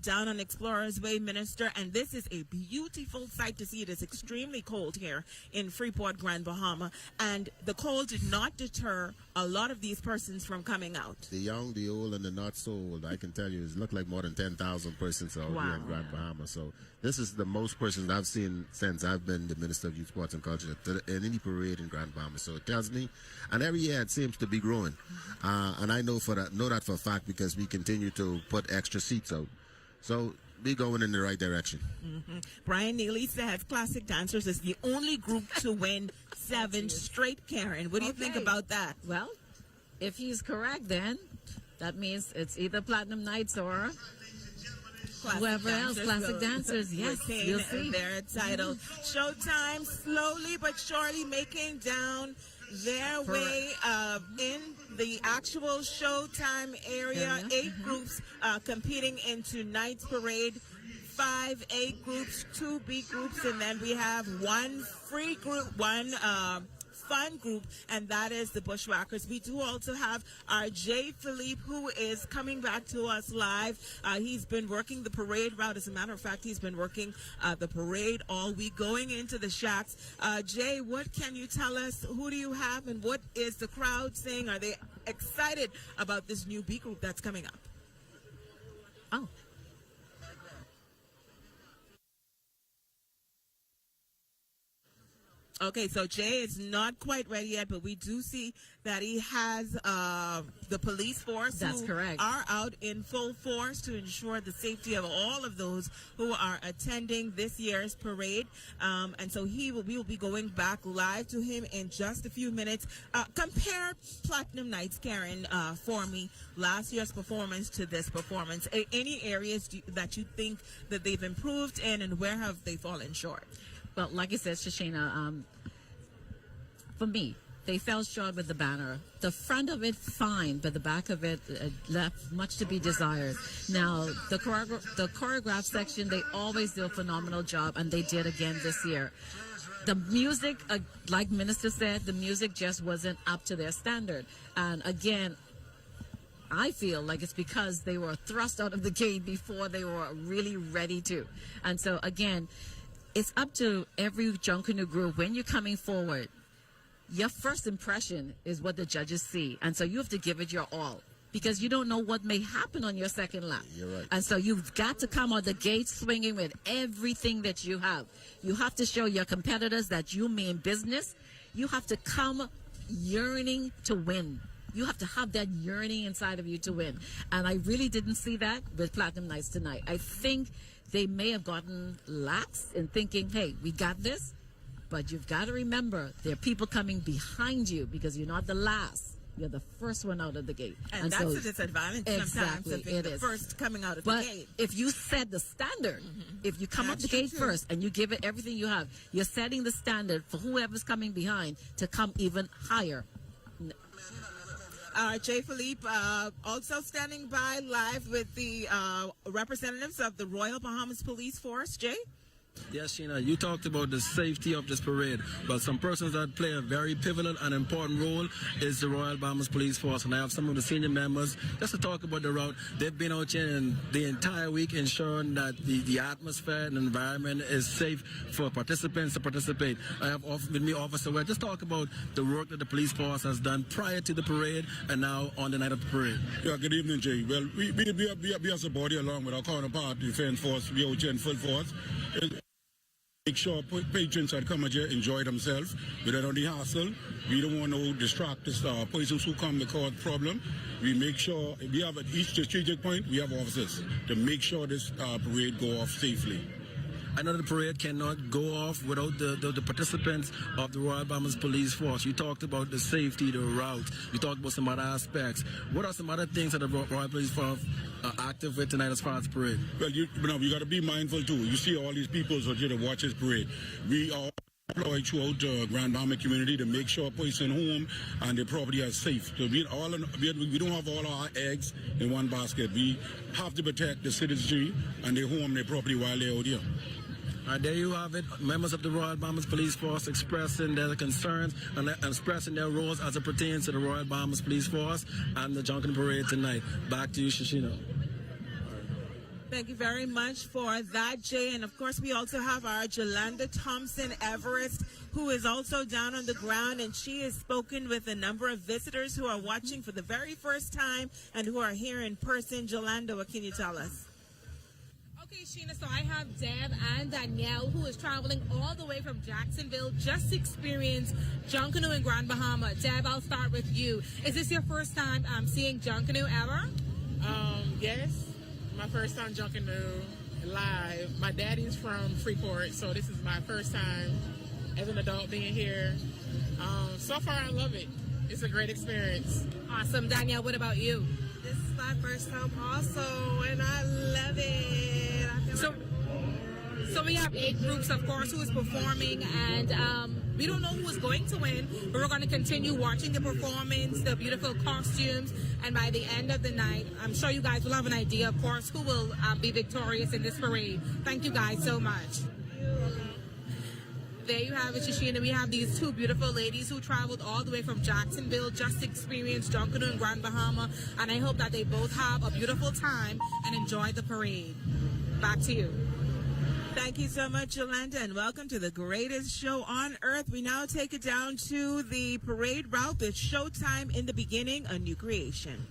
down on Explorers Way, Minister, and this is a beautiful sight to see. It is extremely cold here in Freeport, Grand Bahama, and the cold did not deter a lot of these persons from coming out. The young, the old, and the not sold. I can tell you, it looked like more than 10,000 persons out here in Grand Bahama. So this is the most persons I've seen since I've been the Minister of Youth, Sports and Culture in any parade in Grand Bahama. So it tells me, and every year it seems to be growing. And I know that for a fact because we continue to put extra seats out. So be going in the right direction. Brian Neely says Classic Dancers is the only group to win 7 straight, Karen. What do you think about that? Well, if he's correct, then that means it's either Platinum Nights or whoever else. Classic Dancers, yes, you'll see. Their title. Showtime slowly but surely making down their way in the actual Showtime area. 8 groups competing in tonight's parade. 5 A groups, 2 B groups, and then we have 1 free group, 1 fun group, and that is the Bushwackers. We do also have our Jay Philippe, who is coming back to us live. He's been working the parade route. As a matter of fact, he's been working the parade all week, going into the shacks. Jay, what can you tell us? Who do you have, and what is the crowd saying? Are they excited about this new B group that's coming up? Oh. Okay, so Jay is not quite ready yet, but we do see that he has the police force are out in full force to ensure the safety of all of those who are attending this year's parade. And so we will be going back live to him in just a few minutes. Compare Platinum Nights, Karen, for me, last year's performance to this performance. Any areas that you think that they've improved in, and where have they fallen short? Well, like I said, Shoshana, for me, they fell short with the banner. The front of it, fine, but the back of it left much to be desired. Now, the choreographed section, they always do a phenomenal job, and they did again this year. The music, like Minister said, the music just wasn't up to their standard. And again, I feel like it's because they were thrust out of the gate before they were really ready to. And so, again, it's up to every Junkanoo group when you're coming forward. Your first impression is what the judges see. And so you have to give it your all because you don't know what may happen on your second lap. You're right. And so you've got to come out the gate swinging with everything that you have. You have to show your competitors that you mean business. You have to come yearning to win. You have to have that yearning inside of you to win. And I really didn't see that with Platinum Nights tonight. I think they may have gotten lax in thinking, hey, we got this, but you've got to remember there are people coming behind you because you're not the last. You're the first one out of the gate. And that's a disadvantage sometimes of being the first coming out of the gate. If you set the standard, if you come out the gate first and you give it everything you have, you're setting the standard for whoever's coming behind to come even higher. Jay Philippe also standing by live with the representatives of the Royal Bahamas Police Force. Jay? Yes, Sheena, you talked about the safety of this parade, but some persons that play a very pivotal and important role is the Royal Bahamas Police Force, and I have some of the senior members just to talk about the route. They've been out here the entire week ensuring that the atmosphere and environment is safe for participants to participate. I have with me Officer Webb. Just talk about the work that the police force has done prior to the parade and now on the night of the parade. Yeah, good evening, Jay. Well, we as a body along with our counterpart, the defense force, we out here in full force. Make sure patrons that come here enjoy themselves without any hassle. We don't want no distracted persons who come to cause problem. We make sure we have at each strategic point we have officers to make sure this parade go off safely. I know the parade cannot go off without the participants of the Royal Bahamas Police Force. You talked about the safety, the route. You talked about some other aspects. What are some other things that the Royal Police Force are active with tonight as far as the parade? Well, you got to be mindful too. You see all these people who are here to watch this parade. We are employed throughout the Grand Bahama community to make sure person home and their property are safe. So we don't have all our eggs in one basket. We have to protect the citizenry and their home, their property while they're out here. There you have it. Members of the Royal Bahamas Police Force expressing their concerns and expressing their roles as it pertains to the Royal Bahamas Police Force and the Junkanoo Parade tonight. Back to you, Shoshana. Thank you very much for that, Jay. And of course, we also have our Jolanda Thompson Everest, who is also down on the ground, and she has spoken with a number of visitors who are watching for the very first time and who are here in person. Jolanda, what can you tell us? Okay, Sheena, so I have Deb and Danielle, who is traveling all the way from Jacksonville just to experience Junkanoo in Grand Bahama. Deb, I'll start with you. Is this your first time seeing Junkanoo ever? Yes, my first time Junkanoo live. My daddy's from Freeport, so this is my first time as an adult being here. So far, I love it. It's a great experience. Awesome. Danielle, what about you? This is my first time also, and I love it. So we have 8 groups, of course, who is performing, and we don't know who is going to win, but we're going to continue watching the performance, the beautiful costumes, and by the end of the night, I'm sure you guys will have an idea, of course, who will be victorious in this parade. Thank you guys so much. There you have it, Shishina. We have these 2 beautiful ladies who traveled all the way from Jacksonville just to experience Junkanoo in Grand Bahama, and I hope that they both have a beautiful time and enjoy the parade. Back to you. Thank you so much, Yolanda, and welcome to the greatest show on earth. We now take it down to the parade route with Showtime in the beginning, a new creation.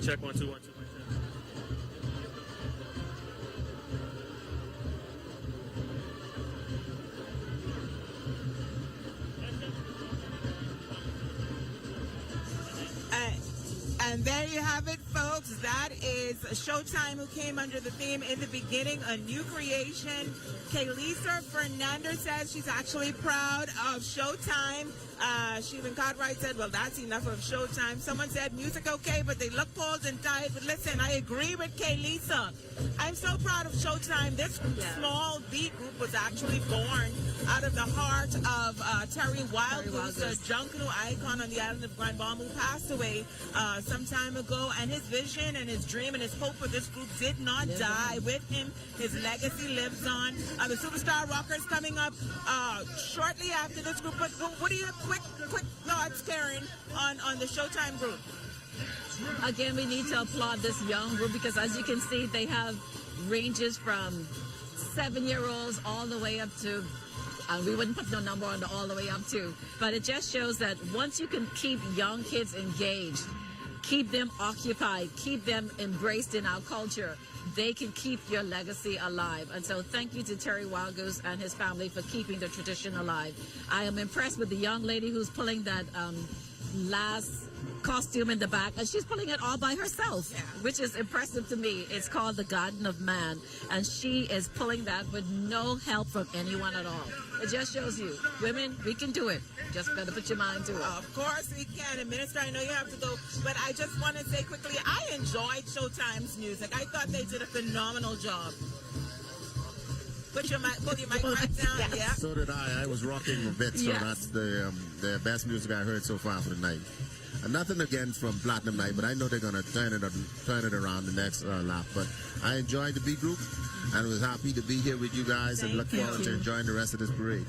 Mic check 1 2 1 2. And there you have it, folks. That is Showtime, who came under the theme in the beginning, a new creation. Kaylisa Fernandez says she's actually proud of Showtime. Sheila Cartwright said, well, that's enough of Showtime. Someone said, music okay, but they look cold and tired. But listen, I agree with Kaylisa. I'm so proud of Showtime. This small beat group was actually born out of the heart of Terry Wildgoose, a Junkanoo icon on the island of Grand Bahama, who passed away some time ago. And his vision and his dream and his hope for this group did not die with him. His legacy lives on. The Superstar Rockers coming up shortly after this group. But what are your quick thoughts, Karen, on the Showtime group? Again, we need to applaud this young group because, as you can see, they have ranges from 7-year-olds all the way up to, we wouldn't put no number on the all the way up to, but it just shows that once you can keep young kids engaged, keep them occupied, keep them embraced in our culture, they can keep your legacy alive. And so thank you to Terry Wildgoose and his family for keeping the tradition alive. I am impressed with the young lady who's pulling that last costume in the back, and she's pulling it all by herself, which is impressive to me. It's called the Garden of Man, and she is pulling that with no help from anyone at all. It just shows you, women, we can do it. Just got to put your mind to it. Of course we can. And Minister, I know you have to go, but I just want to say quickly, I enjoyed Showtime's music. I thought they did a phenomenal job. Put your mic right down, yeah. So did I. I was rocking a bit, so that's the best music I heard so far for the night. Nothing again from Platinum Night, but I know they're going to turn it around the next lap. But I enjoyed the B group and was happy to be here with you guys and look forward to enjoying the rest of this parade.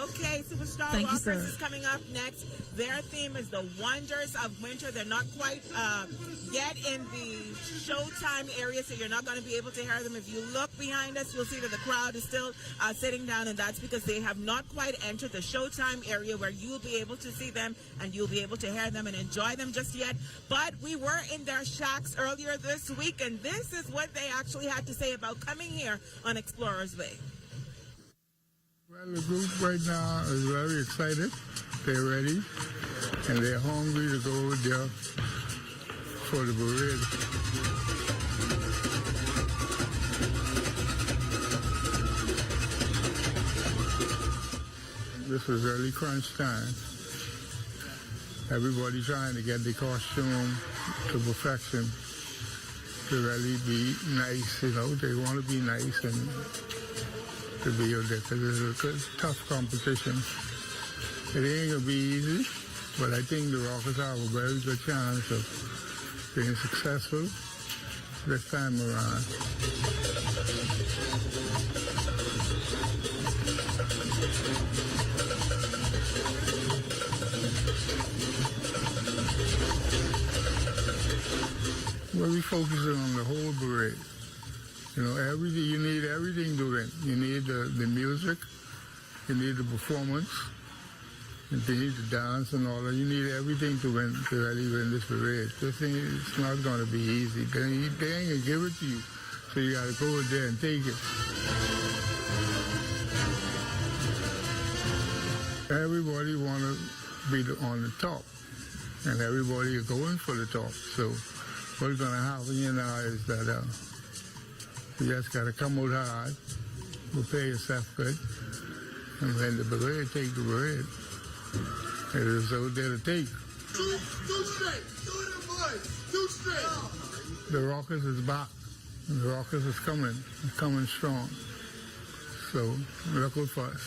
Okay, Superstar Rockers is coming up next. Their theme is the wonders of winter. They're not quite yet in the Showtime area, so you're not going to be able to hear them. If you look behind us, you'll see that the crowd is still sitting down, and that's because they have not quite entered the Showtime area where you'll be able to see them and you'll be able to hear them and enjoy them just yet. But we were in their shacks earlier this week, and this is what they actually had to say about coming here on Explorers Way. Well, the group right now is very excited. They're ready, and they're hungry to go there for the parade. This is early crunch time. Everybody trying to get the costume to perfection, to really be nice, you know. They want to be nice and to be a tough competition. It ain't gonna be easy, but I think the Rockers have a very good chance of being successful this time around. Well, we focusing on the whole parade. You know, everything, you need everything to win. You need the music, you need the performance, you need the dance and all that. You need everything to win, to really win this parade. This thing, it's not going to be easy. They ain't going to give it to you, so you got to go in there and take it. Everybody want to be on the top, and everybody is going for the top. So what's going to happen, you know, is that you just got to come out hard, prepare yourself good, and when the parade take the parade, it is out there to take. Two straight. Two of them boys. Two straight. The Rockers is back. The Rockers is coming strong. So look out for us.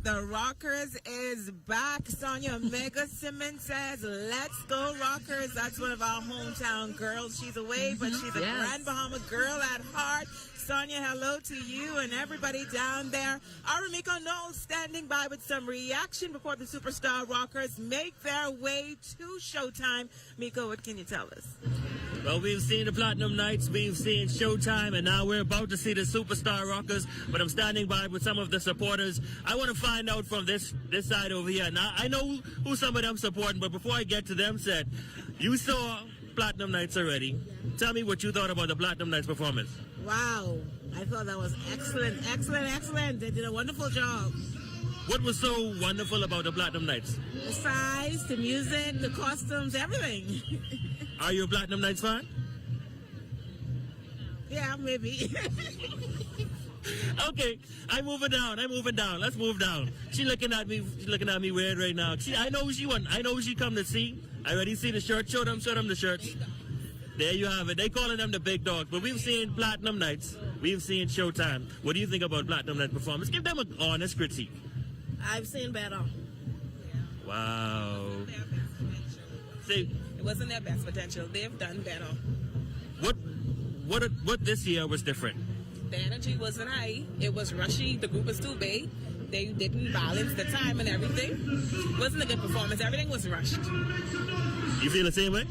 The Rockers is back. Sonia Mega Simmons says, let's go Rockers. That's one of our hometown girls. She's away, but she's a Grand Bahama girl at heart. Sonia, hello to you and everybody down there. Aramiko Knowles standing by with some reaction before the Superstar Rockers make their way to Showtime. Miko, what can you tell us? Well, we've seen the Platinum Nights, we've seen Showtime, and now we're about to see the Superstar Rockers, but I'm standing by with some of the supporters. I want to find out from this side over here. Now, I know who some of them supporting, but before I get to them, said, you saw Platinum Nights already. Tell me what you thought about the Platinum Nights performance. Wow, I thought that was excellent. They did a wonderful job. What was so wonderful about the Platinum Nights? The size, the music, the costumes, everything. Are you a Platinum Nights fan? Yeah, maybe. Okay, I'm moving down. Let's move down. She's looking at me weird right now. I know who she want. I know who she come to see. I already see the shirt. Show them the shirts. There you have it. They calling them the big dog. But we've seen Platinum Nights. We've seen Showtime. What do you think about Platinum Night performance? Give them an honest critique. I've seen better. Wow. See, it wasn't their best potential. They've done better. What this year was different? The energy wasn't high. It was rushy. The group was too big. They didn't balance the time and everything. It wasn't a good performance. Everything was rushed. You feel the same way?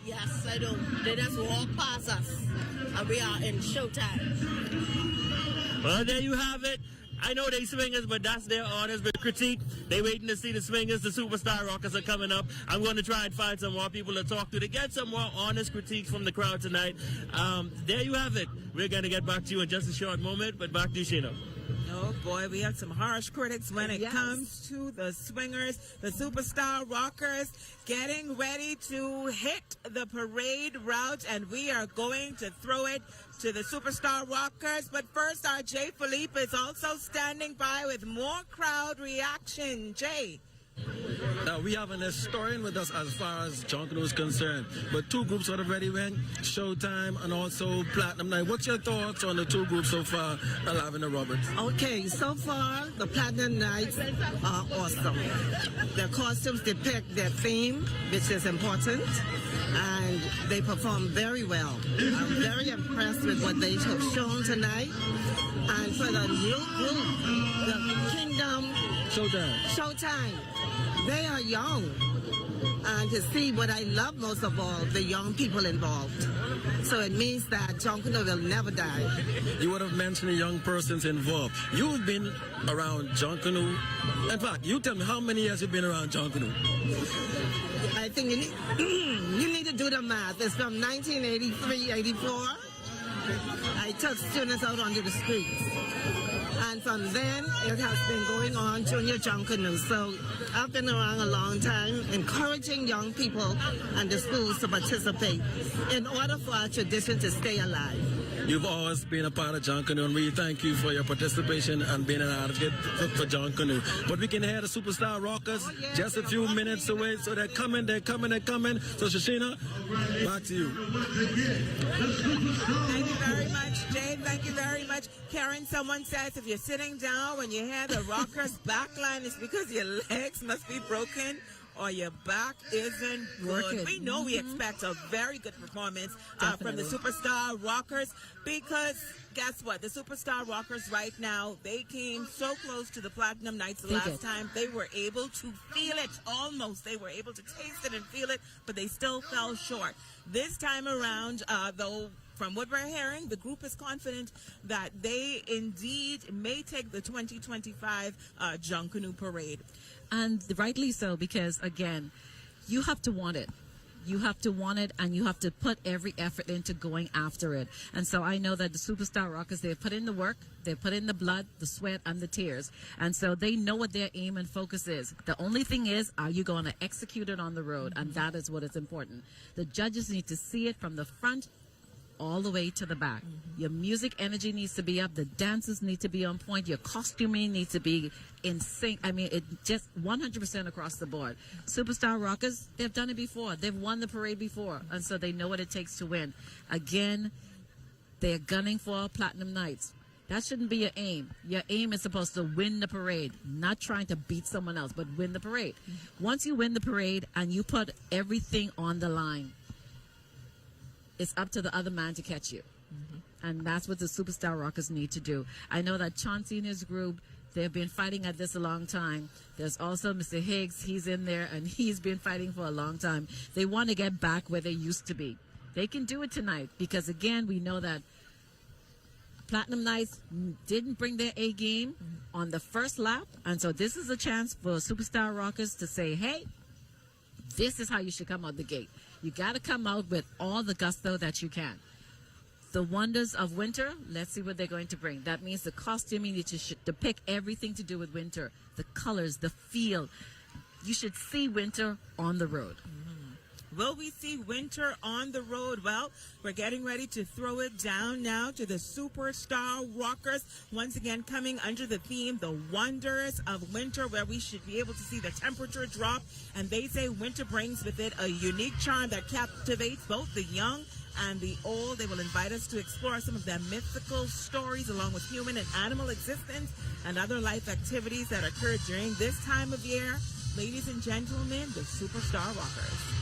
Yes, I do. They just walk past us, and we are in Showtime. Well, there you have it. I know they swingers, but that's their honest critique. They waiting to see the swingers. The Superstar Rockers are coming up. I'm going to try and find some more people to talk to get some more honest critiques from the crowd tonight. There you have it. We're going to get back to you in just a short moment, but back to you, Sheena. Oh boy, we have some harsh critics when it comes to the swingers, the Superstar Rockers, getting ready to hit the parade route, and we are going to throw it to the Superstar Rockers. But first, our Jay Philippe is also standing by with more crowd reaction. Jay. We have an historian with us as far as Junkanoo is concerned. But two groups already went, Showtime and also Platinum Night. What's your thoughts on the two groups so far, Alive and the Roberts? Okay, so far the Platinum Nights are awesome. Their costumes depict their theme, which is important, and they perform very well. I'm very impressed with what they have shown tonight. And for the new group, the Kingdom Showtime, they are young. And to see what I love most of all, the young people involved. So it means that Junkanoo will never die. You would have mentioned the young persons involved. You've been around Junkanoo. In fact, you tell me how many years you've been around Junkanoo? I think you need to do the math. It's from 1983, 84. I took students out onto the streets. And from then, it has been going on, Junior Junkanoo. So I've been around a long time, encouraging young people and the schools to participate in order for our tradition to stay alive. You've always been a part of Junkanoo, and we thank you for your participation and being an advocate for Junkanoo. But we can hear the Superstar Rockers just a few minutes away, so they're coming. So Shashina, back to you. Thank you very much, Jade. Thank you very much. Karen, someone says if you're sitting down when you hear the Rockers backline, it's because your legs must be broken or your back isn't good. We know we expect a very good performance from the Superstar Rockers, because guess what? The Superstar Rockers right now, they came so close to the Platinum Nights last time. They were able to feel it almost. They were able to taste it and feel it, but they still fell short. This time around, though, from what we're hearing, the group is confident that they indeed may take the 2025 Junkanoo Parade. And rightly so, because, again, you have to want it. You have to want it, and you have to put every effort into going after it. And so I know that the Superstar Rockers, they've put in the work, they've put in the blood, the sweat, and the tears. And so they know what their aim and focus is. The only thing is, are you going to execute it on the road? And that is what is important. The judges need to see it from the front all the way to the back. Your music energy needs to be up. The dancers need to be on point. Your costuming needs to be in sync. I mean, it just 100% across the board. Superstar Rockers, they've done it before. They've won the parade before. And so they know what it takes to win. Again, they're gunning for Platinum Nights. That shouldn't be your aim. Your aim is supposed to win the parade, not trying to beat someone else, but win the parade. Once you win the parade and you put everything on the line, it's up to the other man to catch you. And that's what the Superstar Rockers need to do. I know that Chauncey and his group, they've been fighting at this a long time. There's also Mr. Higgs. He's in there, and he's been fighting for a long time. They want to get back where they used to be. They can do it tonight because, again, we know that Platinum Nights didn't bring their A game on the first lap. And so this is a chance for Superstar Rockers to say, hey, this is how you should come out the gate. You got to come out with all the gusto that you can. The wonders of winter, let's see what they're going to bring. That means the costuming, you should depict everything to do with winter. The colors, the feel. You should see winter on the road. Will we see winter on the road? Well, we're getting ready to throw it down now to the Superstar Rockers. Once again, coming under the theme, the wonders of winter, where we should be able to see the temperature drop. And they say winter brings with it a unique charm that captivates both the young and the old. They will invite us to explore some of their mythical stories along with human and animal existence and other life activities that occur during this time of year. Ladies and gentlemen, the Superstar Rockers.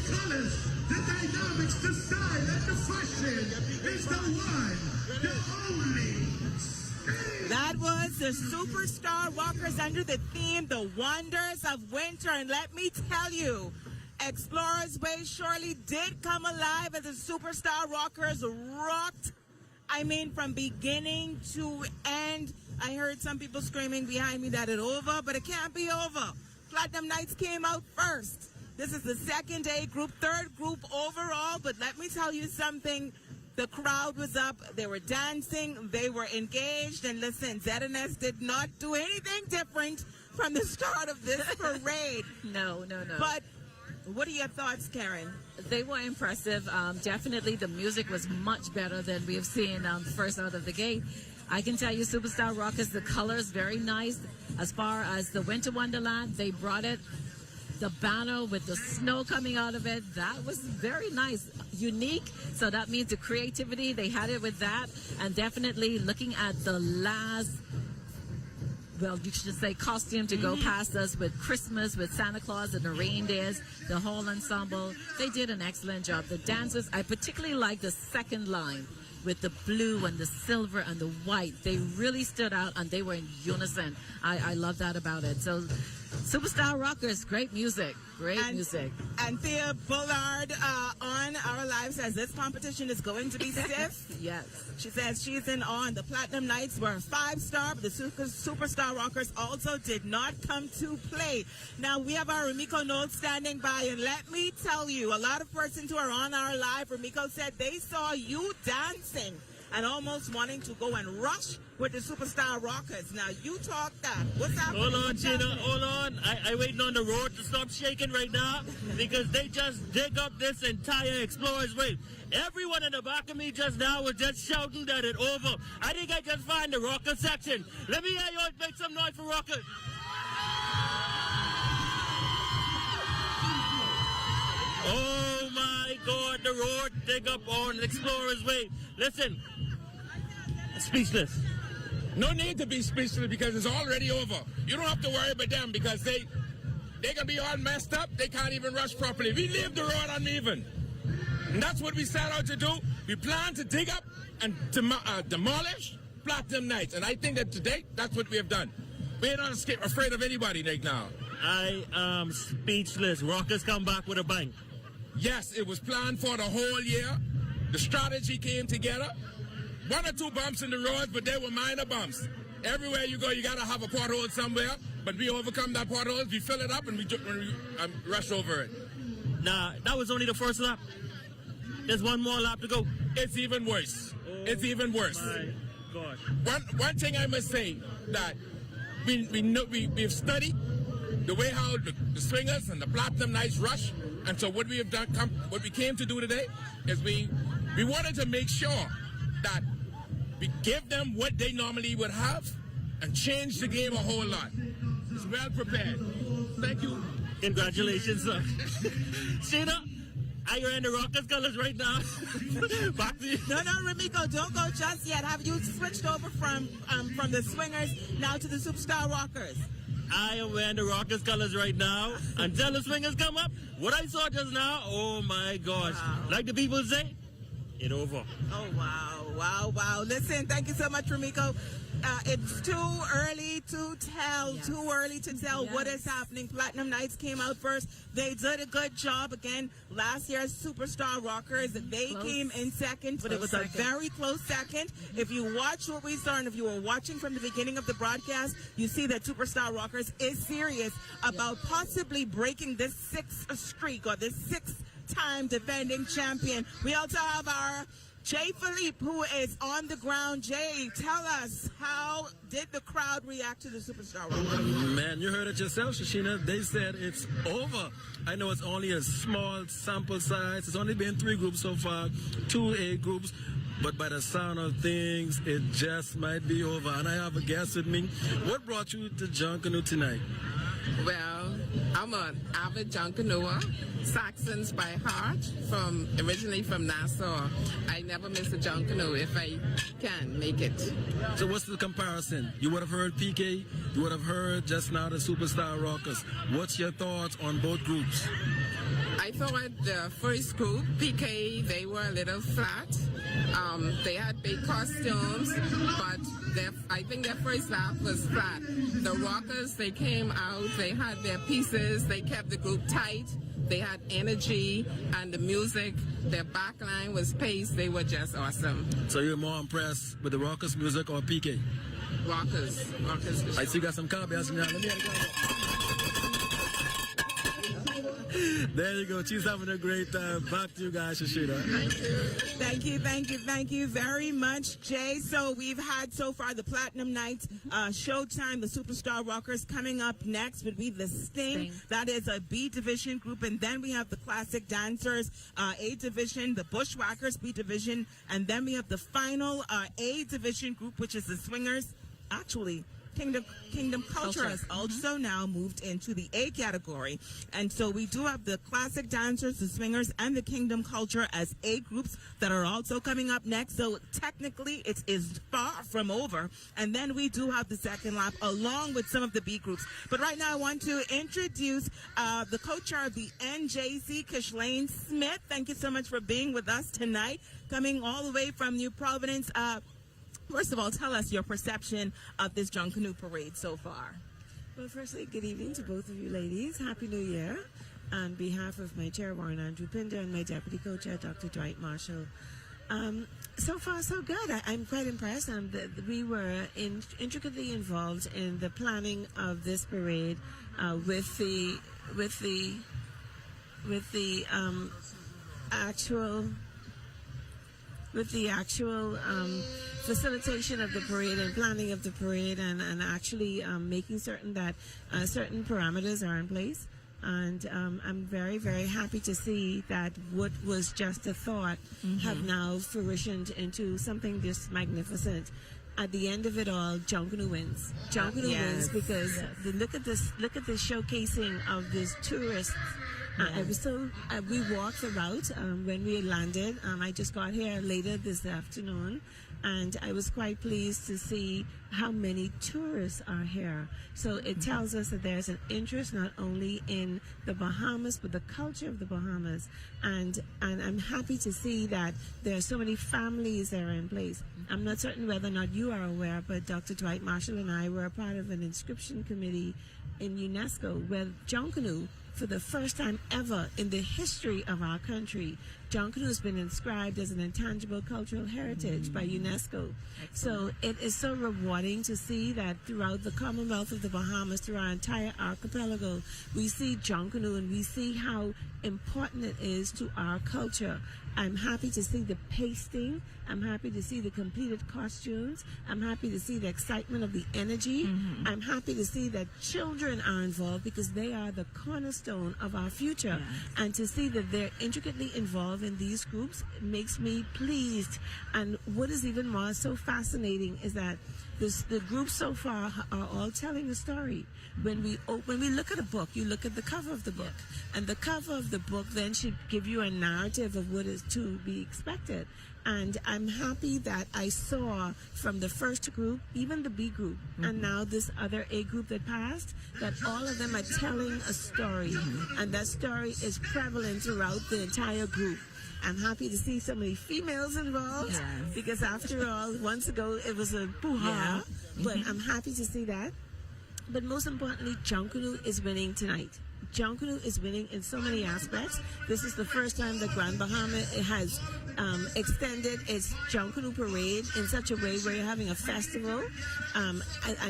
the colors, the dynamics, the style, and the fashion is the one, the only. That was the Superstar Rockers under the theme, The Wonders of Winter. And let me tell you, Explorers Way surely did come alive as the Superstar Rockers rocked. I mean, from beginning to end. I heard some people screaming behind me that it's over, but it can't be over. Platinum Nights came out first. This is the second A group, third group overall, but let me tell you something. The crowd was up, they were dancing, they were engaged, and listen, ZNS did not do anything different from the start of this parade. No. But what are your thoughts, Karen? They were impressive. Definitely the music was much better than we have seen first out of the gate. I can tell you, Superstar Rockers, the colors, very nice. As far as the Winter Wonderland, they brought it. The banner with the snow coming out of it, that was very nice, unique. So that means the creativity, they had it with that. And definitely looking at the last, well, you should say costume to go past us with Christmas, with Santa Claus and the reindeers, the whole ensemble. They did an excellent job. The dancers, I particularly like the second line with the blue and the silver and the white. They really stood out and they were in unison. I love that about it. So Superstar Rockers, great music. Music. And Thea Bullard on Our Live says this competition is going to be stiff. Yes. She says she's in on. The Platinum Nights were 5-star, but the Superstar Rockers also did not come to play. Now, we have our Remiko Knowles standing by, and let me tell you, a lot of persons who are on Our Live, Remiko said they saw you dancing and almost wanting to go and rush with the Superstar Rockers. Now, you talk that. What's happening? Hold on, Gina. Hold on. I waiting on the road to stop shaking right now because they just dig up this entire Explorers Way. Everyone in the back of me just now was just shouting that it's over. I think I just find the rocker section. Let me hear you make some noise for rockers. Oh my God, the road dig up on Explorers Way. Listen, speechless. No need to be speechless because it's already over. You don't have to worry about them because they can be all messed up. They can't even rush properly. We leave the road uneven. And that's what we set out to do. We plan to dig up and demolish Platinum Nights. And I think that today, that's what we have done. We're not afraid of anybody right now. I am speechless. Rockers come back with a bang. Yes, it was planned for the whole year. The strategy came together. 1 or 2 bumps in the road, but they were minor bumps. Everywhere you go, you got to have a pothole somewhere. But we overcome that pothole, we fill it up, and we rush over it. Nah, that was only the first lap. There's one more lap to go. It's even worse. It's even worse. My God. One thing I must say, that we've studied the way how the swingers and the Platinum Nights rush. And so what we have done, what we came to do today, is we wanted to make sure that we give them what they normally would have and change the game a whole lot. It's well prepared. Thank you. Congratulations, sir. Sheena, are you in the Rockers colors right now? Back to you. No, Remiko, don't go just yet. Have you switched over from the Swingers now to the Superstar Rockers? I am wearing the Rockers colors right now. Until the Swingers come up, what I saw just now, oh my gosh. Wow. Like the people say, it's over. Oh, wow. Listen, thank you so much, Remiko. It's too early to tell what is happening. Platinum Nights came out first. They did a good job. Again, last year's Superstar Rockers, they came in second, but it was a very close second. If you watch what we saw, and if you were watching from the beginning of the broadcast, you see that Superstar Rockers is serious about possibly breaking this 6th streak, or this 6th-time defending champion. We also have our Jay Philippe, who is on the ground. Jay, tell us, how did the crowd react to the Superstar Rockers? Man, you heard it yourself, Shashina. They said it's over. I know it's only a small sample size. It's only been 3 groups so far, 2 A groups. But by the sound of things, it just might be over. And I have a guest with me. What brought you to Junkanoo tonight? Well, I'm an avid Junkanooer, Saxons by heart, originally from Nassau. I never miss a Junkanoo if I can make it. So what's the comparison? You would have heard PK, you would have heard just now the Superstar Rockers. What's your thoughts on both groups? I thought the first group, PK, they were a little flat. They had big costumes, but I think their first lap was flat. The Rockers, they came out, they had their pieces, they kept the group tight, they had energy, and the music, their backline was paced, they were just awesome. So you're more impressed with the Rockers music or PK? Rockers. I see you got some cowbells now. Let me have a go. There you go. She's having a great time. Back to you guys, Shashida. Thank you very much, Jay. So we've had so far the Platinum Nights, Showtime, the Superstar Rockers. Coming up next would be the Sting. That is a B division group. And then we have the Classic Dancers, A division, the Bushwackers, B division. And then we have the final A division group, which is the Swingers. Actually, Kingdom Culture has also now moved into the A category. And so we do have the Classic Dancers, the Swingers, and the Kingdom Culture as A groups that are also coming up next. So technically it is far from over. And then we do have the second lap along with some of the B groups. But right now I want to introduce the co-chair of the NJC, Kishlane Smith. Thank you so much for being with us tonight. Coming all the way from New Providence. First of all, tell us your perception of this Junkanoo parade so far. Well, firstly, good evening to both of you ladies. Happy New Year. On behalf of my chair, Warren Andrew Pinder, and my deputy co-chair, Dr. Dwight Marshall. So far, so good. I'm quite impressed. We were intricately involved in the planning of this parade with the actual facilitation of the parade and planning of the parade and actually making certain that certain parameters are in place. And I'm very, very happy to see that what was just a thought have now fruitioned into something just magnificent. At the end of it all, Junkanoo wins. Junkanoo wins because look at the showcasing of these tourists. I was we walked the route when we landed. I just got here later this afternoon, and I was quite pleased to see how many tourists are here. So it tells us that there's an interest not only in the Bahamas, but the culture of the Bahamas. And I'm happy to see that there are so many families that are in place. I'm not certain whether or not you are aware, but Dr. Dwight Marshall and I were a part of an inscription committee in UNESCO where Junkanoo, for the first time ever in the history of our country, Junkanoo has been inscribed as an intangible cultural heritage by UNESCO. So it is so rewarding to see that throughout the Commonwealth of the Bahamas, through our entire archipelago, we see Junkanoo and we see how important it is to our culture. I'm happy to see the pasting. I'm happy to see the completed costumes. I'm happy to see the excitement of the energy. I'm happy to see that children are involved because they are the cornerstone of our future. And to see that they're intricately involved in these groups makes me pleased. And what is even more so fascinating is that the groups so far are all telling a story. When we look at a book, you look at the cover of the book, and the cover of the book then should give you a narrative of what is to be expected. And I'm happy that I saw from the first group, even the B group, and now this other A group that passed, that all of them are telling a story, and that story is prevalent throughout the entire group. I'm happy to see so many females involved because after all, once ago it was a boo-ha, but I'm happy to see that. But most importantly, Junkanoo is winning tonight. Junkanoo is winning in so many aspects. This is the first time that Grand Bahama has extended its Junkanoo parade in such a way where you're having a festival. I'm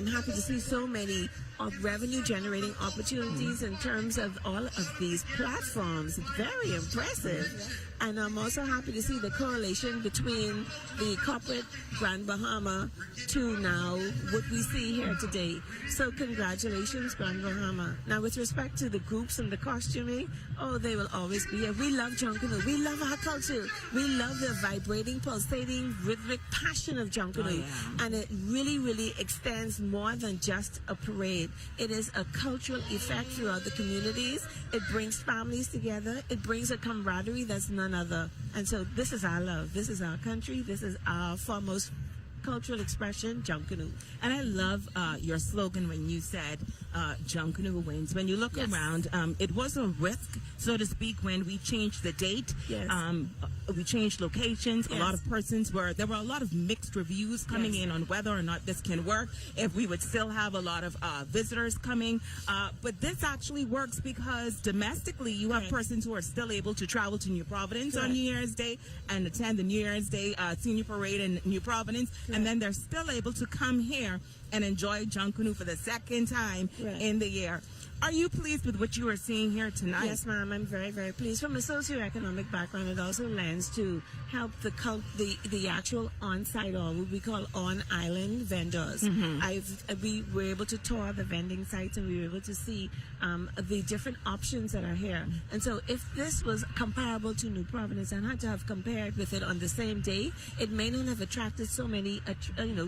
happy to see so many revenue generating opportunities in terms of all of these platforms. Very impressive. And I'm also happy to see the correlation between the corporate Grand Bahama to now what we see here today. So congratulations, Grand Bahama. Now with respect to the groups and the costuming, they will always be here. We love Junkanoo. We love our culture. We love the vibrating, pulsating, rhythmic passion of Junkanoo. And it really, really extends more than just a parade. It is a cultural effect throughout the communities. It brings families together. It brings a camaraderie that's none other. And so this is our love. This is our country. This is our foremost cultural expression, Junkanoo. And I love your slogan when you said Junkanoo wins. When you look around, it was a risk, so to speak, when we changed the date. Yes. We changed locations. Yes. A lot of there were a lot of mixed reviews coming in on whether or not this can work, if we would still have a lot of visitors coming. But this actually works because domestically you have persons who are still able to travel to New Providence on New Year's Day and attend the New Year's Day Senior Parade in New Providence, and then they're still able to come here and enjoy Junkanoo for the second time in the year. Are you pleased with what you are seeing here tonight? Yes, ma'am. I'm very, very pleased. From a socioeconomic background, it also lends to help the actual on-site, or what we call on-island vendors. We were able to tour the vending sites, and we were able to see the different options that are here. And so if this was comparable to New Providence and had to have compared with it on the same day, it may not have attracted so many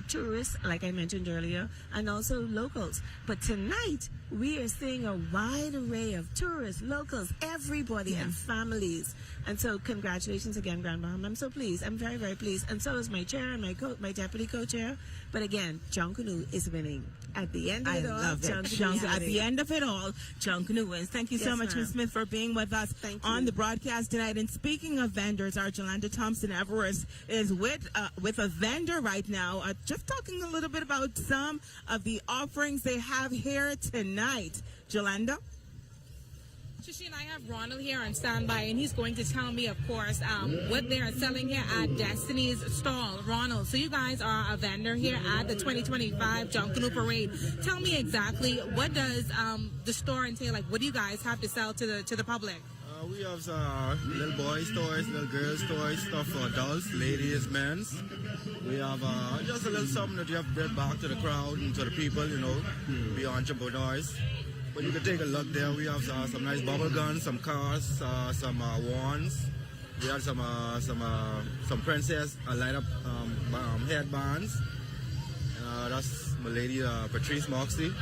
tourists, like I mentioned earlier, and also locals. But tonight, we are seeing a wide array of tourists, locals, everybody, and families. And so congratulations again, Grand Bahama. I'm so pleased. I'm very, very pleased. And so is my chair and my deputy co-chair. But again, Junkanoo is winning. At the end of it all, at the end of it all, Junkanoo wins. Thank you so much, Ms. Smith, for being with us on the broadcast tonight. And speaking of vendors, our Jolanda Thompson Everest is with a vendor right now, just talking a little bit about some of the offerings they have here tonight. Jolanda? Shishine, I have Ronald here on standby, and he's going to tell me, of course, what they are selling here at Destiny's stall. Ronald, so you guys are a vendor here at the 2025 Junkanoo Parade. Tell me exactly, what does the store entail? Like, what do you guys have to sell to the public? We have little boys' toys, little girls' toys, stuff for adults, ladies, men's. We have just a little something that you have to bring back to the crowd and to the people, beyond jumbo noise. But you can take a look there. We have some nice bubble guns, some cars, some wands. We have some princess light up headbands. That's my lady Patrice Moxley.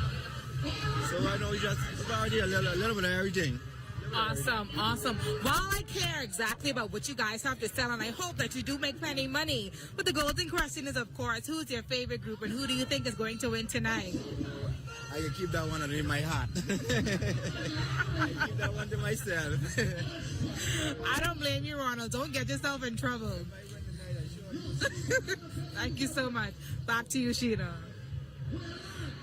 So I know we just already a little bit of everything. Awesome. While I care exactly about what you guys have to sell, and I hope that you do make plenty of money, but the golden question is, of course, who's your favorite group and who do you think is going to win tonight? I can keep that one in my heart. I keep that one to myself. I don't blame you, Ronald. Don't get yourself in trouble. Thank you so much. Back to you, Sheena.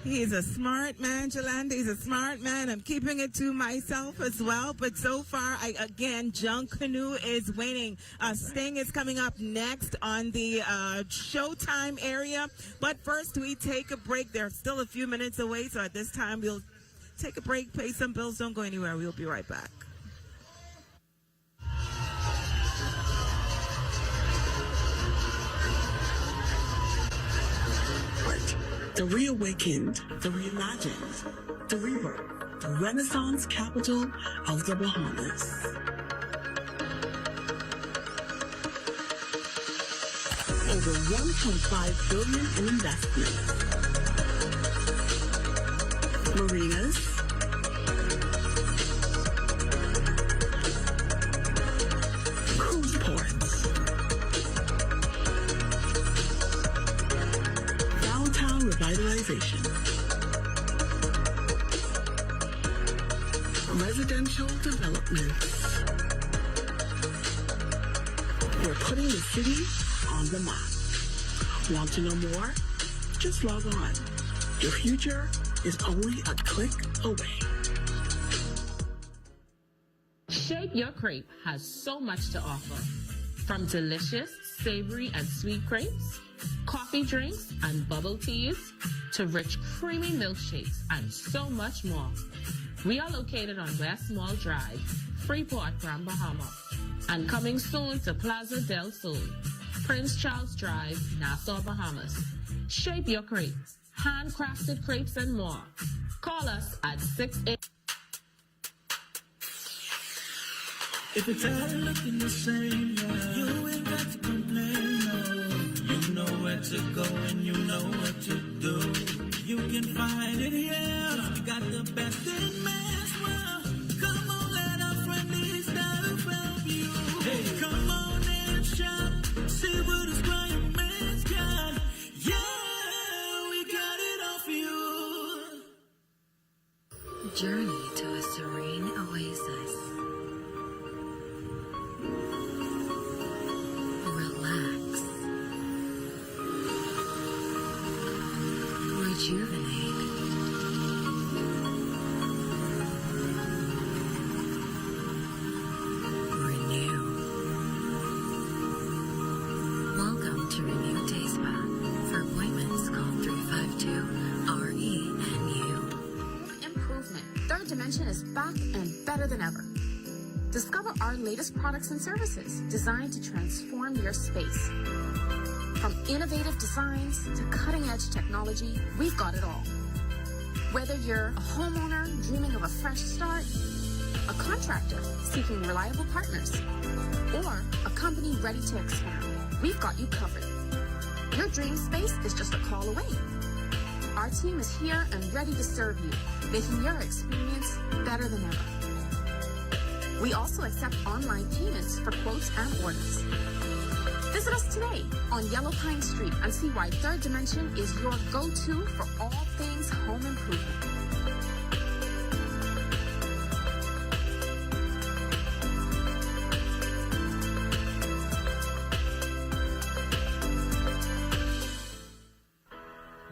He's a smart man, Jolanda. He's a smart man. I'm keeping it to myself as well. But so far, Junkanoo is winning. Sting is coming up next on the Showtime area. But first, we take a break. They're still a few minutes away. So at this time, we'll take a break, pay some bills. Don't go anywhere. We'll be right back. The reawakened, the reimagined, the rebirth, the Renaissance capital of the Bahamas. Over $1.5 billion in investments. Marinas, cruise ports, downtown revitalization, residential developments. We're putting the city on the map. Want to know more? Just log on. Your future is only a click away. Shape Your Crepe has so much to offer. From delicious, savory, and sweet crepes, coffee drinks and bubble teas, to rich, creamy milkshakes, and so much more. We are located on West Mall Drive, Freeport, Grand Bahama, and coming soon to Plaza del Sol, Prince Charles Drive, Nassau, Bahamas. Shape Your Crepe, handcrafted crepes and more. Call us at 68. If it's all looking the same, you ain't got to complain, no. You know where to go and you know what to do. You can find it here. We got the best in mass. Well, come on, let our friendly stuff help you. Hey, come on and shop. See what a requirements got. Journey to a serene oasis. Relax. Rejuvenate. Renew. Welcome to Renew Day Spa. For appointments, call 352-RENU. Improvement. Third Dimension is back and better than ever. Discover our latest products and services designed to transform your space. From innovative designs to cutting-edge technology, we've got it all. Whether you're a homeowner dreaming of a fresh start, a contractor seeking reliable partners, or a company ready to expand, we've got you covered. Your dream space is just a call away. Our team is here and ready to serve you, making your experience better than ever. We also accept online payments for quotes and orders. Visit us today on Yellow Pine Street and see why Third Dimension is your go-to for all things home improvement.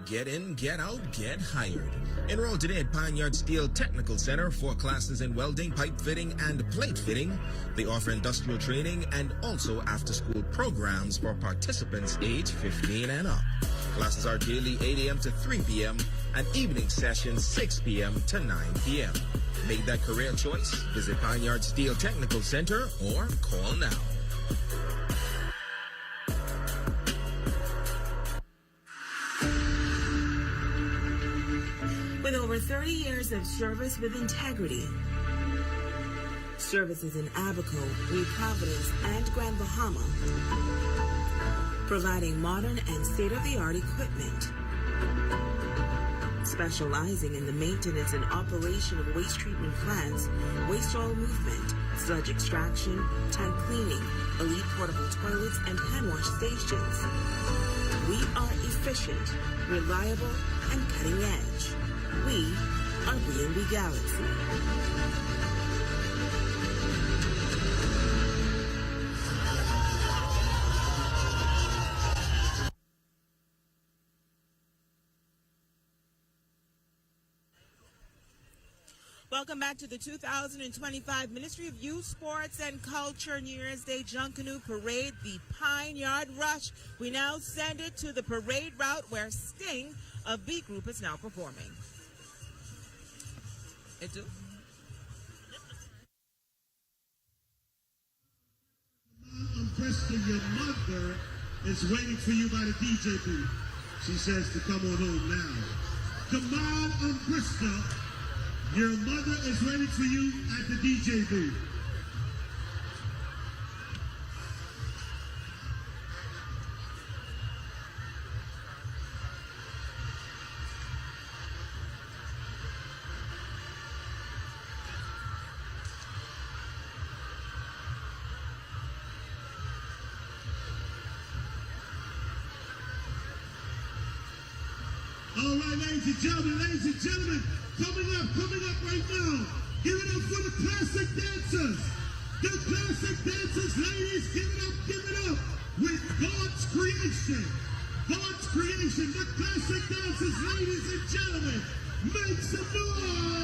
Get in, get out, get hired. Enroll today at Pine Yard Steel Technical Center for classes in welding, pipe fitting, and plate fitting. They offer industrial training and also after-school programs for participants age 15 and up. Classes are daily 8 a.m. to 3 p.m. and evening sessions 6 p.m. to 9 p.m. Make that career choice. Visit Pine Yard Steel Technical Center or call now. With over 30 years of service with integrity, services in Abaco, New Providence, and Grand Bahama, providing modern and state-of-the-art equipment, specializing in the maintenance and operation of waste treatment plants, waste oil movement, sludge extraction, tank cleaning, elite portable toilets, and hand wash stations. We are efficient, reliable, and cutting edge. We are B&B Galaxy. Welcome back to the 2025 Ministry of Youth, Sports, and Culture New Year's Day Junkanoo Parade, the Pine Yard Rush. We now send it to the parade route where Sting of B Group is now performing. Krista, your mother is waiting for you by the DJ booth. She says to come on home now. Kamal and Krista, your mother is waiting for you at the DJ booth. All right, ladies and gentlemen, coming up right now, give it up for the classic dancers. The classic dancers, ladies, give it up with God's creation. God's creation, the classic dancers, ladies and gentlemen, make some noise.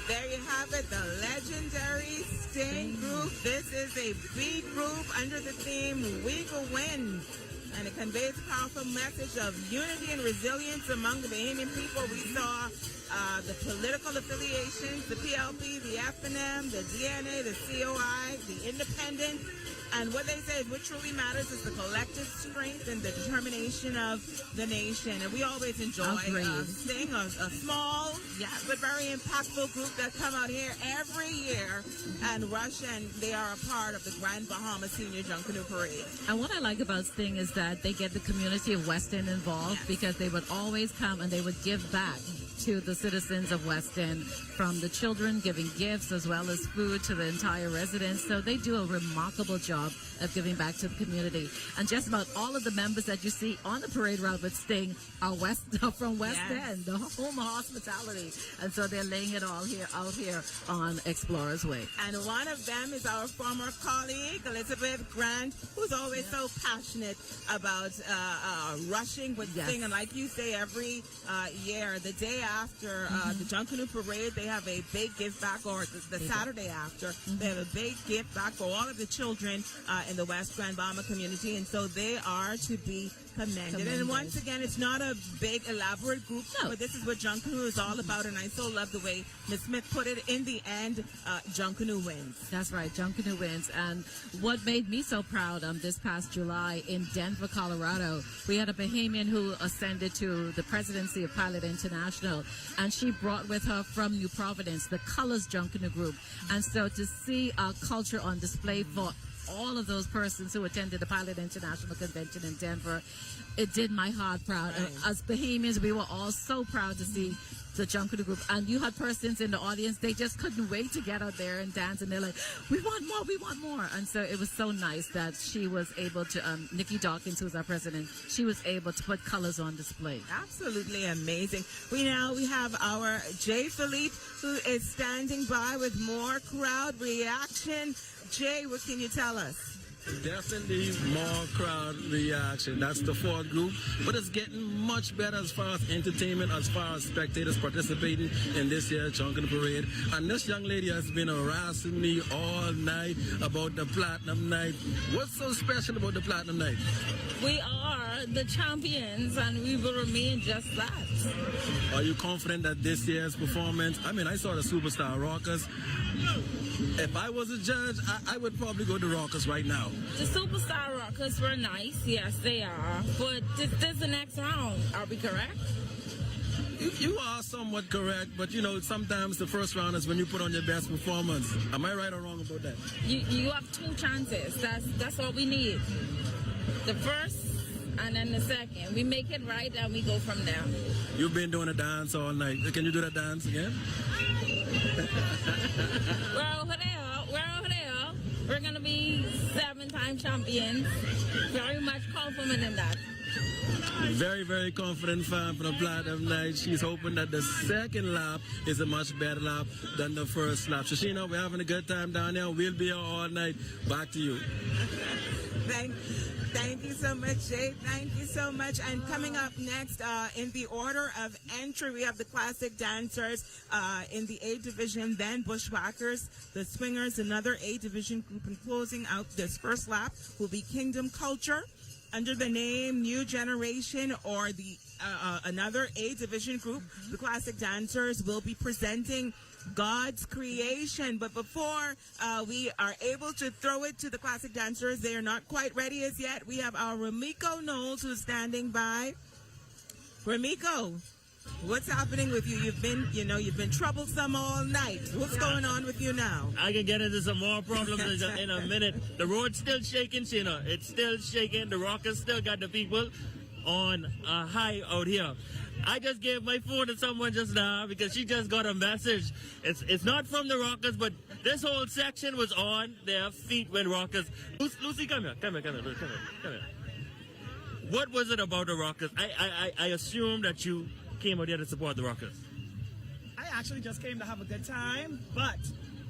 There you have it, the legendary Sting group. This is a beat group under the theme We Go Win. And it conveys a powerful message of unity and resilience among the Bahamian people. We saw the political affiliations, the PLP, the FNM, the DNA, the COI, the Independent. And what they say is what truly matters is the collective strength and the determination of the nation. And we always enjoy Sting, a small but very impactful group that come out here every year and rush, and they are a part of the Grand Bahama Senior Junkanoo Parade. And what I like about Sting is that they get the community of West End involved because they would always come and they would give back to the citizens of West End, from the children giving gifts as well as food to the entire residents. So they do a remarkable job of giving back to the community. And just about all of the members that you see on the parade route with Sting are from West End, the home of hospitality. And so they're laying it all out here on Explorers Way. And one of them is our former colleague, Elizabeth Grant, who's always so passionate about rushing with Sting. And like you say, every year, the day after the Junkanoo Parade, they have a big give back, or the Saturday after, they have a big gift back for all of the children in the West Grand Bahama community. And so they are to be commended. And once again, it's not a big, elaborate group, but this is what Junkanoo is all about. And I so love the way Ms. Smith put it. In the end, Junkanoo wins. That's right, Junkanoo wins. And what made me so proud this past July in Denver, Colorado, we had a Bahamian who ascended to the presidency of Pilot International, and she brought with her from New Providence the Colors Junkanoo group. And so to see our culture on display for all of those persons who attended the Pilot International Convention in Denver. It did my heart proud. As Bahamians, we were all so proud to see the Junkanoo group. And you had persons in the audience, they just couldn't wait to get out there and dance. And they're like, we want more, we want more. And so it was so nice that she was able to, Nikki Dawkins, who's our president, she was able to put colors on display. Absolutely amazing. We have our Jay Philippe, who is standing by with more crowd reaction. Jay, what can you tell us? Definitely more crowd reaction. That's the fourth group. But it's getting much better as far as entertainment, as far as spectators participating in this year's Junkanoo Parade. And this young lady has been harassing me all night about the Platinum Night. What's so special about the Platinum Night? We are the champions and we will remain just that. Are you confident that this year's performance, I saw the Superstar Rockers. If I was a judge, I would probably go to Rockers right now. The Superstar Rockers were nice, yes they are, but this is the next round, are we correct? You are somewhat correct, but sometimes the first round is when you put on your best performance. Am I right or wrong about that? You have two chances, that's all we need. The first and then the second. We make it right and we go from there. You've been doing a dance all night. Can you do that dance again? We're over there. We're going to be 7-time champions. Very much confident in that. Very, very confident fan for the Platinum Night. She's hoping that the second lap is a much better lap than the first lap. Shoshina, we're having a good time down there. We'll be here all night. Back to you. Thank you so much, Jay. Thank you so much. And coming up next, in the order of entry, we have the classic dancers in the A division, then Bushwackers, the Swingers, another A division group, and closing out this first lap will be Kingdom Culture under the name New Generation, or the another A division group. The classic dancers will be presenting God's Creation. But before we are able to throw it to the classic dancers, they are not quite ready as yet. We have our Ramiko Knowles who's standing by. Ramiko, what's happening with you? You've been troublesome all night. What's going on with you now? I can get into some more problems in a minute. The road's still shaking, Sheena. It's still shaking. The Rockers still got the people on a high out here. I just gave my phone to someone just now because she just got a message. It's not from the Rockers, but this whole section was on their feet when Rockers. Lucy, come here. What was it about the Rockers? I assume that you came out here to support the Rockers. I actually just came to have a good time, but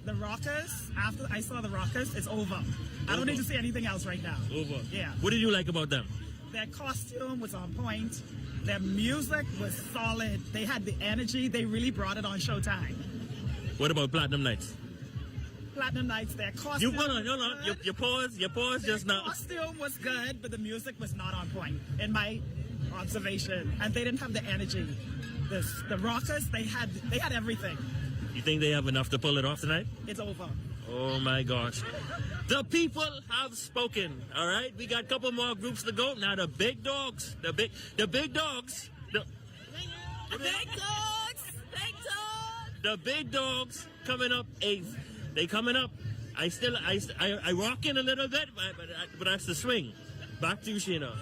the Rockers, after I saw the Rockers, it's over. I don't need to see anything else right now. Over. Yeah. What did you like about them? Their costume was on point. Their music was solid. They had the energy. They really brought it on Showtime. What about Platinum Nights? Platinum Nights, their costume. Hold on. You paused just now. The costume was good, but the music was not on point, in my observation. And they didn't have the energy. The Rockers, they had everything. You think they have enough to pull it off tonight? It's over. Oh my gosh. The people have spoken. All right, we got a couple more groups to go. Now the big dogs, the big dogs, the big dogs coming up 8th. They coming up. I rock in a little bit, but that's the swing. Back to you, Sheena.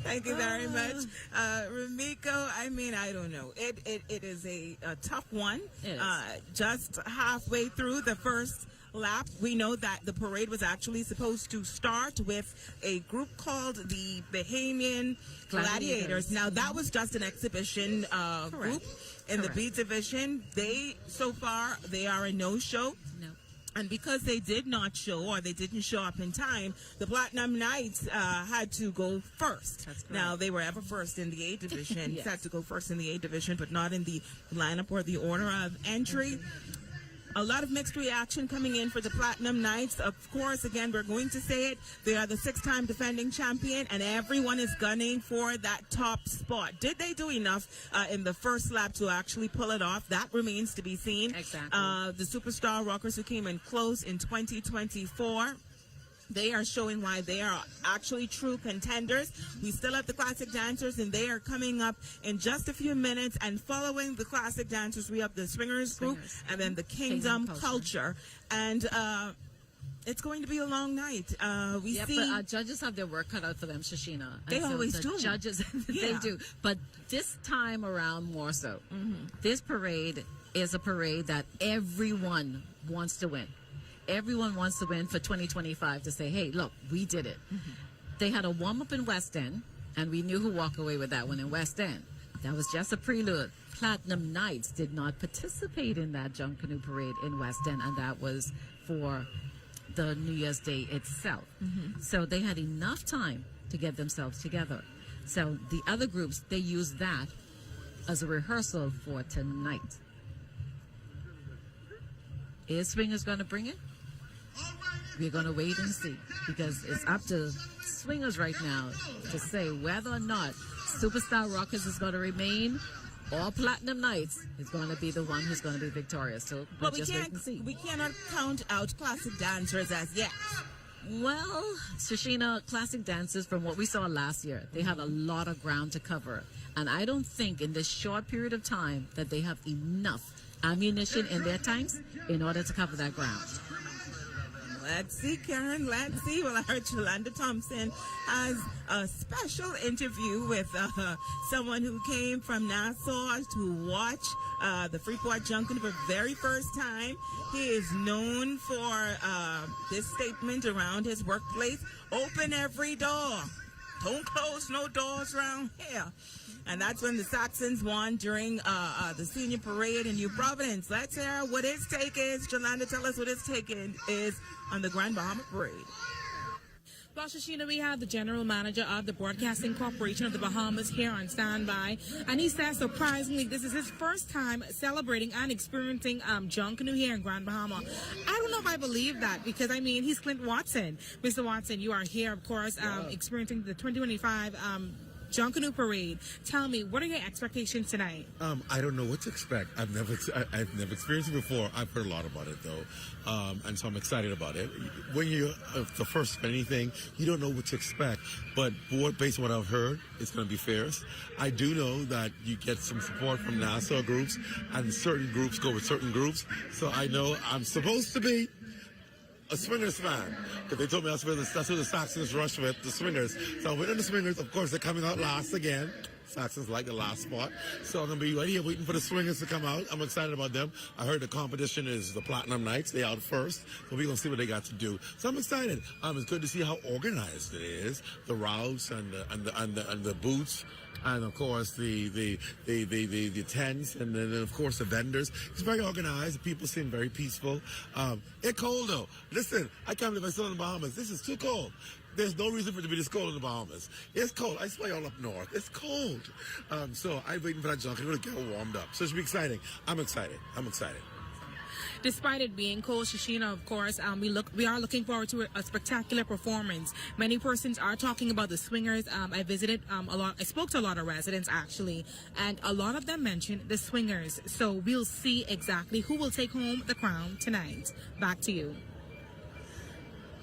Thank you very much. Ramiko, I don't know. It is a tough one. It is. Just halfway through the first lap, we know that the parade was actually supposed to start with a group called the Bahamian Gladiators. Now, that was just an exhibition group in the B division. So far, they are a no-show. No. And because they did not show, or they didn't show up in time, the Platinum Knights had to go first. That's correct. Now, they were ever first in the A division. Yes. Had to go first in the A division, but not in the lineup or the order of entry. A lot of mixed reaction coming in for the Platinum Knights. Of course, again, we're going to say it. They are the 6-time defending champion, and everyone is gunning for that top spot. Did they do enough in the first lap to actually pull it off? That remains to be seen. Exactly. The Superstar Rockers, who came in close in 2024, they are showing why they are actually true contenders. We still have the classic dancers, and they are coming up in just a few minutes. And following the classic dancers, we have the Swingers group, and then the Kingdom Culture. And It's going to be a long night. We see. But our judges have their work cut out for them, Shashina. They always the do. Judges, they do. But this time around, more so. This parade is a parade that everyone wants to win. Everyone wants to win for 2025 to say, hey, look, we did it. They had a warm-up in West End, and we knew who walked away with that one in West End. That was just a prelude. Platinum Knights did not participate in that Junkanoo parade in West End, and that was for the New Year's Day itself. So they had enough time to get themselves together. So the other groups, they used that as a rehearsal for tonight. Is Swingers going to bring it? We're going to wait and see, because it's up to Swingers right now to say whether or not Superstar Rockers is going to remain or Platinum Knights is going to be the one who's going to be victorious. So But just wait and see. we cannot count out classic dancers as yet. Well, Shashina, classic dancers, from what we saw last year, they have a lot of ground to cover. And I don't think in this short period of time that they have enough ammunition in their tanks in order to cover that ground. Let's see, Karen. Let's see. Well, I heard Yolanda Thompson has a special interview with someone who came from Nassau to watch the Freeport Junkanoo for the very first time. He is known for this statement around his workplace: "Open every door. Don't close no doors around here." And that's when the Saxons won during the senior parade in New Providence. Let's hear what his take is. Jolanda, tell us what his take is on the Grand Bahama Parade. Well, Shashina, we have the general manager of the Broadcasting Corporation of the Bahamas here on standby, and he says, surprisingly, this is his first time celebrating and experiencing Junkanoo here in Grand Bahama. I don't know if I believe that, because, I mean, he's Clint Watson. Mr. Watson, you are here, of course, experiencing the 2025 Junkanoo Parade. Tell me, what are your expectations tonight? I don't know what to expect. I've never experienced it before. I've heard a lot about it though, and so I'm excited about it. When you're the first of anything, you don't know what to expect. But based on what I've heard, it's going to be fierce. I do know that you get some support from Nassau groups, and certain groups go with certain groups. So I know I'm supposed to be a Swingers fan, because they told me that's who the Saxons rush with, the Swingers. So within the Swingers, of course, they're coming out last again. Saxons like the last spot. So I'm going to be right here waiting for the Swingers to come out. I'm excited about them. I heard the competition is the Platinum Knights. They out first. So we're going to see what they got to do. So I'm excited. It's good to see how organized it is. The routes and the booths. And of course the tents, and then of course the vendors. It's very organized. The people seem very peaceful. It's cold though. Listen, I can't believe I'm still in the Bahamas. This is too cold. There's no reason for it to be this cold in the Bahamas. It's cold. I swear y'all up north. It's cold. So I'm waiting for that junkie to get warmed up. So it should be exciting. I'm excited. Despite it being cold, Shashina, of course, we are looking forward to a spectacular performance. Many persons are talking about the Swingers. I visited a lot. I spoke to a lot of residents, actually, and a lot of them mentioned the Swingers. So we'll see exactly who will take home the crown tonight. Back to you.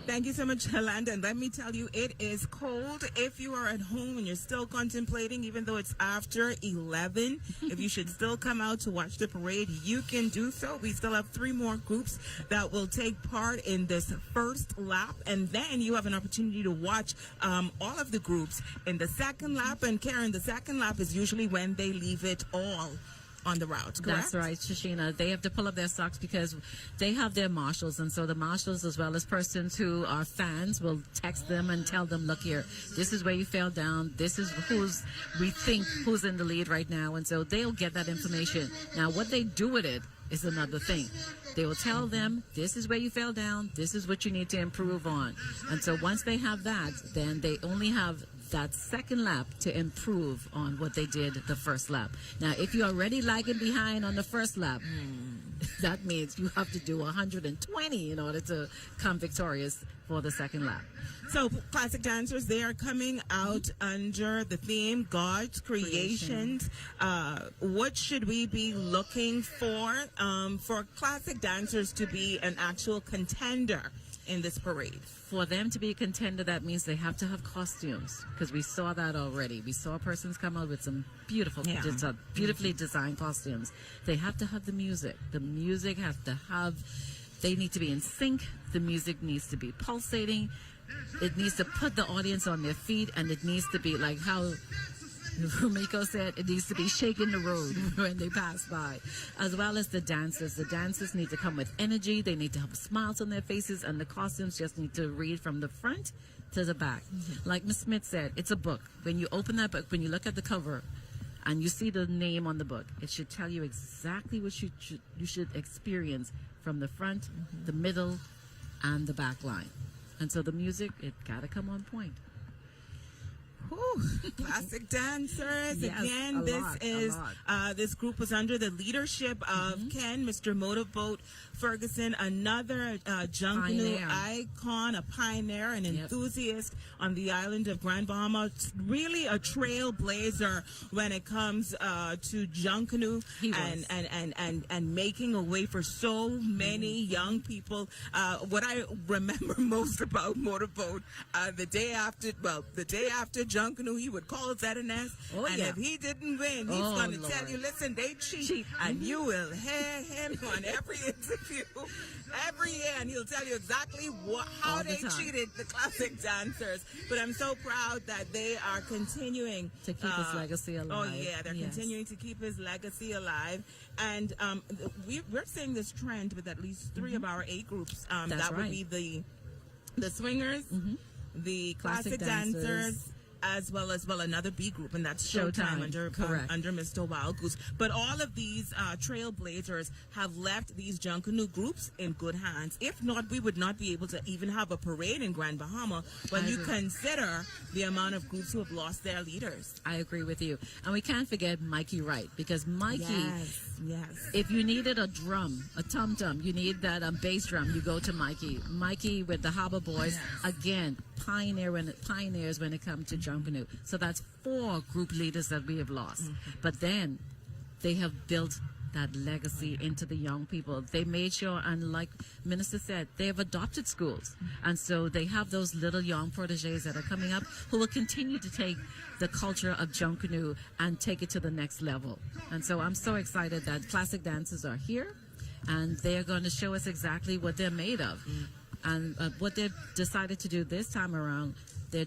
Thank you so much, Yolanda. And let me tell you, it is cold. If you are at home and you're still contemplating, even though it's after 11, if you should still come out to watch the parade, you can do so. We still have 3 more groups that will take part in this first lap. And then you have an opportunity to watch all of the groups in the second lap. And Karen, the second lap is usually when they leave it all on the route, correct? That's right, Shashina. They have to pull up their socks because they have their marshals, and so the marshals, as well as persons who are fans, will text them and tell them, look here, this is where you fell down, this is who's in the lead right now, and so they'll get that information. Now, what they do with it is another thing. They will tell them, this is where you fell down, this is what you need to improve on. And so once they have that, then they only have that second lap to improve on what they did the first lap. Now, if you're already lagging behind on the first lap, that means you have to do 120 in order to come victorious for the second lap. So, classic dancers, they are coming out under the theme God's Creations. What should we be looking for classic dancers to be an actual contender in this parade? For them to be a contender, that means they have to have costumes, because we saw that already. We saw persons come out with some beautifully designed costumes. They have to have the music. The music has to have They need to be in sync. The music needs to be pulsating. It needs to put the audience on their feet, and it needs to be like how Rumiko said, it needs to be shaking the road when they pass by, as well as the dancers. The dancers need to come with energy. They need to have smiles on their faces, and the costumes just need to read from the front to the back. Like Ms. Smith said, it's a book. When you open that book, when you look at the cover and you see the name on the book, it should tell you exactly what you should experience from the front, the middle, and the back line. And so the music, it got to come on point. Whew. Classic dancers. Yes, Again, this group was under the leadership of Ken, Mr. Motorboat Ferguson, another Junkanoo icon, a pioneer, an enthusiast on the island of Grand Bahama. Really a trailblazer when it comes to Junkanoo and making a way for so many young people. What I remember most about Motorboat, the day after Junkanoo, he would call ZNS, and if he didn't win, he's going to tell you, listen, they cheat. And you will hear him on every interview, every year, and he'll tell you exactly how they cheated the classic dancers. But I'm so proud that they are continuing to keep his legacy alive. Oh, yeah, they're continuing to keep his legacy alive. And we're seeing this trend with at least 3 of our 8 groups. That would be the Swingers, the classic dancers, as well as another B group, and that's Showtime under Mr. Wild Goose. But all of these trailblazers have left these Junkanoo groups in good hands. If not, we would not be able to even have a parade in Grand Bahama when you consider the amount of groups who have lost their leaders. I agree with you. And we can't forget Mikey Wright, because Mikey, yes. If you needed a drum, a tum-tum, you need that bass drum, you go to Mikey. Mikey with the Harbor Boys, again, pioneers when it comes to Junkanoo. So that's 4 group leaders that we have lost. But then they have built that legacy into the young people. They made sure, and like Minister said, they have adopted schools. And so they have those little young proteges that are coming up who will continue to take the culture of Junkanoo and take it to the next level. And so I'm so excited that classic dancers are here, and they're going to show us exactly what they're made of. And what they've decided to do this time around, they're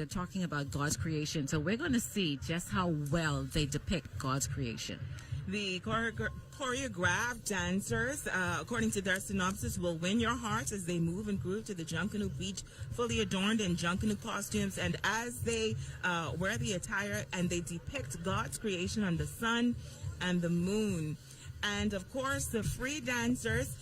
talking about God's creation. So we're going to see just how well they depict God's creation. The choreographed dancers, according to their synopsis, will win your hearts as they move and groove to the Junkanoo beach, fully adorned in Junkanoo costumes. And as they wear the attire and they depict God's creation on the sun and the moon. And of course, the free dancers,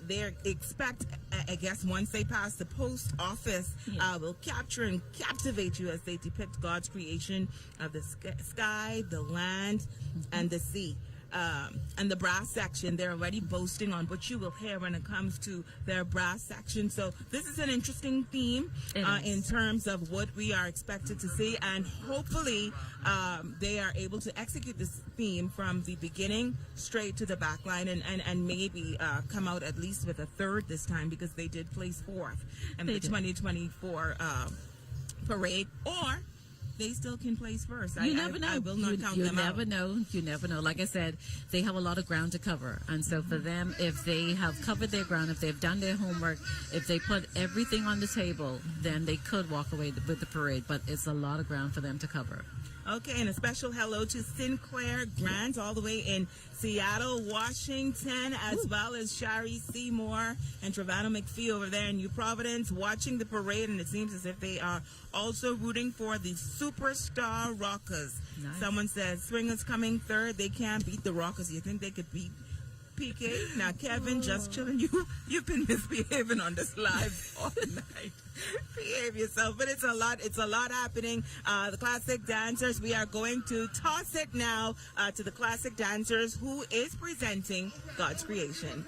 they expect, I guess, once they pass the post office, will capture and captivate you as they depict God's creation of the sky, the land, and the sea. And the brass section, they're already boasting on what you will hear when it comes to their brass section. So this is an interesting theme in terms of what we are expected to see, and hopefully they are able to execute this theme from the beginning straight to the back line, and maybe come out at least with a third this time, because they did place 4th in the 2024 parade, or they still can place first. You never know. I will not count them out. You never know. Like I said, they have a lot of ground to cover. And so for them, if they have covered their ground, if they've done their homework, if they put everything on the table, then they could walk away with the parade. But it's a lot of ground for them to cover. Okay, and a special hello to Sinclair Grant all the way in Seattle, Washington, as well as Shari Seymour and Travano McPhee over there in New Providence, watching the parade, and it seems as if they are also rooting for the Superstar Rockers. Nice. Someone says, Swingers coming third, they can't beat the Rockers. You think they could beat PK? Now, Kevin, just chilling. You've been misbehaving on this live all night. Behave yourself. But it's a lot happening. The classic dancers, we are going to toss it now to the classic dancers, who is presenting God's creation.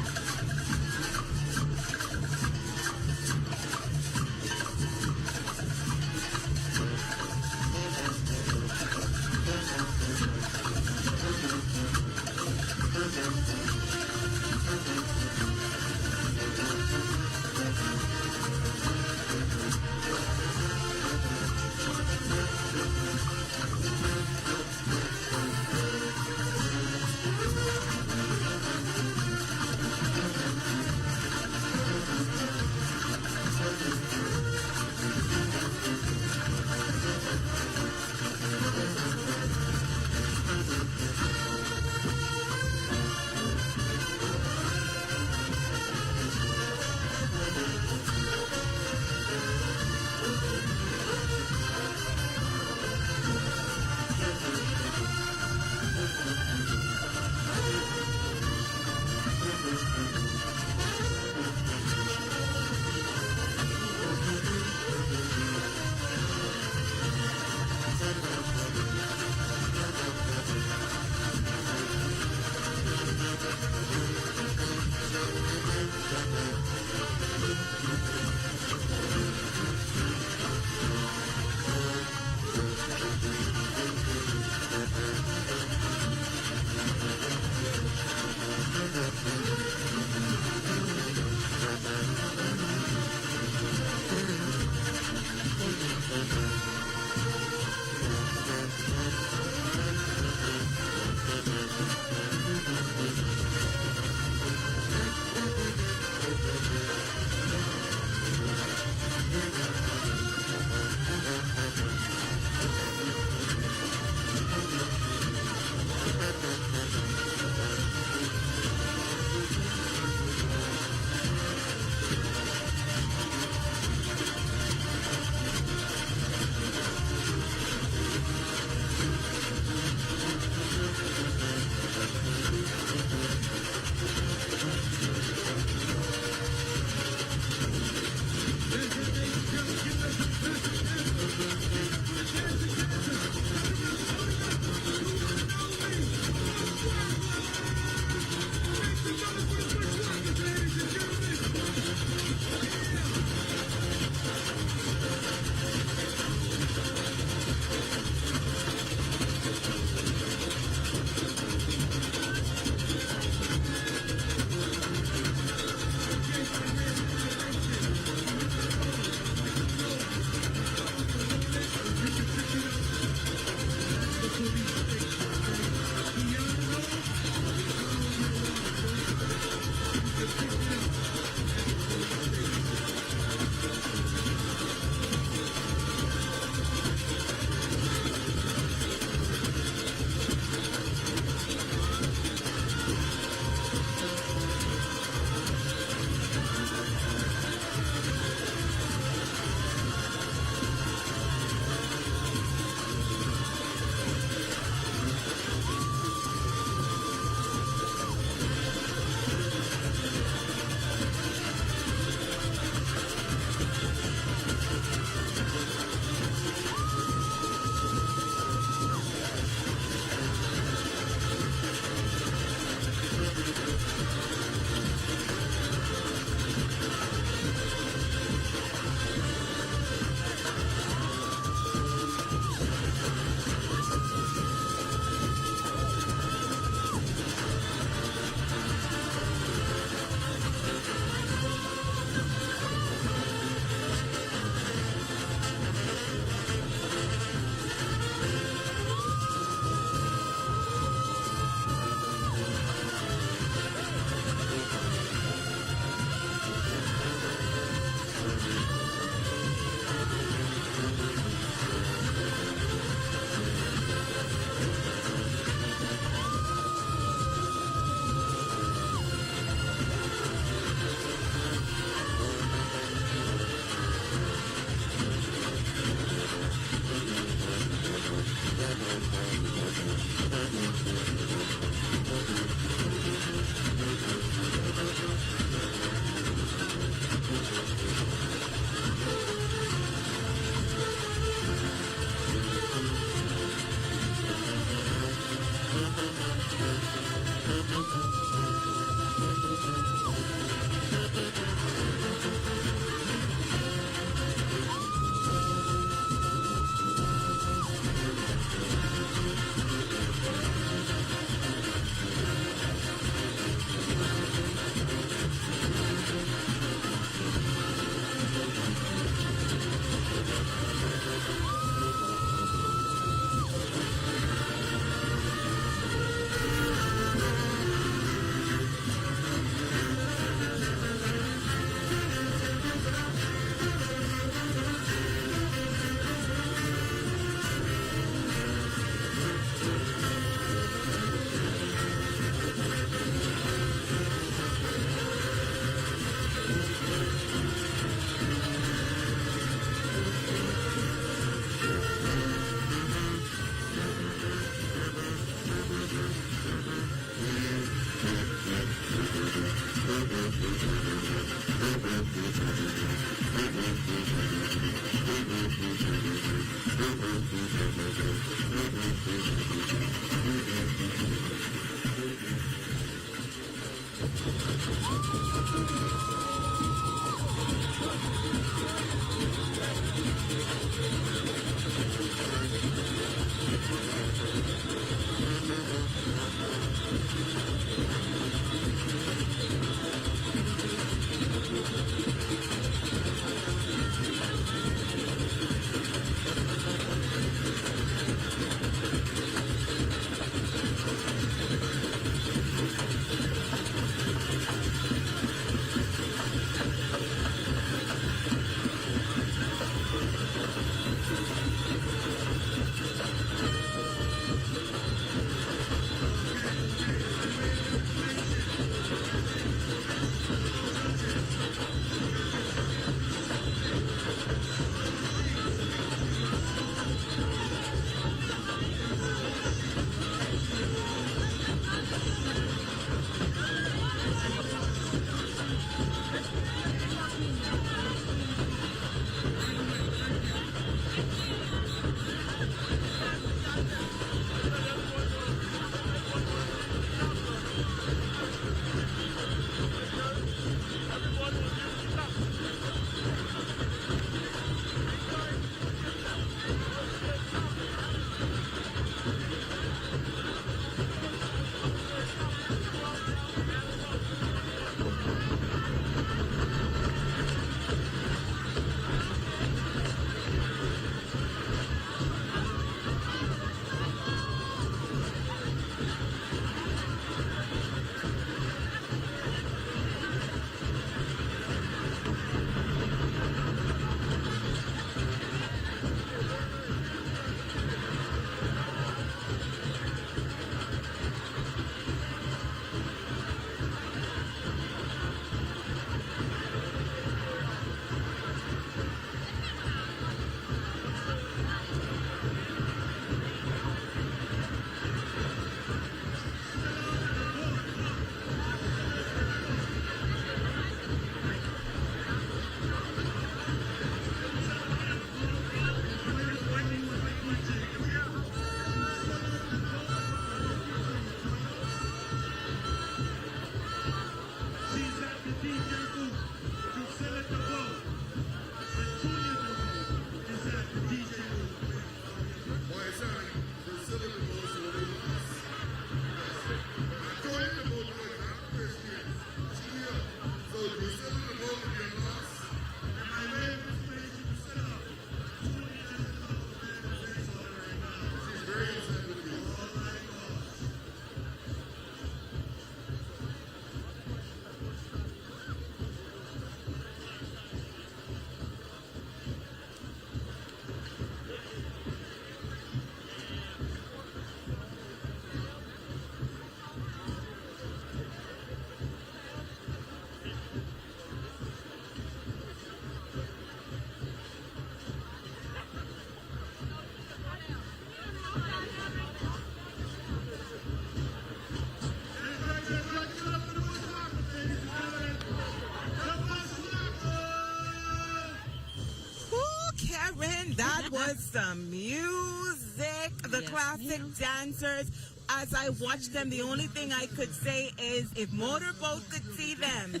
That was some music. The classic dancers. As I watched them, the only thing I could say is if Motorboat could see them,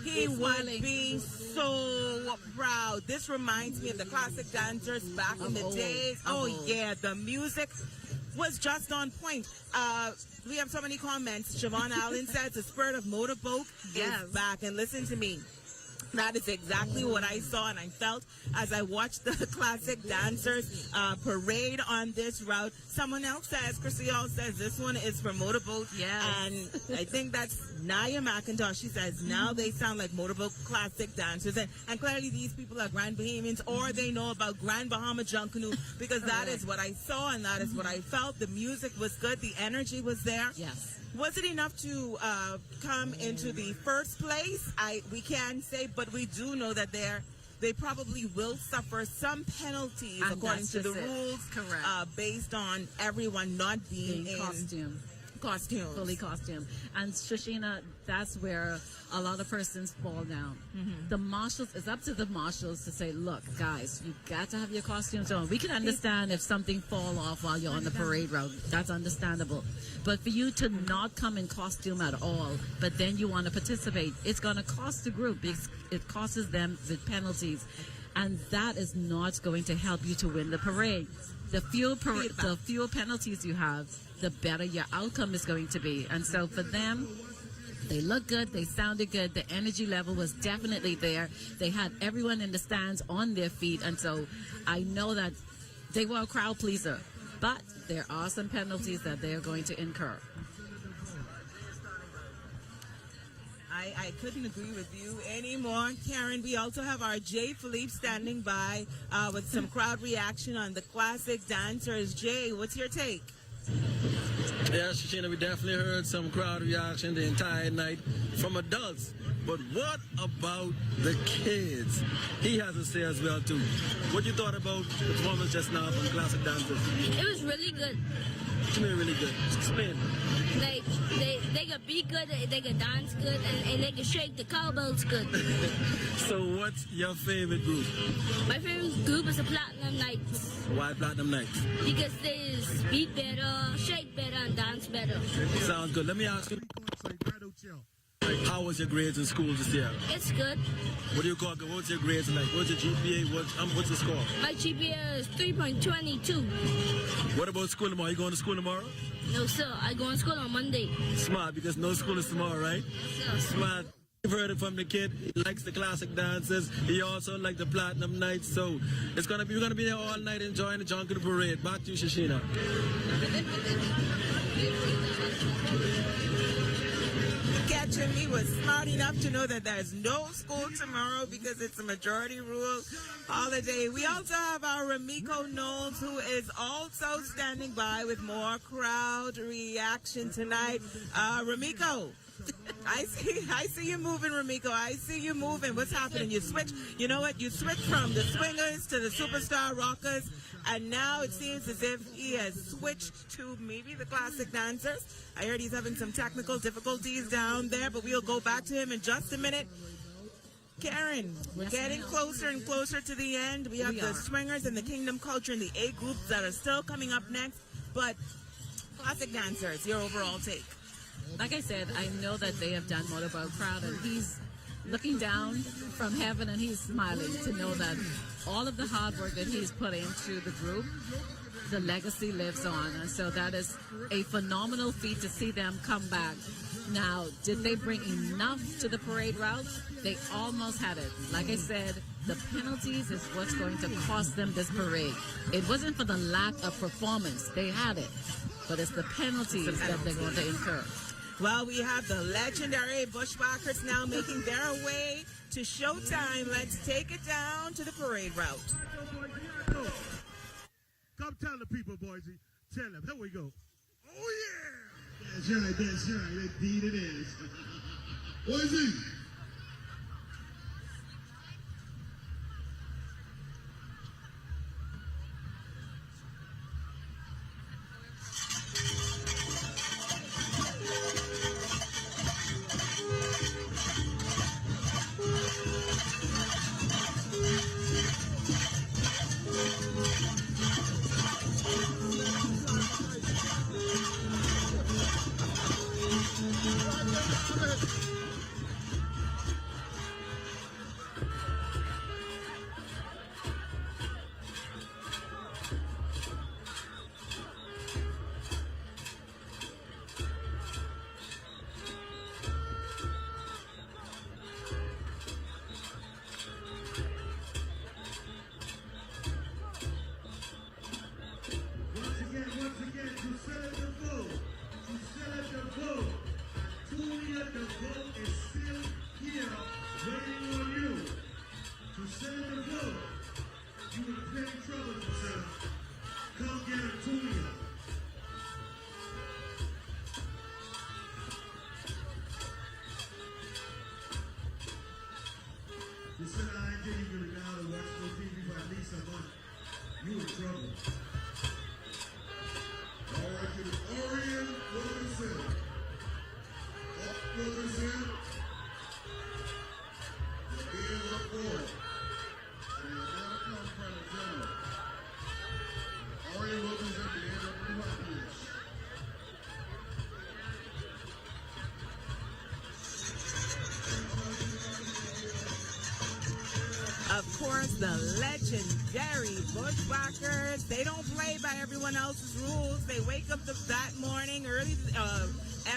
he would be so proud. This reminds me of the classic dancers back in the days. Oh, yeah, the music was just on point. We have so many comments. Siobhan Allen says the spirit of Motorboat is back. And listen to me. That is exactly what I saw and I felt as I watched the classic dancers parade on this route. Someone else says, Chrissy Hall says, this one is for Motorboat. Yes. And I think that's Naya McIntosh. She says, now they sound like Motorboat classic dancers. And clearly these people are Grand Bahamians or they know about Grand Bahama Junkanoo because that is what I saw and that is what I felt. The music was good. The energy was there. Yes. Was it enough to come into the first place? We can say, but we do know that they probably will suffer some penalties and according to the rules. Correct. Based on everyone not being in costume. costumed. Fully costumed. And Shoshina, that's where a lot of persons fall down. The marshals, it's up to the marshals to say, look, guys, you got to have your costumes on. We can understand if something fall off while you're on the parade route. That's understandable. But for you to not come in costume at all, but then you want to participate, it's going to cost the group. It costs them with penalties. And that is not going to help you to win the parade. The fewer penalties you have, the better your outcome is going to be. And so for them, they look good, they sounded good, the energy level was definitely there. They had everyone in the stands on their feet. And so I know that they were a crowd pleaser. But there are some penalties that they are going to incur. I couldn't agree with you anymore, Karen. We also have our Jay Philippe standing by with some crowd reaction on the classic dancers. Jay, what's your take? Yeah, Shoshina, we definitely heard some crowd reaction the entire night from adults. But what about the kids? He has to say as well, too. What you thought about the performance just now from classic dancers? It was really good. What you mean really good? Explain. Like, they could be good, they could dance good, and they could shake the cowbells good. So what's your favorite group? My favorite group is the Platinum Knights. Why Platinum Knights? Because they speak better, shake better, and dance better. Sounds good. Let me ask you, how was your grades in school this year? It's good. What do you call it? What's your grades like? What's your GPA? What's the score? My GPA is 3.22. What about school tomorrow? You going to school tomorrow? No, sir. I go to school on Monday. Smart, because no school is tomorrow, right? Yes, sir. Smart. You've heard it from the kid. He likes the classic dances. He also likes the Platinum Nights. So we're gonna be there all night enjoying the Junkanoo Parade. Back to you, Shoshina. Catching me was smart enough to know that there's no school tomorrow because it's a majority rule holiday. We also have our Ramiko Knowles, who is also standing by with more crowd reaction tonight. Ramiko, I see you moving, Ramiko. I see you moving. What's happening? You switch. You know what? You switch from the swingers to the superstar rockers, and now it seems as if he has switched to maybe the classic dancers. I heard he's having some technical difficulties down there, but we'll go back to him in just a minute. Karen, we're getting closer and closer to the end. We have the swingers and the Kingdom Culture and the A groups that are still coming up next, but classic dancers, your overall take. Like I said, I know that they have done more about crowd, and he's looking down from heaven and he's smiling to know that all of the hard work that he's put into the group, the legacy lives on. And so that is a phenomenal feat to see them come back. Now, did they bring enough to the parade route? They almost had it. Like I said, the penalties is what's going to cost them this parade. It wasn't for the lack of performance. They had it. But it's the penalties that they're going to incur. Well, we have the legendary Bushwackers now making their way to Showtime. Let's take it down to the parade route. Come tell the people, Boise. Tell them. Here we go. Oh, yeah. That's right. That's right. Indeed it is. Boise. the legendary Bushwackers. They don't play by everyone else's rules. They wake up that morning early,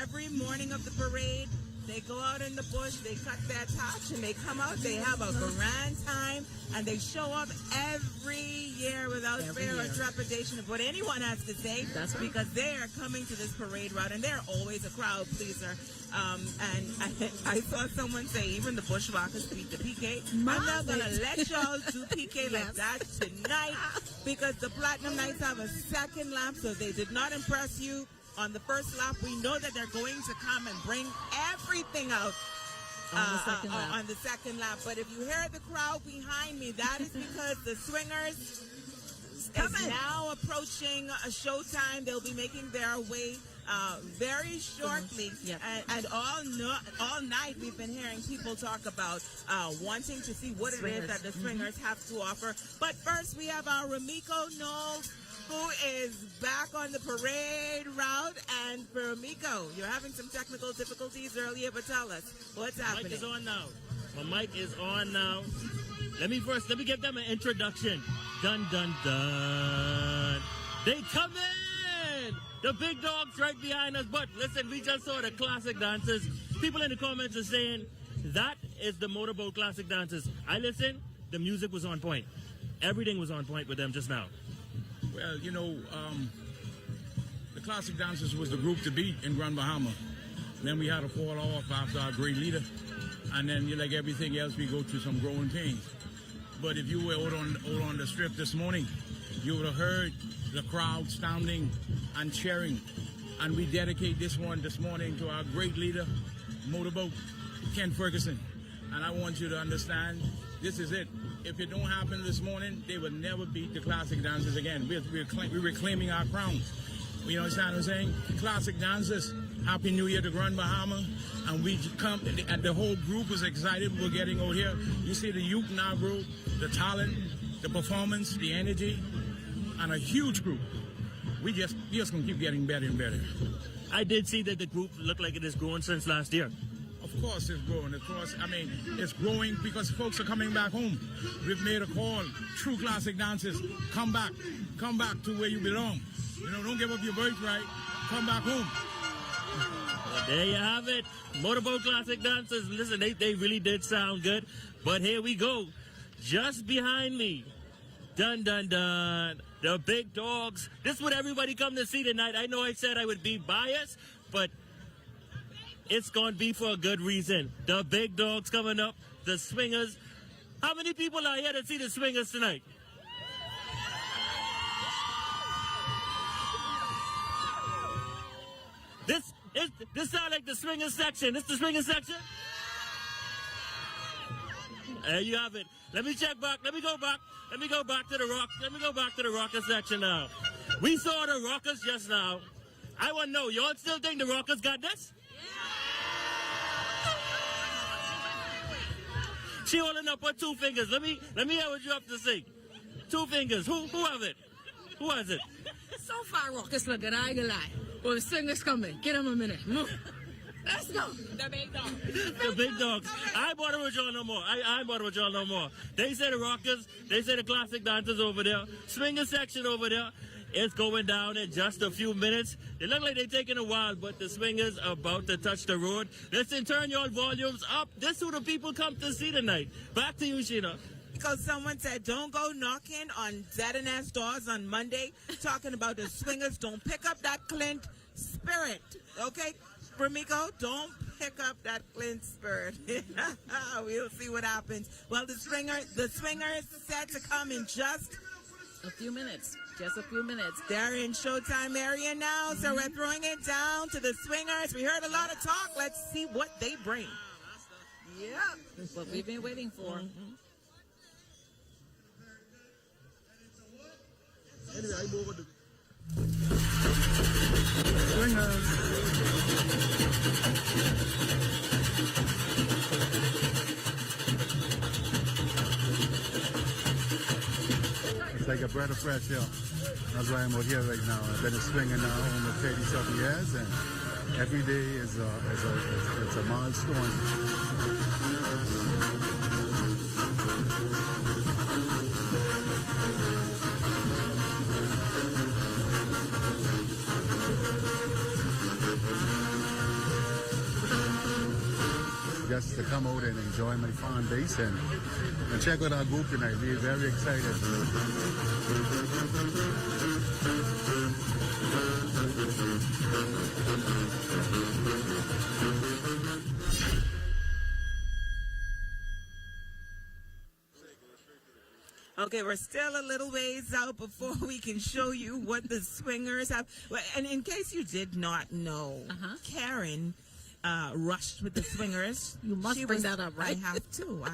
every morning of the parade. They go out in the bush, they cut their tops, and they come out. They have a grand time, and they show up every year without fear or trepidation of what anyone has to say. That's because they're coming to this parade route, and they're always a crowd pleaser. And I saw someone say even the Bushwackers beat the PK. I'm not going to let y'all do PK like that tonight because the Platinum Knights have a second lap, so they did not impress you on the first lap. We know that they're going to come and bring everything out on the second lap. But if you hear the crowd behind me, that is because the Swingers is now approaching a Showtime. They'll be making their way very shortly. And all night we've been hearing people talk about wanting to see what it is that the Swingers have to offer. But first we have our Ramiko Knowles, who is back on the parade route. And for Miko, you're having some technical difficulties earlier, but tell us, what's happening? Mic is on now. My mic is on now. Let me give them an introduction. Dun, dun, dun. They come in! The big dogs right behind us. But listen, we just saw the classic dances. People in the comments are saying, that is the motorboat classic dances. I listened, the music was on point. Everything was on point with them just now. Well, you know, the Classic Dancers was the group to beat in Grand Bahama. Then we had to fall off after our great leader. And then, like everything else, we go through some growing pains. But if you were out on the strip this morning, you would have heard the crowd standing and cheering. And we dedicate this one this morning to our great leader, motorboat, Ken Ferguson. And I want you to understand, this is it. If it don't happen this morning, they will never beat the Classic Dancers again. We're reclaiming our crown. You understand what I'm saying? Classic Dancers, Happy New Year to Grand Bahama. And we come, and the whole group is excited. We're getting out here. You see the youth in our group, the talent, the performance, the energy, and a huge group. We just gonna keep getting better and better. I did see that the group looked like it has grown since last year. Of course it's growing. Of course, I mean, it's growing because folks are coming back home. We've made a call. True Classic Dancers, come back to where you belong. You know, don't give up your birthright. Come back home. Well, there you have it. Motorboat Classic Dancers. Listen, they really did sound good. But here we go. Just behind me. Dun, dun, dun. The big dogs. This is what everybody come to see tonight. I know I said I would be biased, but it's going to be for a good reason. The big dogs coming up, the Swingers. How many people are here to see the Swingers tonight? This sounds like the Swingers section. This the Swingers section? There you have it. Let me check back. Let me go back to the rock. Let me go back to the rocker section now. We saw the rockers just now. I want to know, y'all still think the rockers got this? She holding up her two fingers. Let me hear what you have to say. Two fingers. Who have it? Who has it? So far, Rockets look good. I ain't gonna lie. Well, the Swingers coming. Give them a minute. Move. Let's go. The big dogs. The big dogs. I ain't bothering with y'all no more. I ain't bothering with y'all no more. They say the rockers. They say the classic dancers over there. Swinger section over there. It's going down in just a few minutes. They look like they're taking a while, but the Swingers are about to touch the road. Listen, turn your volumes up. This is who the people come to see tonight. Back to you, Sheena. Because someone said, don't go knocking on ZNS doors on Monday, talking about the Swingers. Don't pick up that Clint spirit. Okay? Ramiko, don't pick up that Clint spirit. We'll see what happens. Well, the Swingers set to come in just a few minutes. Just a few minutes. They're in Showtime area now, so we're throwing it down to the Swingers. We heard a lot of talk. Let's see what they bring. Yeah. That's what we've been waiting for. Anyway, I move over the It's like a breath of fresh air. That's why I'm out here right now. I've been a swinger now almost 30-something years, and every day is a milestone. just to come out and enjoy my fan base and check out our group tonight. We're very excited. Okay, we're still a little ways out before we can show you what the swingers have. And in case you did not know, Karen rushed with the swingers. You must bring that up, right? I have to.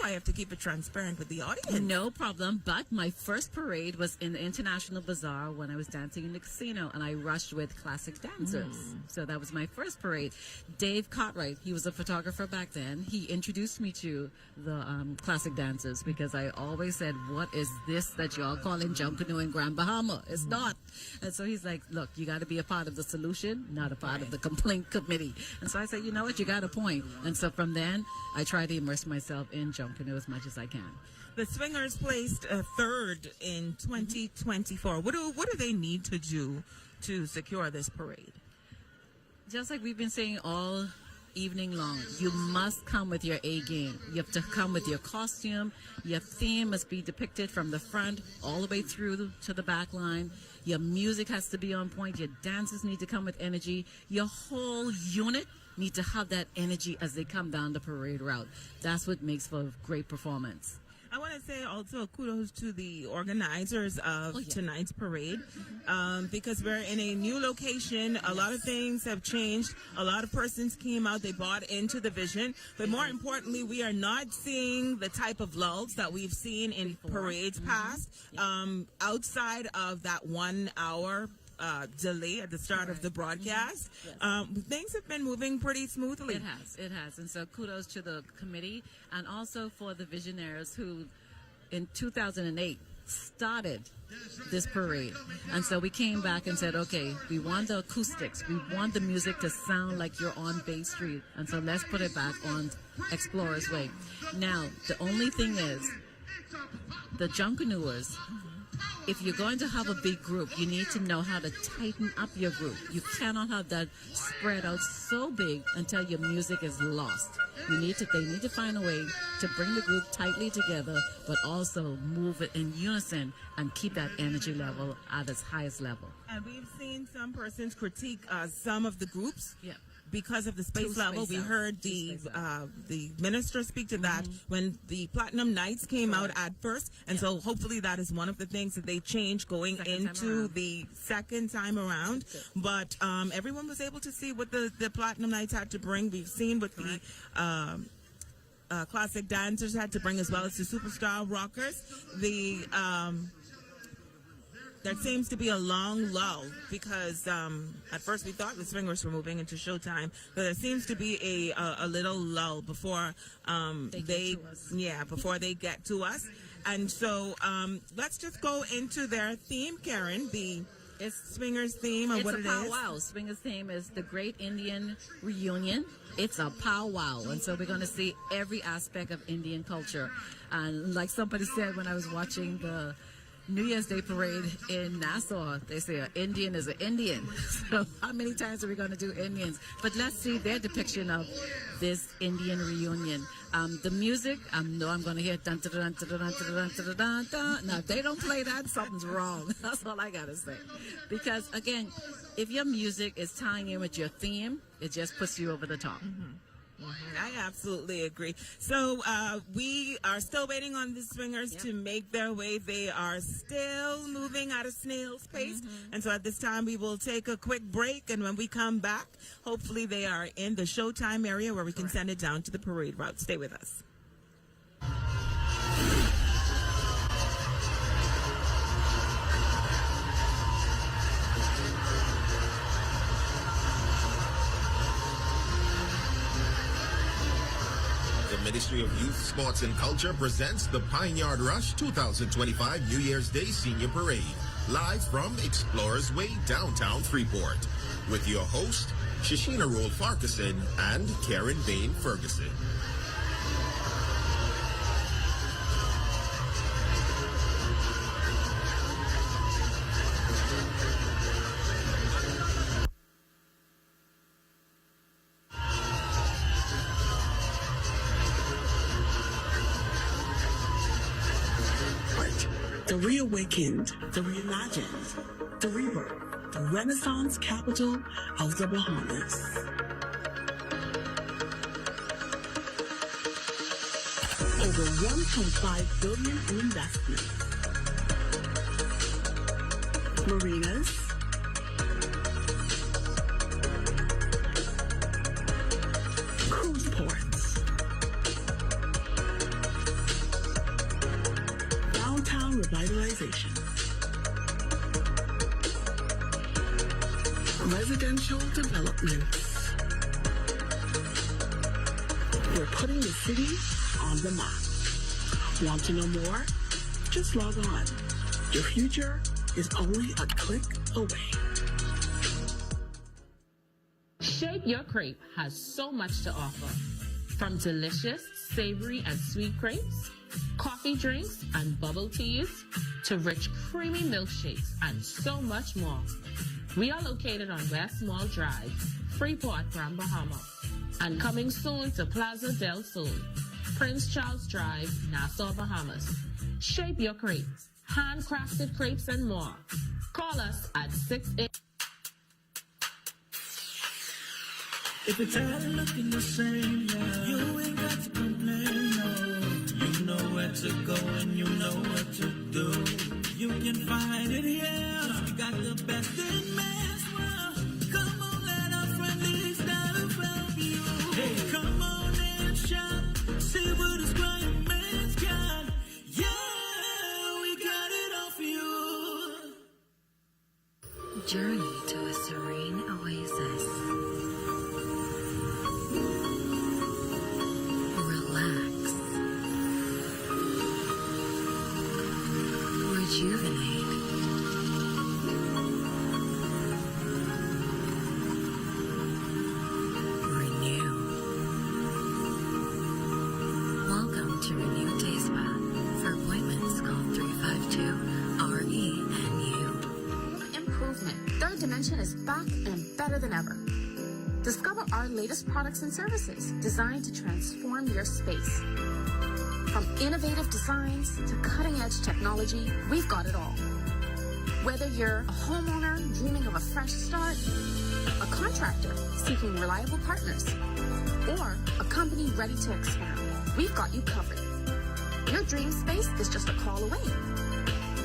I have to keep it transparent with the audience. No problem. But my first parade was in the International Bazaar when I was dancing in the casino, and I rushed with classic dancers. So that was my first parade. Dave Cartwright, he was a photographer back then. He introduced me to the classic dancers because I always said, what is this that y'all call in Junkanoo and Grand Bahama? It's not. And so he's like, look, you got to be a part of the solution, not a part of the complaint committee. And so I said, you know what, you got a point. And so from then, I try to immerse myself in Junkanoo as much as I can. The swingers placed third in 2024. What do they need to do to secure this parade? Just like we've been saying all evening long, you must come with your A game. You have to come with your costume. Your theme must be depicted from the front all the way through to the back line. Your music has to be on point. Your dancers need to come with energy. Your whole unit need to have that energy as they come down the parade route. That's what makes for a great performance. I want to say also kudos to the organizers of tonight's parade because we're in a new location. A lot of things have changed. A lot of persons came out. They bought into the vision. But more importantly, we are not seeing the type of lulls that we've seen in parades past outside of that 1 hour delay at the start of the broadcast. Things have been moving pretty smoothly. It has. And so kudos to the committee and also for the visionaries who in 2008 started this parade. And so we came back and said, okay, we want the acoustics. We want the music to sound like you're on Bay Street. And so let's put it back on Explorers Way. Now, the only thing is, the Junkanooers, if you're going to have a big group, you need to know how to tighten up your group. You cannot have that spread out so big until your music is lost. They need to find a way to bring the group tightly together, but also move it in unison and keep that energy level at its highest level. And we've seen some persons critique some of the groups. Yeah. Because of the space level, we heard the minister speak to that when the Platinum Nights came out at first, and so hopefully that is one of the things that they changed going into the second time around. But everyone was able to see what the Platinum Nights had to bring. We've seen what the classic dancers had to bring, as well as the superstar rockers. There seems to be a long lull because at first we thought the swingers were moving into Showtime, but there seems to be a little lull before before they get to us. And so let's just go into their theme, Karen, it's swingers theme and what it is. It's a powwow. Swingers theme is the Great Indian Reunion. It's a powwow, and so we're going to see every aspect of Indian culture. And like somebody said when I was watching the New Year's Day parade in Nassau, they say an Indian is an Indian. So how many times are we going to do Indians? But let's see their depiction of this Indian reunion. The music, I know I'm going to hear dun dun dun dun dun dun dun dun dun. Now, if they don't play that, something's wrong. That's all I got to say. Because, again, if your music is tying in with your theme, it just puts you over the top. I absolutely agree. So we are still waiting on the swingers to make their way. They are still moving at a snail's pace. And so at this time, we will take a quick break. And when we come back, hopefully they are in the Showtime area where we can send it down to the parade route. Stay with us. The Ministry of Youth, Sports and Culture presents the Pine Yard Rush 2025 New Year's Day Senior Parade, live from Explorers Way, downtown Freeport, with your host, Shishina Roll Farquharson and Karen Bain Ferguson. the reawakened, the reimagined, the rebirth, the Renaissance capital of the Bahamas. Over $1.5 billion in investment. Marinas, cruise ports, downtown revitalization, residential developments. We're putting the city on the map. Want to know more? Just log on. Your future is only a click away. Shape Your Crepe has so much to offer. From delicious, savory, and sweet crepes, coffee drinks and bubble teas, to rich, creamy milkshakes, and so much more. We are located on West Mall Drive, Freeport, Grand Bahama, and coming soon to Plaza del Sol, Prince Charles Drive, Nassau, Bahamas. Shape Your Crepe, handcrafted crepes and more. Call us at 68. If it's all looking the same, yeah, you ain't got to complain, no. You know where to go and you know what to do. You can find it here. We got the best in mass. Come on, let our friendlies that'll help you. Hey, come on and shop. See what a crying man's got. Yeah, we got it all for you. Journey to a serene oasis. Relax. Rejuvenate. Renew. Welcome to Renew Day Spa. For appointments, call 352-RENU. Improvement. Third Dimension is back and better than ever. Discover our latest products and services designed to transform your space. From innovative designs to cutting-edge technology, we've got it all. Whether you're a homeowner dreaming of a fresh start, a contractor seeking reliable partners, or a company ready to expand, we've got you covered. Your dream space is just a call away.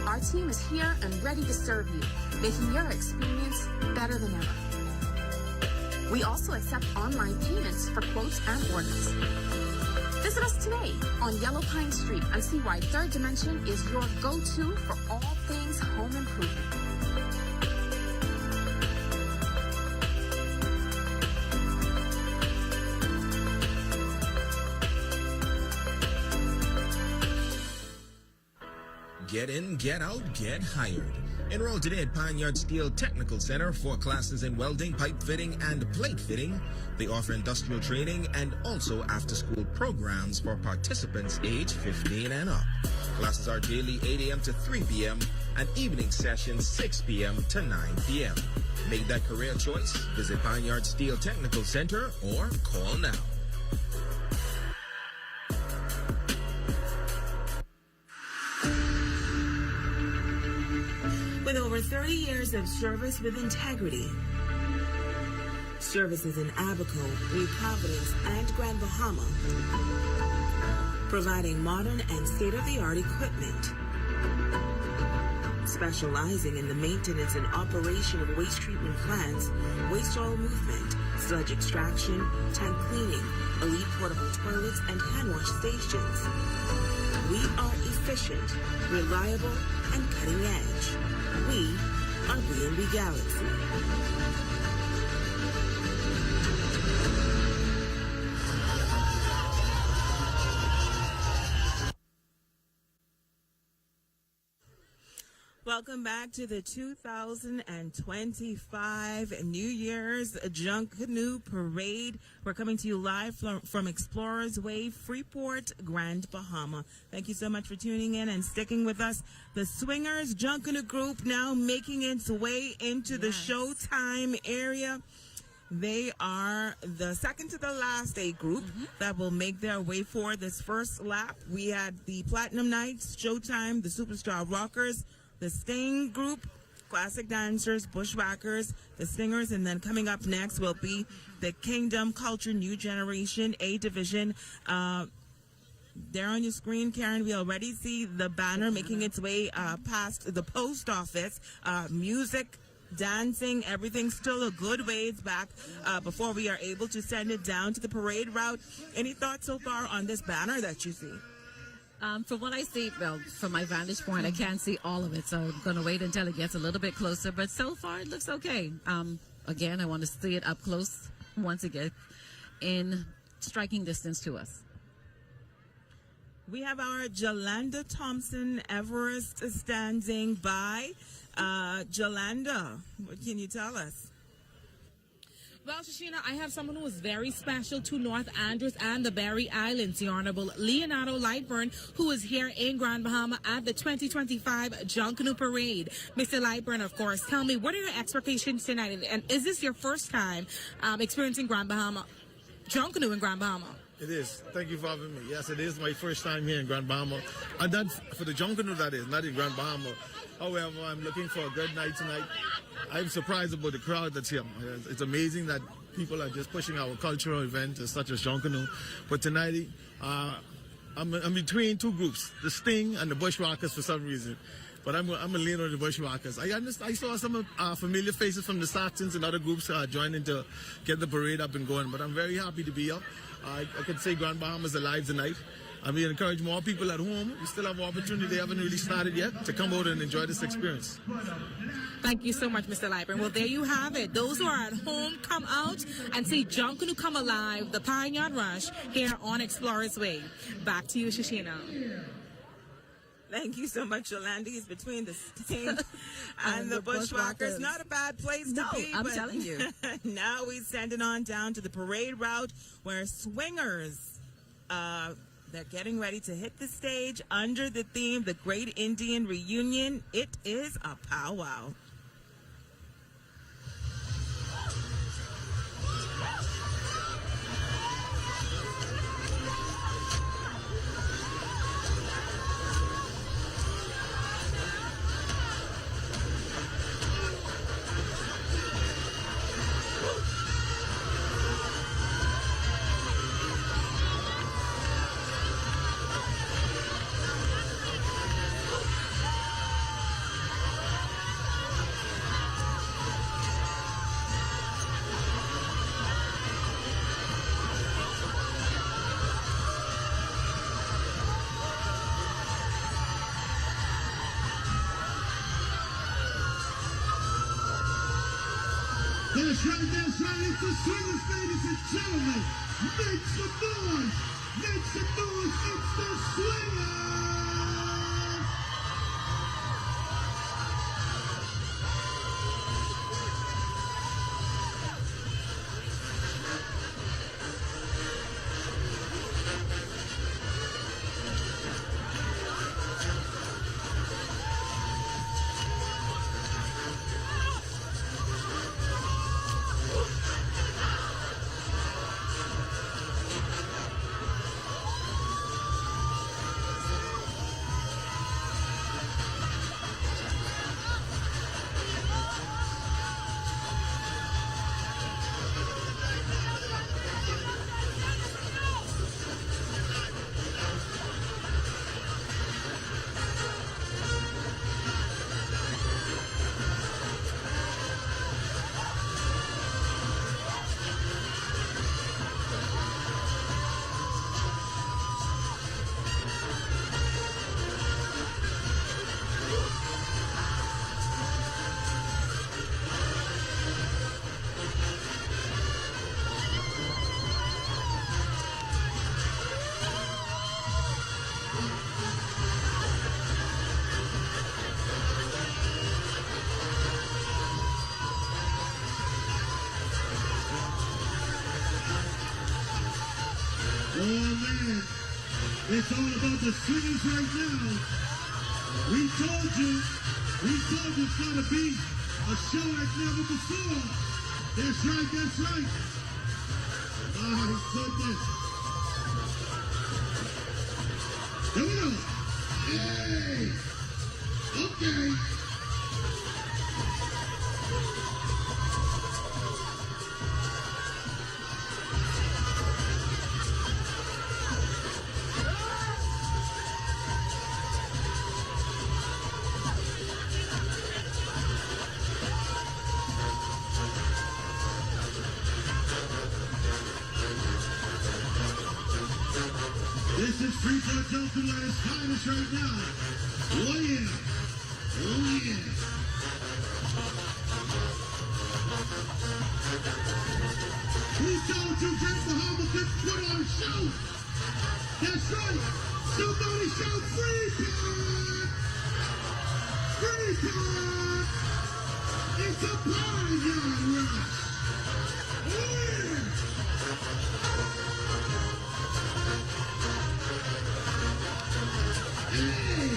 Our team is here and ready to serve you, making your experience better than ever. We also accept online payments for quotes and orders. Visit us today on Yellow Pine Street and see why Third Dimension is your go-to for all things home improvement. Get in, get out, get hired. Enroll today at Panyard Steel Technical Center for classes in welding, pipe fitting, and plate fitting. They offer industrial training and also after-school programs for participants age 15 and up. Classes are daily 8 a.m. to 3 p.m. and evening sessions 6 p.m. to 9 p.m. Make that career choice. Visit Panyard Steel Technical Center or call now. With over 30 years of service with integrity, services in Abaco, New Providence, and Grand Bahama, providing modern and state-of-the-art equipment, specializing in the maintenance and operation of waste treatment plants, waste oil movement, sludge extraction, tank cleaning, elite portable toilets, and hand wash stations. We are efficient, reliable, and cutting edge. We are B&B Galaxy. Welcome back to the 2025 New Year's Junkanoo Parade. We're coming to you live from Explorers Way, Freeport, Grand Bahama. Thank you so much for tuning in and sticking with us. The Swingers Junkanoo group now making its way into the Showtime area. They are the second to the last A group that will make their way for this first lap. We had the Platinum Knights, Showtime, the Superstar Rockers, the Sting Group, Classic Dancers, Bushwackers, the Singers, and then coming up next will be the Kingdom Culture New Generation A Division. There on your screen, Karen, we already see the banner making its way past the post office. Music, dancing, everything's still a good ways back before we are able to send it down to the parade route. Any thoughts so far on this banner that you see? From what I see, well, from my vantage point, I can't see all of it, so I'm going to wait until it gets a little bit closer. But so far, it looks okay. Again, I want to see it up close once it gets in striking distance to us. We have our Jolanda Thompson Everest standing by. Jolanda, what can you tell us? Well, Shashina, I have someone who is very special to North Andros and the Berry Islands, the Honorable Leonardo Lightburn, who is here in Grand Bahama at the 2025 Junkanoo Parade. Mr. Lightburn, of course, tell me, what are your expectations tonight? And is this your first time experiencing Grand Bahama, Junkanoo in Grand Bahama? It is. Thank you for having me. Yes, it is my first time here in Grand Bahama. And that's for the Junkanoo, that is, not in Grand Bahama. However, I'm looking for a good night tonight. I'm surprised about the crowd that's here. It's amazing that people are just pushing our cultural event such as Junkanoo. But tonight, I'm between two groups, the Sting and the Bushwackers for some reason. But I'm a leaner of the Bushwackers. I saw some familiar faces from the Saxons and other groups joining to get the parade up and going. But I'm very happy to be here. I could say Grand Bahama's alive tonight. We encourage more people at home. We still have opportunity. They haven't really started yet to come out and enjoy this experience. Thank you so much, Mr. Lightburn. Well, there you have it. Those who are at home, come out and see Junkanoo come alive, the Pioneer Rush, here on Explorers Way. Back to you, Shashina. Thank you so much, Yolanda. It's between the Sting and the Bushwackers. Not a bad place to be. I'm telling you. Now we're sending on down to the parade route where swingers, they're getting ready to hit the stage under the theme, The Great Indian Reunion. It is a powwow. That's right, that's right. It's the swingers, ladies and gentlemen. Make some noise. Make some noise. It's the swingers. Oh man, it's all about the swingers right now. We told you it's gonna be a show like never before. That's right, that's right. My goodness. Here we go. Hey! Okay. This is Freeport Junkanoo at its finest right now. Oh yeah. Oh yeah. Who told you Great Bahama could put on a show? That's right. Somebody shout Freeport! Freeport! It's a barnyard rush. Oh yeah. Hey!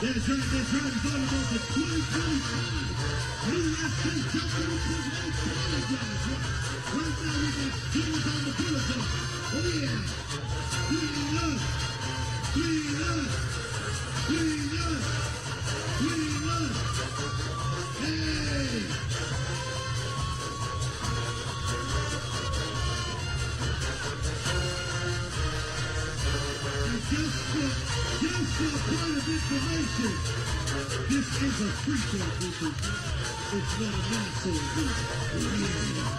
That's right, it's all about the 2025 USA Junkanoo President Apologize. Right now we got Kings on the Boulevard. Oh yeah. Clean up. Clean up. Clean up. Clean up. Hey. And just for a point of information, this is a Freeport group. It's not a Minnesota group. Yeah.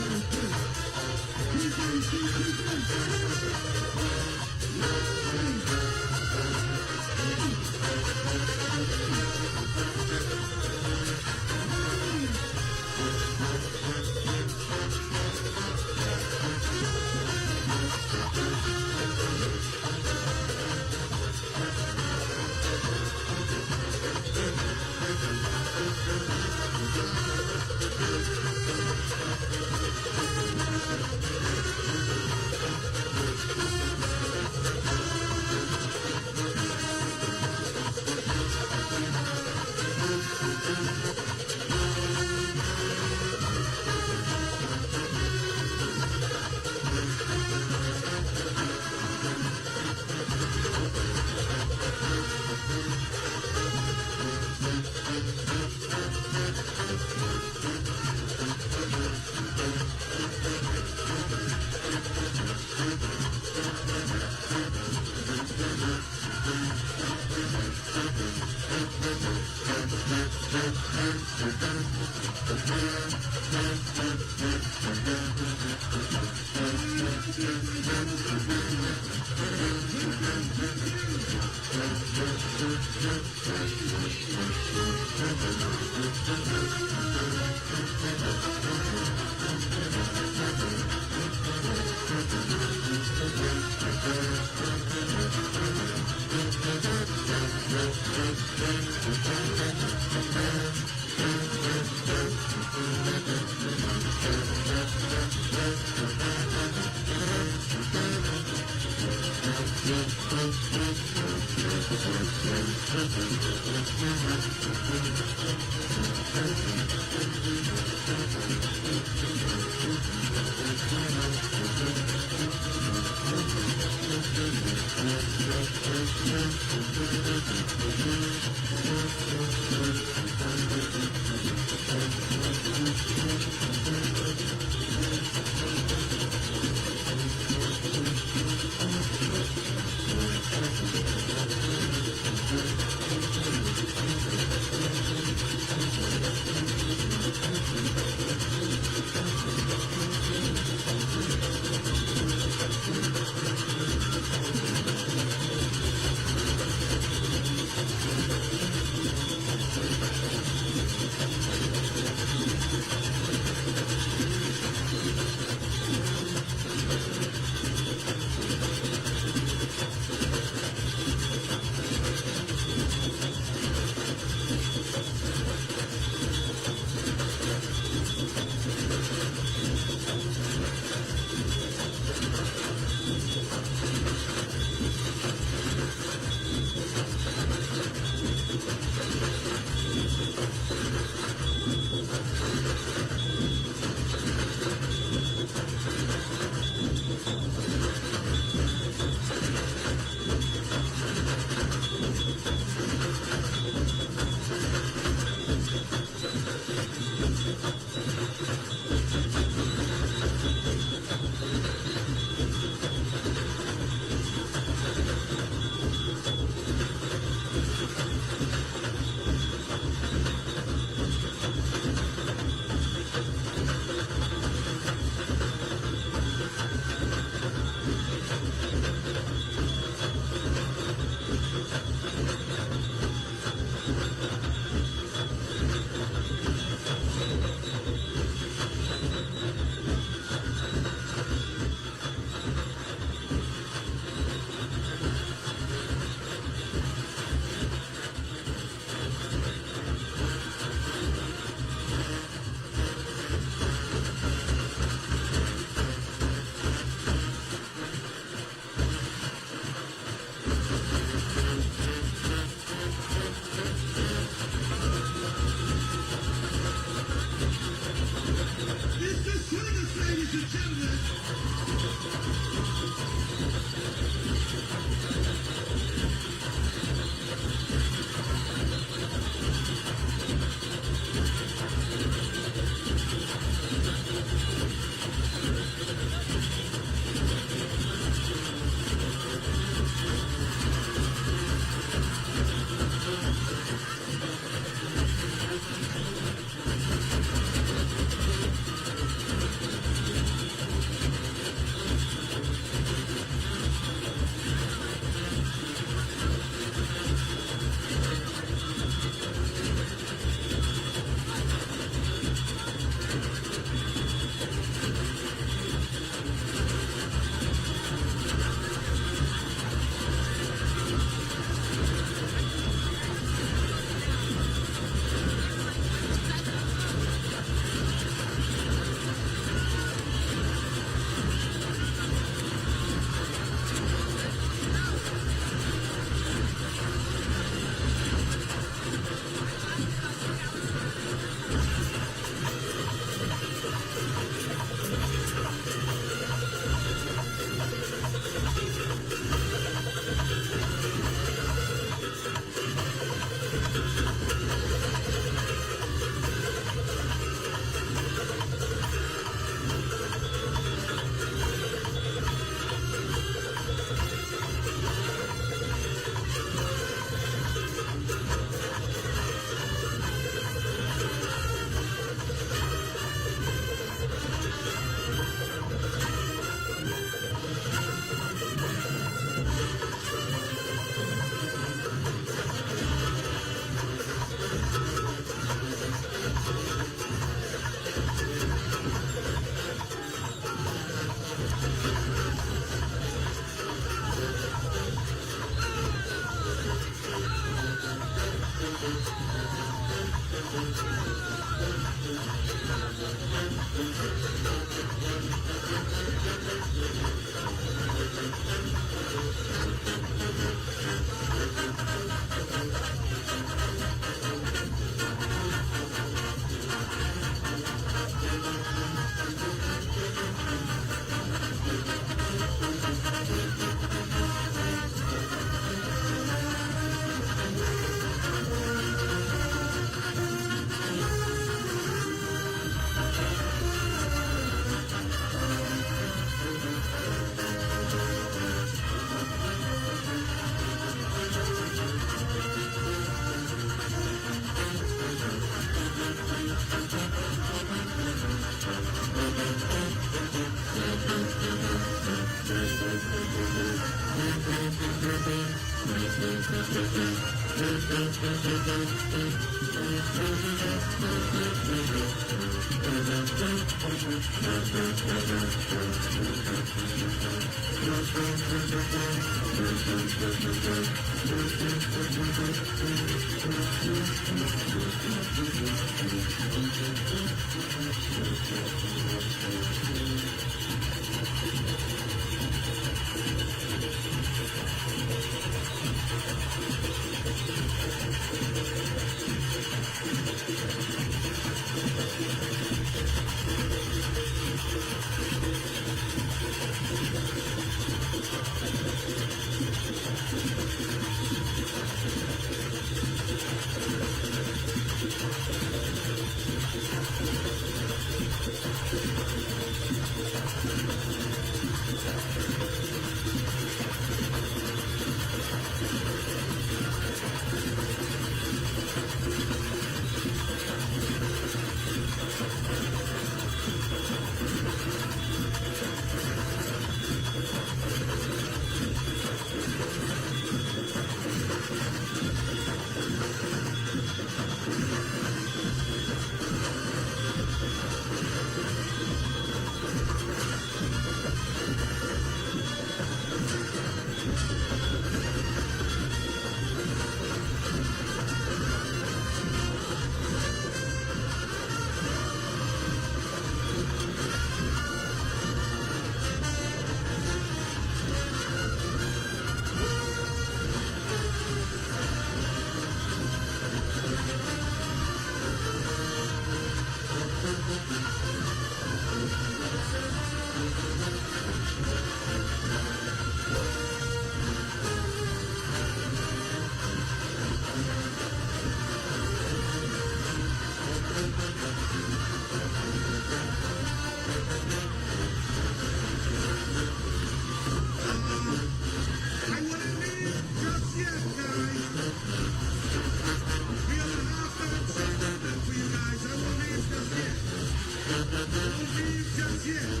Don't leave just yet.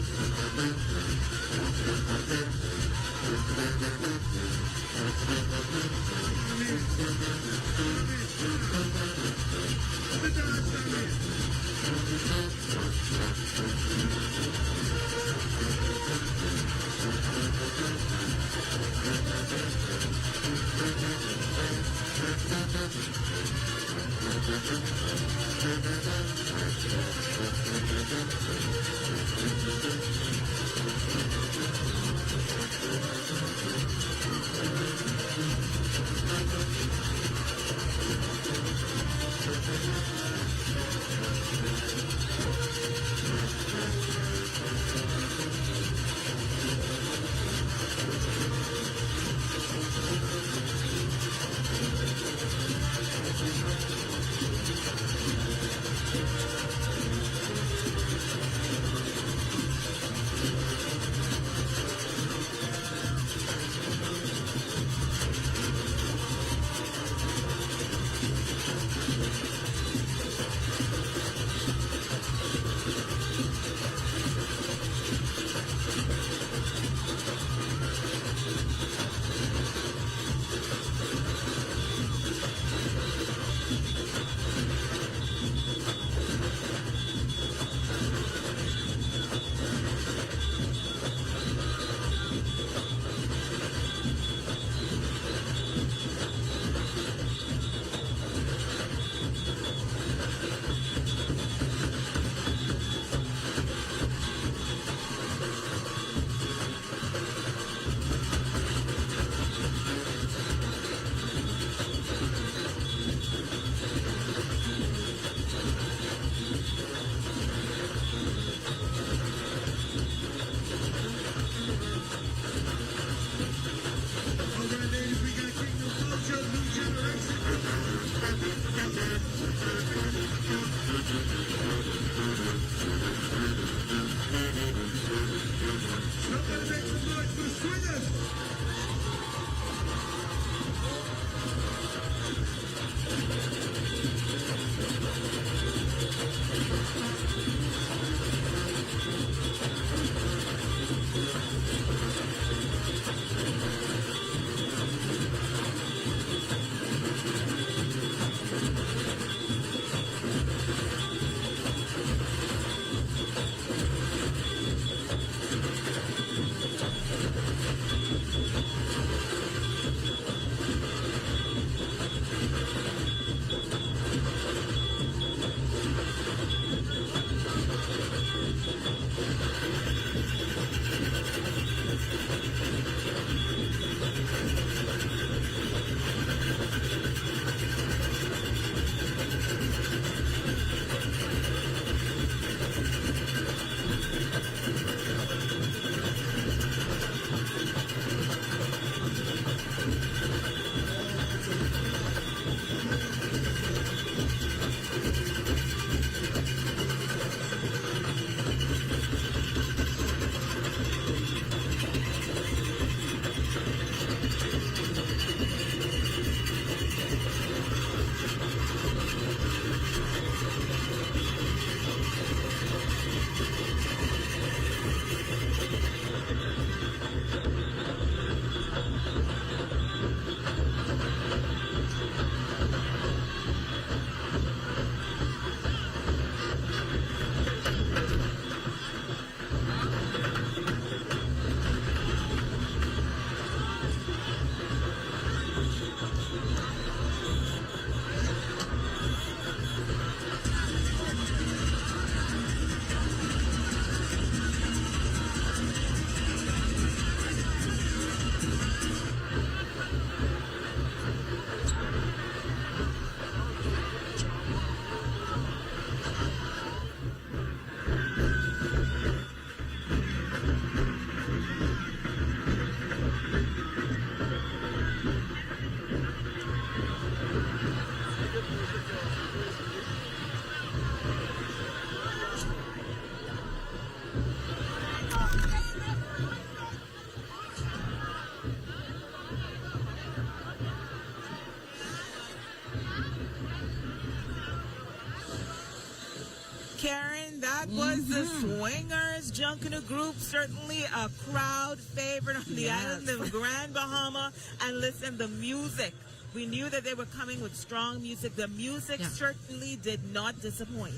Swingers Junkanoo group, certainly a crowd favorite on the island of Grand Bahama. And listen, the music. We knew that they were coming with strong music. The music certainly did not disappoint.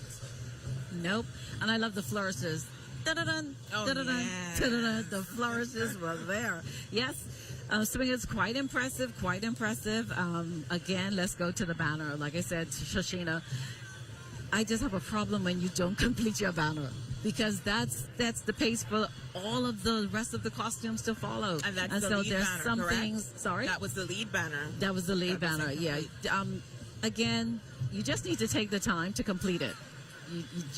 Nope. And I love the flourishes. Da-da-dun, da-da-dun, da-da-dun. The flourishes were there. Yes. Swingers, quite impressive, quite impressive. Again, let's go to the banner. Like I said, Shoshina, I just have a problem when you don't complete your banner, because that's the pace for all of the rest of the costumes to follow. And that's and the so lead there's banner, some correct? things. Sorry, that was the lead banner. That was the lead banner. Yeah. Again, you just need to take the time to complete it.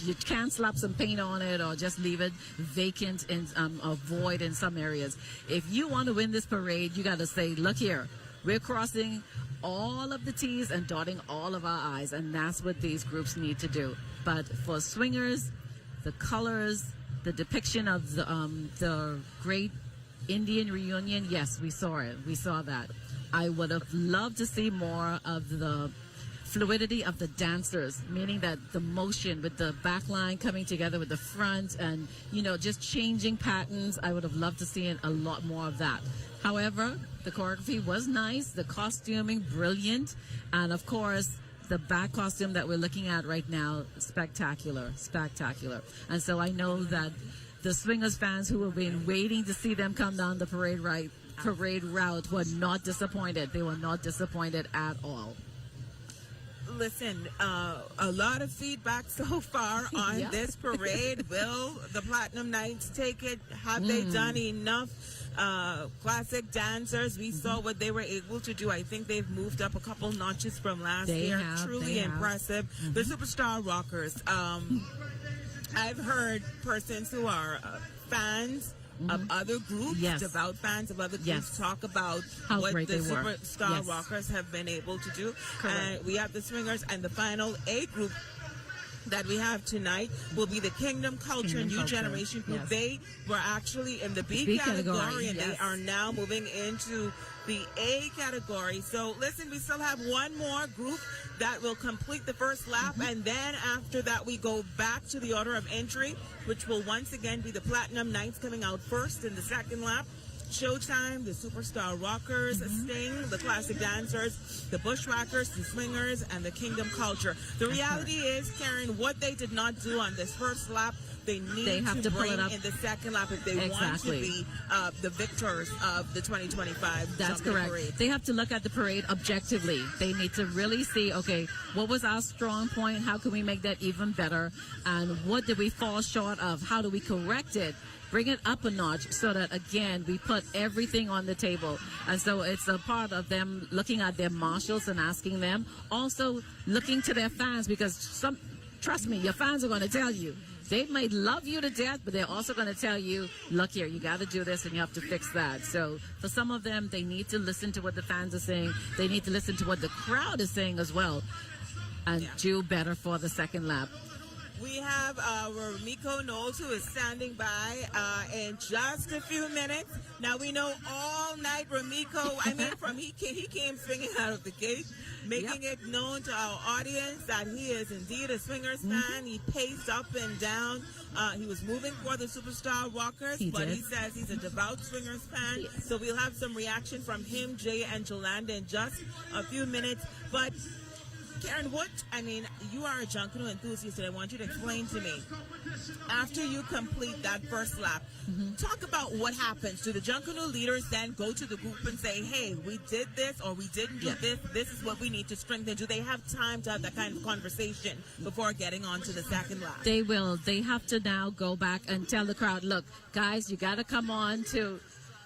You can't slap some paint on it or just leave it vacant and a void in some areas. If you want to win this parade, you got to say, look here, we're crossing all of the T's and dotting all of our I's, and that's what these groups need to do. But for swingers, the colors, the depiction of the great Indian reunion, yes, we saw it. We saw that. I would have loved to see more of the fluidity of the dancers, meaning that the motion with the back line coming together with the front and, just changing patterns. I would have loved to see a lot more of that. However, the choreography was nice, the costuming brilliant, and of course, the back costume that we're looking at right now, spectacular. And so I know that the Swingers fans who have been waiting to see them come down the parade route were not disappointed. They were not disappointed at all. Listen, a lot of feedback so far on this parade. Will the Platinum Knights take it? Have they done enough? Classic dancers, we saw what they were able to do. I think they've moved up a couple notches from last year. Truly impressive. The Superstar Rockers. I've heard persons who are fans of other groups, devout fans of other groups, talk about what the Superstar Rockers have been able to do. And we have the Swingers, and the final A group that we have tonight will be the Kingdom Culture New Generation group. They were actually in the B category, and they are now moving into the A category. So listen, we still have one more group that will complete the first lap, and then after that we go back to the order of entry, which will once again be the Platinum Knights coming out first in the second lap. Showtime, the Superstar Rockers, Sting, the Classic Dancers, the Bushwackers, the Swingers, and the Kingdom Culture. The reality is, Karen, what they did not do on this first lap, they have to bring in the second lap if they want to be the victors of the 2025 That's correct. Parade. They have to look at the parade objectively. They need to really see, okay, what was our strong point? How can we make that even better? And what did we fall short of? How do we correct it? Bring it up a notch so that, again, we put everything on the table. And so it's a part of them looking at their marshals and asking them. Also looking to their fans, because trust me, your fans are going to tell you. They might love you to death, but they're also going to tell you, look here, you got to do this and you have to fix that. So for some of them, they need to listen to what the fans are saying. They need to listen to what the crowd is saying as well and do better for the second lap. We have Ramiko Knowles, who is standing by in just a few minutes. Now, we know all night Ramiko, he came swinging out of the gate, making it known to our audience that he is indeed a Swingers fan. He paced up and down. He was moving for the Superstar Rockers, he says he's a devout Swingers fan. Yes. So we'll have some reaction from him, Jay, and Jolanda in just a few minutes. But Karen, you are a Junkanoo enthusiast, and I want you to explain to me, after you complete that first lap, talk about what happens. Do the Junkanoo leaders then go to the group and say, hey, we did this or we didn't do this, this is what we need to strengthen? Do they have time to have that kind of conversation before getting on to the second lap? They will. They have to now go back and tell the crowd, look, guys, you got to come on to,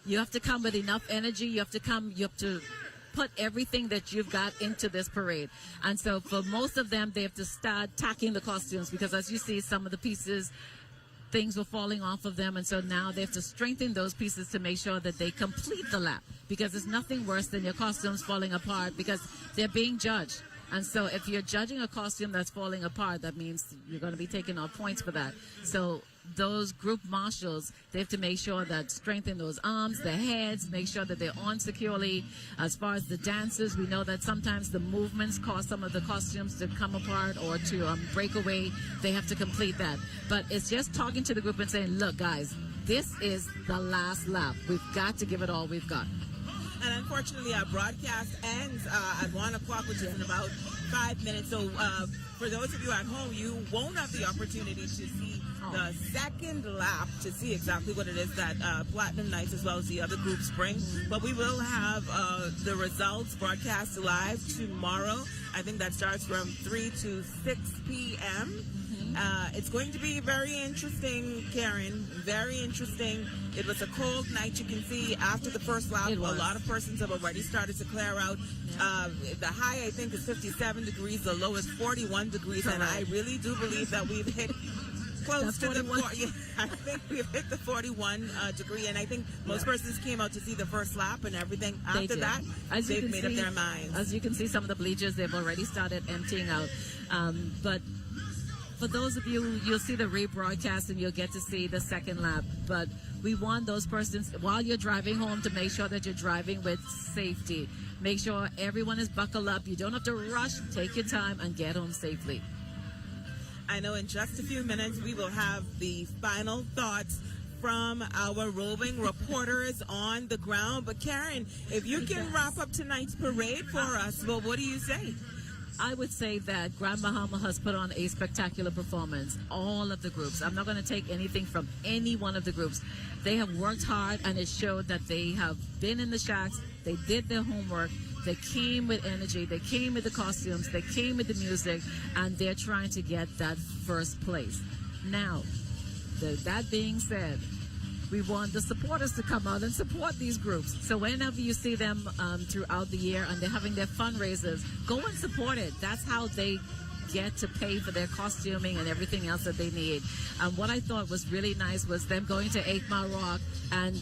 you have to come with enough energy. You have to put everything that you've got into this parade. And so for most of them, they have to start tacking the costumes, because as you see, some of the pieces, things were falling off of them. And so now they have to strengthen those pieces to make sure that they complete the lap, because there's nothing worse than your costumes falling apart, because they're being judged. And so if you're judging a costume that's falling apart, that means you're going to be taking off points for that. So those group marshals, they have to make sure that strengthen those arms, the heads, make sure that they're on securely. As far as the dancers, we know that sometimes the movements cause some of the costumes to come apart or to break away. They have to complete that. But it's just talking to the group and saying, look, guys, this is the last lap. We've got to give it all we've got. And unfortunately, our broadcast ends at 1 o'clock, which is in about 5 minutes. So for those of you at home, you won't have the opportunity to see the second lap to see exactly what it is that Platinum Nights as well as the other groups bring. But we will have the results broadcast live tomorrow. I think that starts from 3 to 6 p.m. It's going to be very interesting, Karen. Very interesting. It was a cold night. You can see after the first lap, a lot of persons have already started to clear out. The high, I think, is 57 degrees. The low is 41 degrees. And I really do believe that we've hit close to the 40. I think we've hit the 41 degree. And I think most persons came out to see the first lap and everything. After that, they've made up their minds. As you can see, some of the bleachers, they've already started emptying out. But for those of you, you'll see the rebroadcast and you'll get to see the second lap. But we want those persons, while you're driving home, to make sure that you're driving with safety. Make sure everyone is buckled up. You don't have to rush. Take your time and get home safely. I know in just a few minutes we will have the final thoughts from our roving reporters on the ground. But Karen, if you can wrap up tonight's parade for us, well, what do you say? I would say that Grand Bahama has put on a spectacular performance. All of the groups. I'm not going to take anything from any one of the groups. They have worked hard, and it showed that they have been in the shacks. They did their homework. They came with energy. They came with the costumes. They came with the music, and they're trying to get that first place. Now, that being said, we want the supporters to come out and support these groups. So whenever you see them throughout the year and they're having their fundraisers, go and support it. That's how they get to pay for their costuming and everything else that they need. What I thought was really nice was them going to 8 Mile Rock and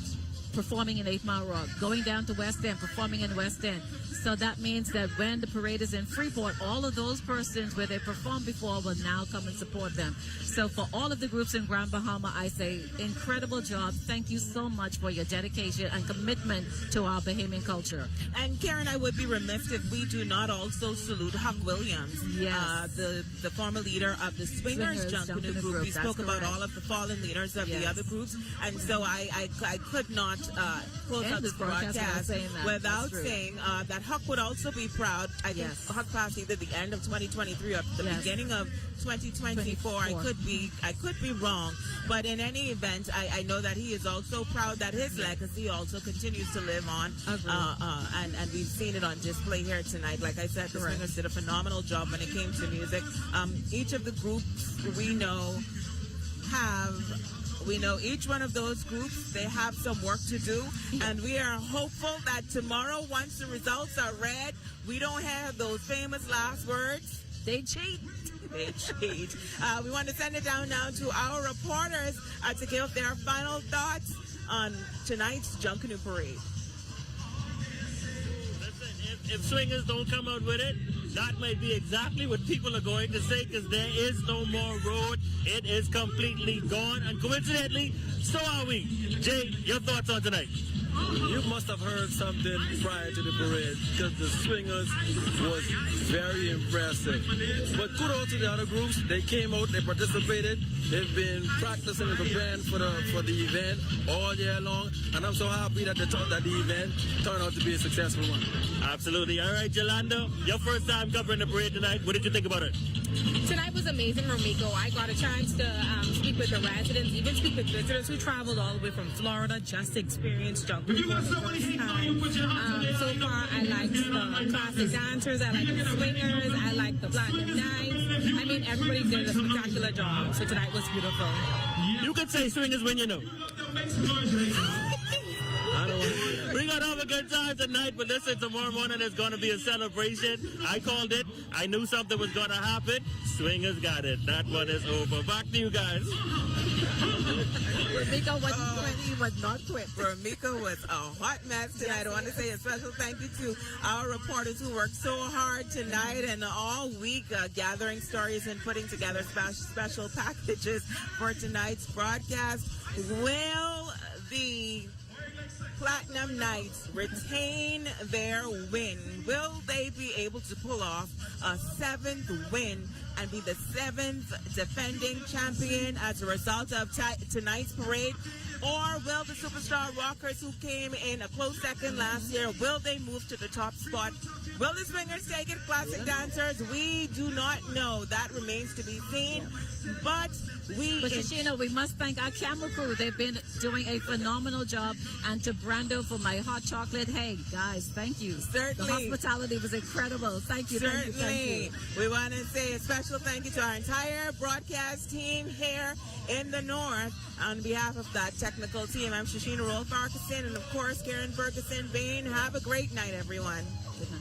performing in 8 Mile Rock, going down to West End, performing in West End. So that means that when the parade is in Freeport, all of those persons where they performed before will now come and support them. So for all of the groups in Grand Bahama, I say incredible job. Thank you so much for your dedication and commitment to our Bahamian culture. And Karen, I would be remiss if we do not also salute Huck Williams, the former leader of the Swingers Junkanoo group. We spoke about all of the fallen leaders of the other groups. And so I could not close out this broadcast without saying that Huck would also be proud. I think Huck passed either the end of 2023 or the beginning of 2024. I could be wrong, but in any event, I know that he is also proud that his legacy also continues to live on. And we've seen it on display here tonight. Like I said, the Swingers did a phenomenal job when it came to music. Each of the groups we know each one of those groups, they have some work to do, and we are hopeful that tomorrow, once the results are read, we don't have those famous last words. They cheat. They cheat. We want to send it down now to our reporters to give their final thoughts on tonight's Junkanoo Parade. Listen, if Swingers don't come out with it, that might be exactly what people are going to say, because there is no more road. It is completely gone. And coincidentally, so are we. Jay, your thoughts on tonight? You must have heard something prior to the parade, because the Swingers was very impressive. But kudos to the other groups. They came out, they participated. They've been practicing and preparing for the event all year long. And I'm so happy that the event turned out to be a successful one. Absolutely. All right, Yolanda, your first time covering the parade tonight. What did you think about it? Tonight was amazing, Romiko. I got a chance to speak with the residents, even speak with visitors who traveled all the way from Florida just to experience Junkanoo for the first time. So far, I liked the classic dancers, I liked the Swingers, I liked the Platinum Nights. I mean, everybody did a spectacular job. So tonight was beautiful. You could say Swingers when you know. We're going to have a good time tonight, but listen, tomorrow morning is going to be a celebration. I called it. I knew something was going to happen. Swingers got it. That one is over. Back to you guys. Romiko, what would not quit. Ramika was a hot mess tonight. I want to say a special thank you to our reporters who worked so hard tonight and all week gathering stories and putting together special packages for tonight's broadcast. Will the Platinum Knights retain their win? Will they be able to pull off a 7th win and be the 7th defending champion as a result of tonight's parade? Or will the Superstar Rockers, who came in a close second last year, will they move to the top spot? Will the Swingers take it? Classic Dancers, we do not know. That remains to be seen. But Shashina, we must thank our camera crew. They've been doing a phenomenal job. And to Brando for my hot chocolate. Hey, guys, thank you. Certainly. The hospitality was incredible. Thank you, Certainly. thank you. We want to say a special thank you to our entire broadcast team here in the North. On behalf of that technical team, I'm Shashina Rolf-Arkeson and, of course, Karen Ferguson-Bain. Have a great night, everyone. Good night.